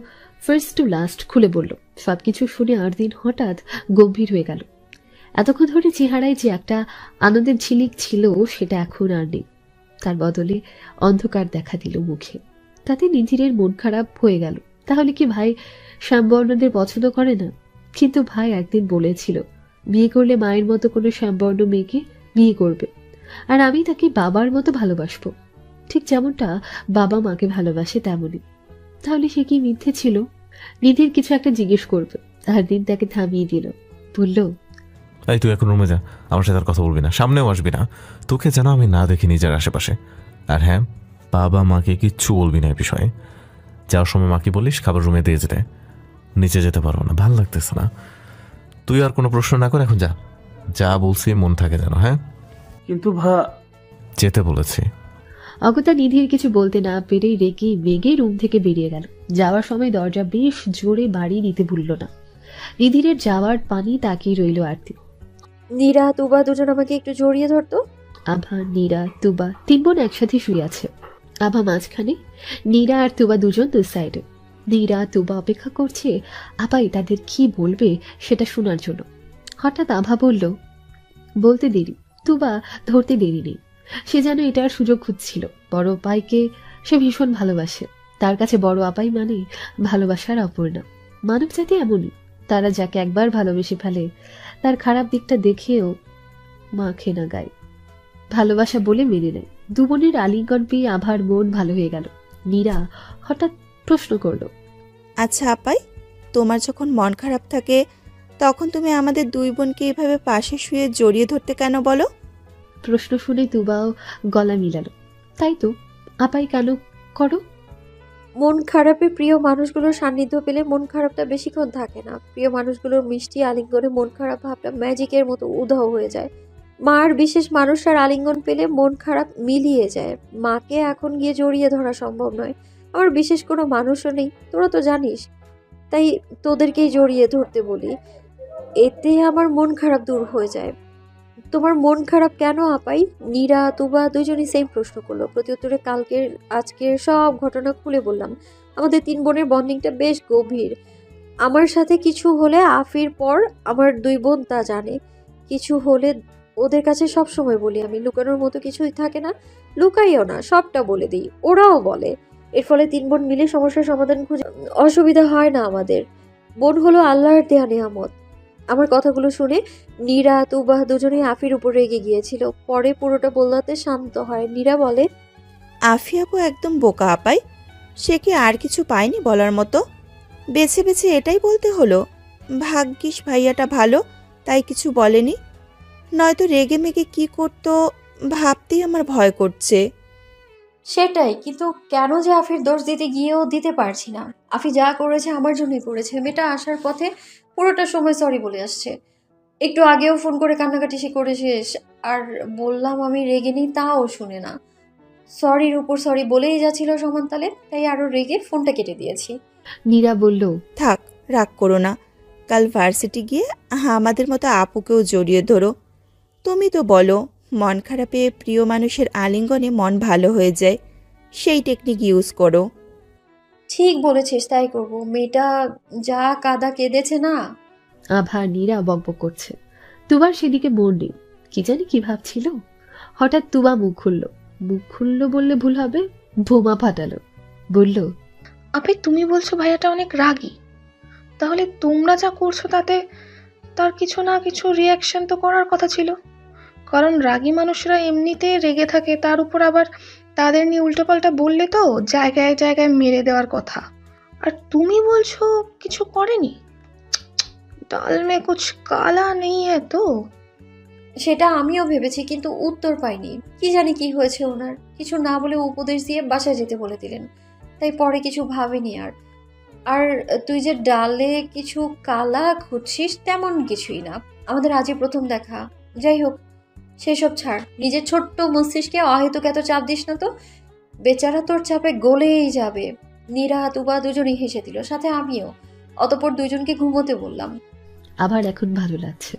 ফার্স্ট টু লাস্ট খুলে বলল। সবকিছু শুনে আরদিন হঠাৎ গম্ভীর হয়ে গেল। এতক্ষণ ধরে চেহারায় যে একটা আনন্দের ঝিলিক ছিল সেটা এখন আর নেই। তার বদলে অন্ধকার দেখা দিল মুখে। তাতে নিধিরের মন খারাপ হয়ে গেল। তাহলে কি ভাই শ্যামবর্ণদের পছন্দ করে না? কিন্তু ভাই একদিন বলেছিল বিয়ে করলে মায়ের মতো কোনো শ্যামবর্ণ মেয়েকে বিয়ে করবে, আর আমি তাকে বাবার মতো ভালোবাসবো, ঠিক যেমনটা বাবা মাকে ভালোবাসে তেমনই। তাহলে সে কি মিথ্যে ছিল? নিধির কিছু একটা জিজ্ঞেস করবে, আর দিন তাকে থামিয়ে দিল। বলল, এই তুই এখন রুমে যা, আমার সাথে আর কথা বলবি না, সামনেও আসবি না। তোকে যেন আমি না দেখি নিজের আশেপাশে। আর হ্যাঁ, বাবা মাকে কিচ্ছু বলবি না এ বিষয়ে। যাওয়ার সময় মাকে বলিস খাবার রুমে দিয়ে যেতে। নিচে যেতে পারবো না, ভাল লাগতেছে না। তুই আর কোনো প্রশ্ন না কর, এখন যা। যা বলছি মন থাকে যেন। হ্যাঁ, কিন্তু যেতে বলেছি। অগত্যা নিধির কিছু বলতে না পেরে রেগে মেগে রুম থেকে বেরিয়ে গেল। যাওয়ার সময় দরজা বেশ জোরে বাড়ি দিতে ভুলল না। নিধিরের যাওয়ার পানি তাকিয়ে রইল আরতি। নীরা তুবা দুজন আমাকে একটু জড়িয়ে ধরতো। আভা, নীরা, তুবা তিন বোন একসাথে শুয়ে আছে। আভা মাঝখানে, নীরা আর তুবা দুজন দু সাইডে। নীরা তুবা অপেক্ষা করছে আপাই তাদের কি বলবে সেটা শোনার জন্য। হঠাৎ আভা বলল, বলতে দেরি, তুবা ধরতে দেরি নেই। সে যেন এটার সুযোগ খুঁজছিল। বড় আপাইকে সে ভীষণ ভালোবাসে। তার কাছে বড় আপাই মানে ভালোবাসার অপূর্ণা। মানব জাতি এমনই, তারা যাকে একবার ভালোবেসে ফেলে তার খারাপ দিকটা দেখেও মাখে না গায়ে, ভালোবাসা বলে মেনে নেয়। দু বোনের আলিঙ্গন পেয়ে আভার মন ভালো হয়ে গেল। নীরা হঠাৎ প্রশ্ন করল, আচ্ছা আপাই, তোমার যখন মন খারাপ থাকে তখন তুমি আমাদের দুই বোনকে এভাবে পাশে শুয়ে জড়িয়ে ধরতে কেন বলো? প্রশ্ন শুনে তুবাও গলা মিলালো, তাই তো আপাই কেন করো? মন খারাপে প্রিয় মানুষগুলোর সান্নিধ্য পেলে মন খারাপটা বেশিক্ষণ থাকে না। প্রিয় মানুষগুলোর মিষ্টি আলিঙ্গনে মন খারাপ ভাবটা ম্যাজিকের মতো উধাও হয়ে যায়। মার বিশেষ মানুষটার আলিঙ্গন পেলে মন খারাপ মিলিয়ে যায়। মাকে এখন গিয়ে জড়িয়ে ধরা সম্ভব নয়। আমার বিশেষ কোনো মানুষও নেই, তোরা তো জানিস, তাই তোদেরকেই জড়িয়ে ধরতে বলি। এতে আমার মন খারাপ দূর হয়ে যায়। তোমার মন খারাপ কেন আপাই? নীরা তুবা দুজনই সেম প্রশ্ন করলো। প্রত্যুত্তরে কালকের আজকের সব ঘটনা খুলে বললাম। আমাদের তিন বোনের বন্ডিংটা বেশ গভীর। আমার সাথে কিছু হলে আফির পর আমার দুই বোন তা জানে। কিছু হলে ওদের কাছে সব সময় বলি আমি, লুকানোর মতো কিছুই থাকে না, লুকাইও না, সবটা বলে দিই, ওরাও বলে। এর ফলে তিন বোন মিলে সমস্যার সমাধান খুঁজে অসুবিধা হয় না আমাদের। বোন হলো আল্লাহর দেয়া নেয়ামত। আমার কথাগুলো শুনে নীরা তুবাহ দুজনেই আফির উপর রেগে গিয়েছিল। পরে পুরোটা বলতে শান্ত হয়। নীরা বলে, আফি আপু একদম বোকা আপাই, সে কি আর কিছু পায়নি বলার মতো? বেছে বেছে এটাই বলতে হলো। ভাগ্যিস ভাইয়াটা ভালো, তাই কিছু বলেনি, নয়তো রেগে মেগে কি করতো ভাবতেই আমার ভয় করছে। সেটাই, কিন্তু কেন যে আফির দোষ দিতে গিয়েও দিতে পারছি না। আফি যা করেছে আমার জন্যই করেছে। মেয়েটা আসার পথে পুরোটা সময় সরি বলে আসছে। একটু আগেও ফোন করে কান্নাকাটি সে করে শেষ। আর বললাম আমি রেগে নেই, তাও শুনে না। সরির উপর সরি বলেই যাচ্ছিল সমান তালে, তাই আরো রেগে ফোনটা কেটে দিয়েছি। নীরা বলল, থাক, রাগ করো না, কাল ভার্সিটি গিয়ে আমাদের মতো আপুকেও জড়িয়ে ধরো। তুমি তো বলো মন খারাপে প্রিয় মানুষের আলিঙ্গনে মন ভালো হয়ে যায়, সেই টেকনিক ইউজ করো। ঠিক বলেছিস, তাই করব। মেয়েটা যা কাদা কেঁদেছে না। আভা আর নীরা বকবক করছে। তুবার সেদিকে মন নেই, কি জানি কি ভাবছিল। হঠাৎ তুবা মুখ খুললো বললে ভুল হবে, বোমা ফাটালো। বলল, আপনি তুমি বলছো ভাইয়াটা অনেক রাগী, তাহলে তোমরা যা করছো তাতে তার কিছু না কিছু রিয়াকশন তো করার কথা ছিল। কারণ রাগী মানুষরা এমনিতে রেগে থাকে, তার উপর আবার তাদের নিয়ে উল্টোপাল্টা বললে তো জায়গায় জায়গায় মেরে দেওয়ার কথা। আর তুমি বলছো কিছু করেনি। ডাল মে কুছ কালা নেই হ্যাঁ তো। সেটা আমিও ভেবেছি, কিন্তু উত্তর পাইনি। কি জানি কি হয়েছে ওনার, কিছু না বলে উপদেশ দিয়ে বাসায় যেতে বলে দিলেন, তাই পরে কিছু ভাবিনি। আর আর তুই যে ডালে কিছু কালা খুঁজছিস তেমন কিছুই না, আমাদের আজই প্রথম দেখা। যাই হোক, সেসব ছাড়, নিজের ছোট্ট মস্তিষ্কে অহেতুক এত চাপ দিস না তো, বেচারা তোর চাপে গলেই যাবে। নীরা তুবা দুজনেই হেসে দিল, সাথে আমিও। অতঃপর দুজনকে ঘুমোতে বললাম। আবার এখন ভালো লাগছে।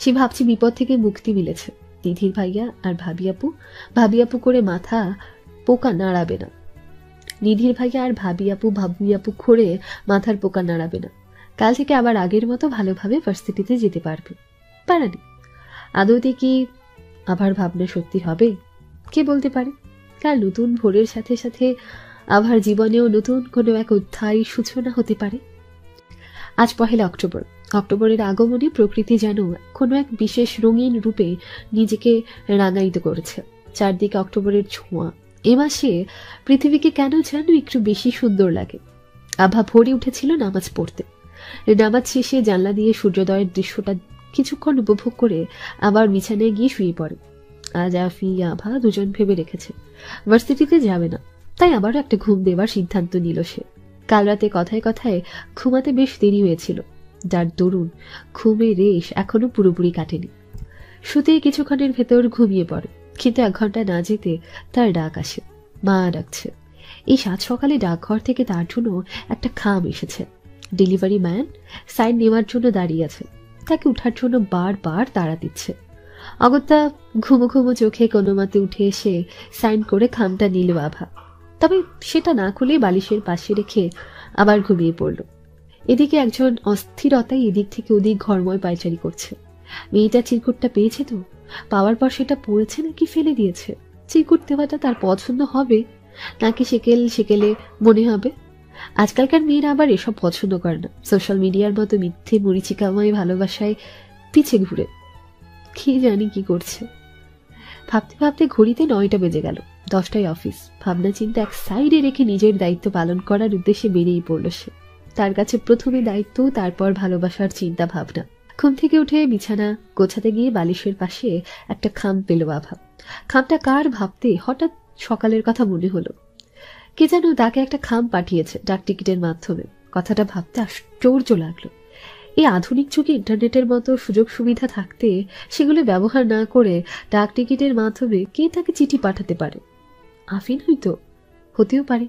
সে ভাবছি বিপদ থেকে মুক্তি মিলেছে। নিধির ভাইয়া আর ভাবি আপু করে মাথা পোকা নাড়াবে না। নিধির ভাইয়া আর ভাবি আপু করে মাথার পোকা নাড়াবে না। কাল থেকে আবার আগের মতো ভালোভাবে ভার্সিটিতে যেতে পারবে। পারানি আদৌতে কি আবার ভাবনা সত্যি হবে? কে বলতে পারে? কাল নতুন ভোরের সাথে সাথে আবার জীবনেও নতুন কোনো এক অধ্যায় সূচনা হতে পারে। আজ 1 অক্টোবর। অক্টোবরের আগমনে প্রকৃতি যেন কোনো এক বিশেষ রঙিন রূপে নিজেকে রাঙায়িত করেছে। চারদিকে অক্টোবরের ছোঁয়া। এ মাসে পৃথিবীকে কেন যেন একটু বেশি সুন্দর লাগে। আভা ভোরে উঠেছিল নামাজ পড়তে। নামাজ শেষে জানলা দিয়ে সূর্যোদয়ের দৃশ্যটা কিছুক্ষণ উপভোগ করে আবার বিছানায় গিয়ে শুয়ে পড়ে। আজ আভা দুজন ভেবে রেখেছে ভার্সিটিতে যাবে না, তাই আবারও একটা ঘুম দেওয়ার সিদ্ধান্ত নিল সে। কাল রাতে কথায় কথায় ঘুমাতে বেশ দেরি হয়েছিল, যার দরুন ঘুমের রেশ এখনো পুরোপুরি কাটেনি। শুতে কিছুক্ষণের ভেতর ঘুমিয়ে পড়ে, কিন্তু 1 ঘন্টা না যেতে তার ডাক আসে। মা ডাকছে। এই 7 সকালে ডাকঘর থেকে তার জন্য একটা খাম এসেছে। ডেলিভারি ম্যান সাইন নেওয়ার জন্য দাঁড়িয়ে আছে, তাকে উঠার জন্য বারবার তাড়া দিচ্ছে। অগত্যা ঘুমো চোখে কোনো মতে উঠে এসে সাইন করে খামটা নিল আভা। তবে সেটা না খুলে বালিশের পাশে রেখে আবার ঘুমিয়ে পড়ল। এদিকে একজন অস্থিরতায় এদিক থেকে ওদিক ঘরময় পায়চারি করছে। মেয়েটা চিরকুটটা পেয়েছে তো, পাওয়ার পর সেটা পড়েছে নাকি ফেলে দিয়েছে? চিরকুট দেওয়াটা তার পছন্দ হবে নাকি সেকেলে মনে হবে? আজকালকার মেয়েরা আবার এসব পছন্দ করে না। সোশ্যাল মিডিয়ার মতো মিথ্যে মরিচিকাময় ভালোবাসায় পিছে ঘুরে কি জানি কি করছে। ভাবতে ভাবতে ঘড়িতে 9টা বেজে গেল। 10টায় অফিস। ভাবনা চিন্তা এক সাইডে রেখে নিজের দায়িত্ব পালন করার উদ্দেশ্যে বেরিয়ে পড়ল সে। তার কাছে প্রথমে দায়িত্ব, তারপর ভালোবাসার চিন্তা ভাবনা। ঘুম থেকে উঠে বিছানা গোছাতে গিয়ে বালিশের পাশে একটা খাম পেল আভা। খামটা কার ভাবতে হঠাৎ সকালের কথা মনে হলো। কে যেন তাকে একটা খাম পাঠিয়েছে ডাক টিকিটের মাধ্যমে। কথাটা ভাবতে আশ্চর্য লাগলো। এই আধুনিক যুগে ইন্টারনেটের মতো সুযোগ সুবিধা থাকতে সেগুলো ব্যবহার না করে ডাক টিকিটের মাধ্যমে কে তাকে চিঠি পাঠাতে পারে? আফিন হতেও পারে।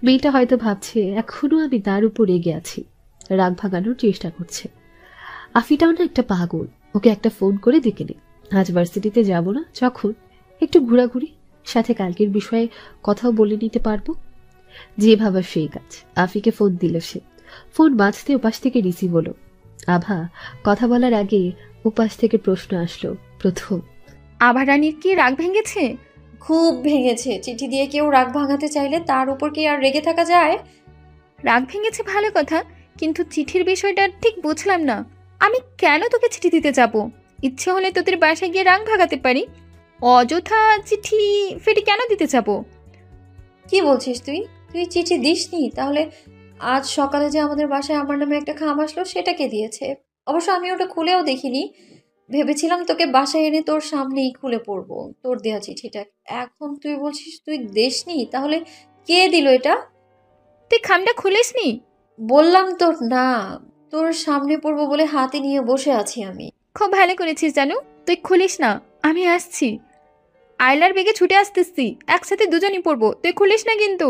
মেয়েটা হয়তো ভাবছে এখনো আমি তার উপর রেগে আছি, রাগ ভাঙানোর চেষ্টা করছে। আফিটাও না একটা পাগল, ওকে একটা ফোন করে ডেকে নে। আজ ভার্সিটিতে যাব না, যখন একটু ঘোরাঘুরি, সাথে কালকের বিষয়ে কথাও বলে নিতে পারবো। যে ভাবা সেই কাজ। আফিকে ফোন দিল সে। ফোন বাজতে ওপাশ থেকে রিসিভ হলো। আভা কথা বলার আগে ওপাশ থেকে প্রশ্ন আসলো প্রথম। আভা রানীর কি রাগ ভেঙেছে? খুব ভেঙেছে। চিঠি দিয়ে কেউ রাগ ভাঙাতে চাইলে তার উপর কি আর রেগে থাকা যায়? রাগ ভেঙেছে ভালো কথা, কিন্তু চিঠির বিষয়টা ঠিক বুঝলাম না। আমি কেন তোকে চিঠি দিতে যাব? ইচ্ছে হলে তোদের বাসায় গিয়ে রাগ ভাগাতে পারি, অযথা চিঠি ফেটি কেন দিতে যাব? কি বলছিস তুই? তুই চিঠি দিসনি? তাহলে আজ সকালে যে আমাদের বাসায় আমার নামে একটা খাম আসলো সেটা কে দিয়েছে? অবশ্য আমি ওটা খুলেও দেখিনি, ভেবেছিলাম তোকে বাসায় এনে তোর সামনেই খুলে পড়বো তোর দেয়া চিঠিটা। এখন তুই বলছিস তুই দেসনি, তাহলে কে দিল এটা? তুই খামটা খুলিসনি? বললাম তোর না, তোর সামনে পড়বো বলে হাতে নিয়ে বসে আছি আমি। খুব ভালো করেছিস জানু, তুই খুলিস না, আমি আসছি। আইলার বেগে ছুটে আসতেছি, একসাথে দুজনই পড়বো, তুই খুলিস না কিন্তু।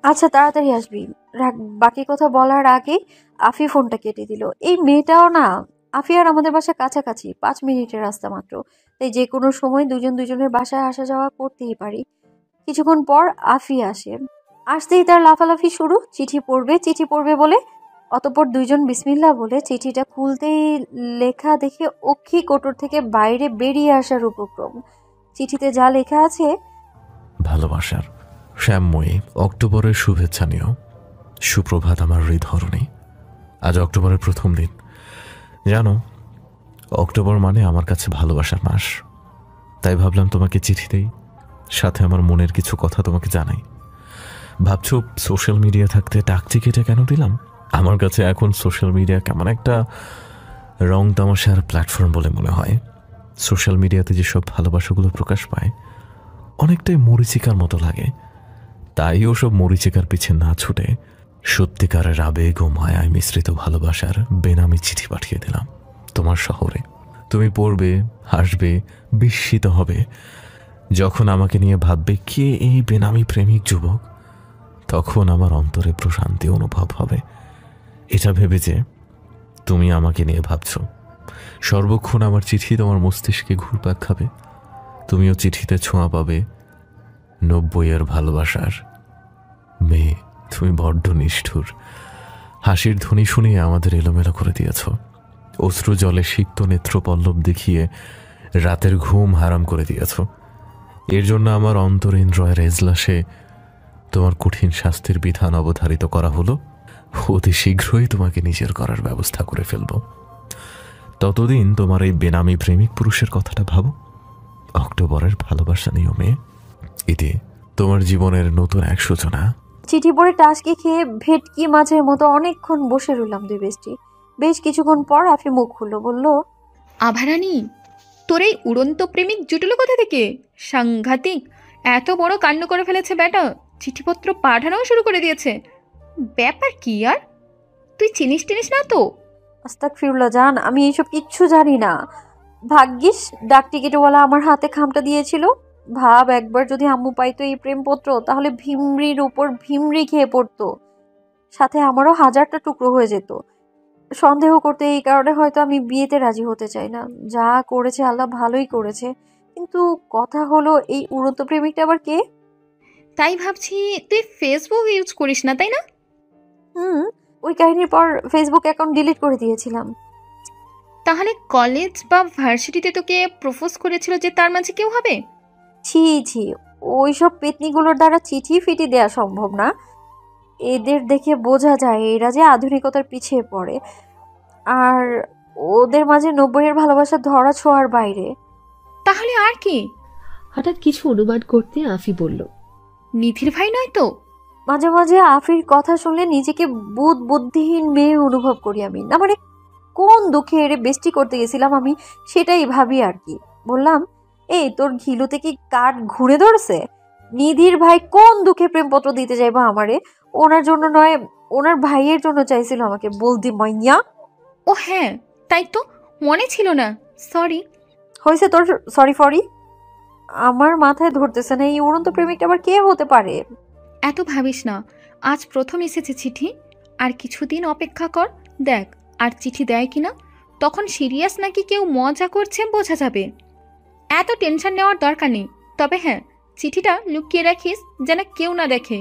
আচ্ছা তাড়াতাড়ি আসবি। রাখ, বাকি কথা বলার আগে আফি ফোনটা কেটে দিল। এই মেয়েটাও না, আফি আর আমাদের বাসা কাছাকাছি, 5 মিনিটের রাস্তা মাত্র, তাই যে কোনো সময় দুজন দুজনের বাসায় আসা যাওয়া করতেই পারি। কিছুক্ষণ পর আফি আসে। আসতেই তার লাফালাফি শুরু, চিঠি পড়বে বলে। অতঃপর দুইজন বিসমিল্লাহ বলে চিঠিটা খুলতেই লেখা দেখে অক্ষি কোটর থেকে বাইরে বেরিয়ে আসার উপক্রম। চিঠিতে যা লেখা আছে, ভালোবাসার শ্যামময়ী অক্টোবরের শুভেচ্ছা নিও। সুপ্রভাত আমার হৃদহরণী। আজ অক্টোবরের প্রথম দিন। জানো, অক্টোবর মানে আমার কাছে ভালোবাসার মাস। তাই ভাবলাম তোমাকে চিঠি দেই, সাথে আমার মনের কিছু কথা তোমাকে জানাই। ভাবছো সোশ্যাল মিডিয়া থাকতে ডাকটিকিটে কেন দিলাম? আমার কাছে এখন সোশ্যাল মিডিয়া কেমন একটা রং তামাশার প্ল্যাটফর্ম বলে মনে হয়। সোশ্যাল মিডিয়াতে যেসব ভালোবাসাগুলো প্রকাশ পায় অনেকটাই মরিচিকার মতো লাগে। তাই ওসব মরিচিকার পিছে না ছুটে সত্যিকারের আবেগ ও মায়ায় মিশ্রিত ভালোবাসার বেনামি চিঠি পাঠিয়ে দিলাম তোমার শহরে। তুমি পড়বে, হাসবে, বিস্মিত হবে। যখন আমাকে নিয়ে ভাববে কে এই বেনামি প্রেমিক যুবক, তখন আমার অন্তরে প্রশান্তি অনুভব হবে। এটা ভেবে যে তুমি আমাকে নিয়ে ভাবছো। সর্বক্ষণ আমার চিঠি তোমার মস্তিষ্কে ঘুরপাক খাবে। তুমিও চিঠিতে ছোঁয়া পাবে 90-এর ভালোবাসার। মেয়ে, তুমি বড্ড নিষ্ঠুর। হাসির ধ্বনি শুনিয়ে আমাদের এলোমেলো করে দিয়েছ। অশ্রু জলে সিক্ত নেত্রপল্লব দেখিয়ে রাতের ঘুম হারাম করে দিয়েছ। এর জন্য আমার অন্তরিন্দ্রয়ের এজলাসে তোমার কঠিন শাস্তির বিধান অবধারিত করা হলো। অতি শীঘ্রই তোমাকে নিজের করার ব্যবস্থা করে ফেলব। ততদিন তোমার এই বেনামি প্রেমিক পুরুষের কথাটা ভাবো। অক্টোবরের ভালোবাসা নিয়মে এটি তোমার জীবনের নতুন এক সূচনা। চিঠি পড়ে টাসকি খেয়ে ভেটকি মাছের মতো অনেকক্ষণ বসে রইলাম দুই বেষ্টি। বেশ কিছুক্ষণ পর আফি মুখ খুললো, বলল, আভারানি, তোর এই উড়ন্ত প্রেমিক জুটলো কোথা থেকে? সাংঘাতিক, এত বড় কাণ্ড করে ফেলেছে বেটা। চিঠিপত্র পাঠানোও শুরু করে দিয়েছে। ব্যাপার কি আর? তুই চিনিস না তো? আস্তাগফিরুল্লাহ জান, আমি এইসব কিচ্ছু জানি না। ভাগ্যিস ডাক টিকিটওয়ালা আমার হাতে খামটা দিয়েছিল। ভাব, একবার যদি আম্মু পাইতো এই প্রেমপত্র, তাহলে ভিমরির উপর ভিমরি খেয়ে পড়তো, সাথে আমারও 1000টা টুকরো হয়ে যেত। সন্দেহ করতে এই কারণে হয়তো আমি বিয়েতে রাজি হতে চাই না। যা করেছে আল্লাহ ভালোই করেছে, কিন্তু কথা হলো এই উড়ন্ত প্রেমিকটা আবার কে? তাই ভাবছি তুই ফেসবুক ইউজ করিস না, তাই না? ওই কাহিনীর পর ফেসবুক অ্যাকাউন্ট ডিলিট করে দিয়েছিলাম। তাহলে কলেজ বা ভার্সিটিতে তোকে প্রপোজ করেছিল যে তার মাঝে কেউ হবে? ছি, ওইসব পেতনিগুলোর দ্বারা চিঠি ফিটি দেয়া সম্ভব না। এদের দেখে বোঝা যায় এরা যে আধুনিকতার পিছিয়ে পড়ে, আর ওদের মাঝে 90-এর ভালোবাসা ধরা ছোঁয়ার বাইরে। তাহলে আর কি? হঠাৎ কিছু অনুমান করতে আফি বলল, নিধির ভাই নয় তো? মাঝে মাঝে আফির কথা শুনলে নিজেকে বুদ্ধিহীন মেয়ে অনুভব করি আমি। না মানে কোন দুঃখে এরে বেস্টি করতে গেছিলাম আমি সেটাই ভাবি আর কি। বললাম, এই তোর ঘিলুতে কি কাঠ ঘুরে ধরছে? নিধির ভাই কোন দুঃখে প্রেমপত্র দিতে যাইবা আমারে? ওনার জন্য নয়, ওনার ভাইয়ের জন্য চাইছিল আমাকে। বলদি মাইয়া। ও হ্যাঁ, তাই তো, মনে ছিল না, সরি। হয়েছে তোর সরি ফরি? আমার মাথায় ধরতেছে না এই উড়ন্ত প্রেমিকটা আবার কে হতে পারে। এত ভাবিস না, আজ প্রথম এসেছে চিঠি। আর কিছুদিন অপেক্ষা কর, দেখ আর চিঠি দেয় কিনা। তখন সিরিয়াস নাকি কেউ মজা করছে বোঝা যাবে। এত টেনশন নেওয়ার দরকার নেই। তবে হ্যাঁ, চিঠিটা লুকিয়ে রাখিস যেন কেউ না দেখে।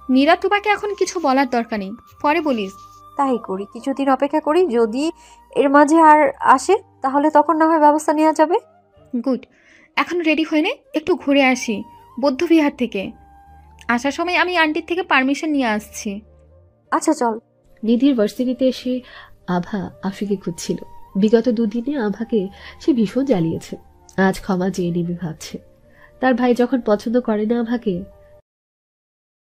নীরাতুবাকে এখন কিছু বলার দরকার নেই, পরে বলিস। তাই করি, কিছুদিন অপেক্ষা করি। যদি এর মাঝে আর আসে তাহলে তখন না হয় ব্যবস্থা নেওয়া যাবে। গুড। এখন রেডি হয়ে নে, একটু ঘুরে আসি বৌদ্ধবিহার থেকে। আসার সময় আমি আন্টির থেকে পারমিশন নিয়ে আসছি। আচ্ছা চল। নিধির ভার্সিটিতে এসে আভা আফিকে খুঁজছিল। বিগত দুদিনে আভাকে সে ভীষণ জ্বালিয়েছে। আজ ক্ষমা চেয়ে নেবে ভাবছে। তার ভাই যখন পছন্দ করে না আভাকে,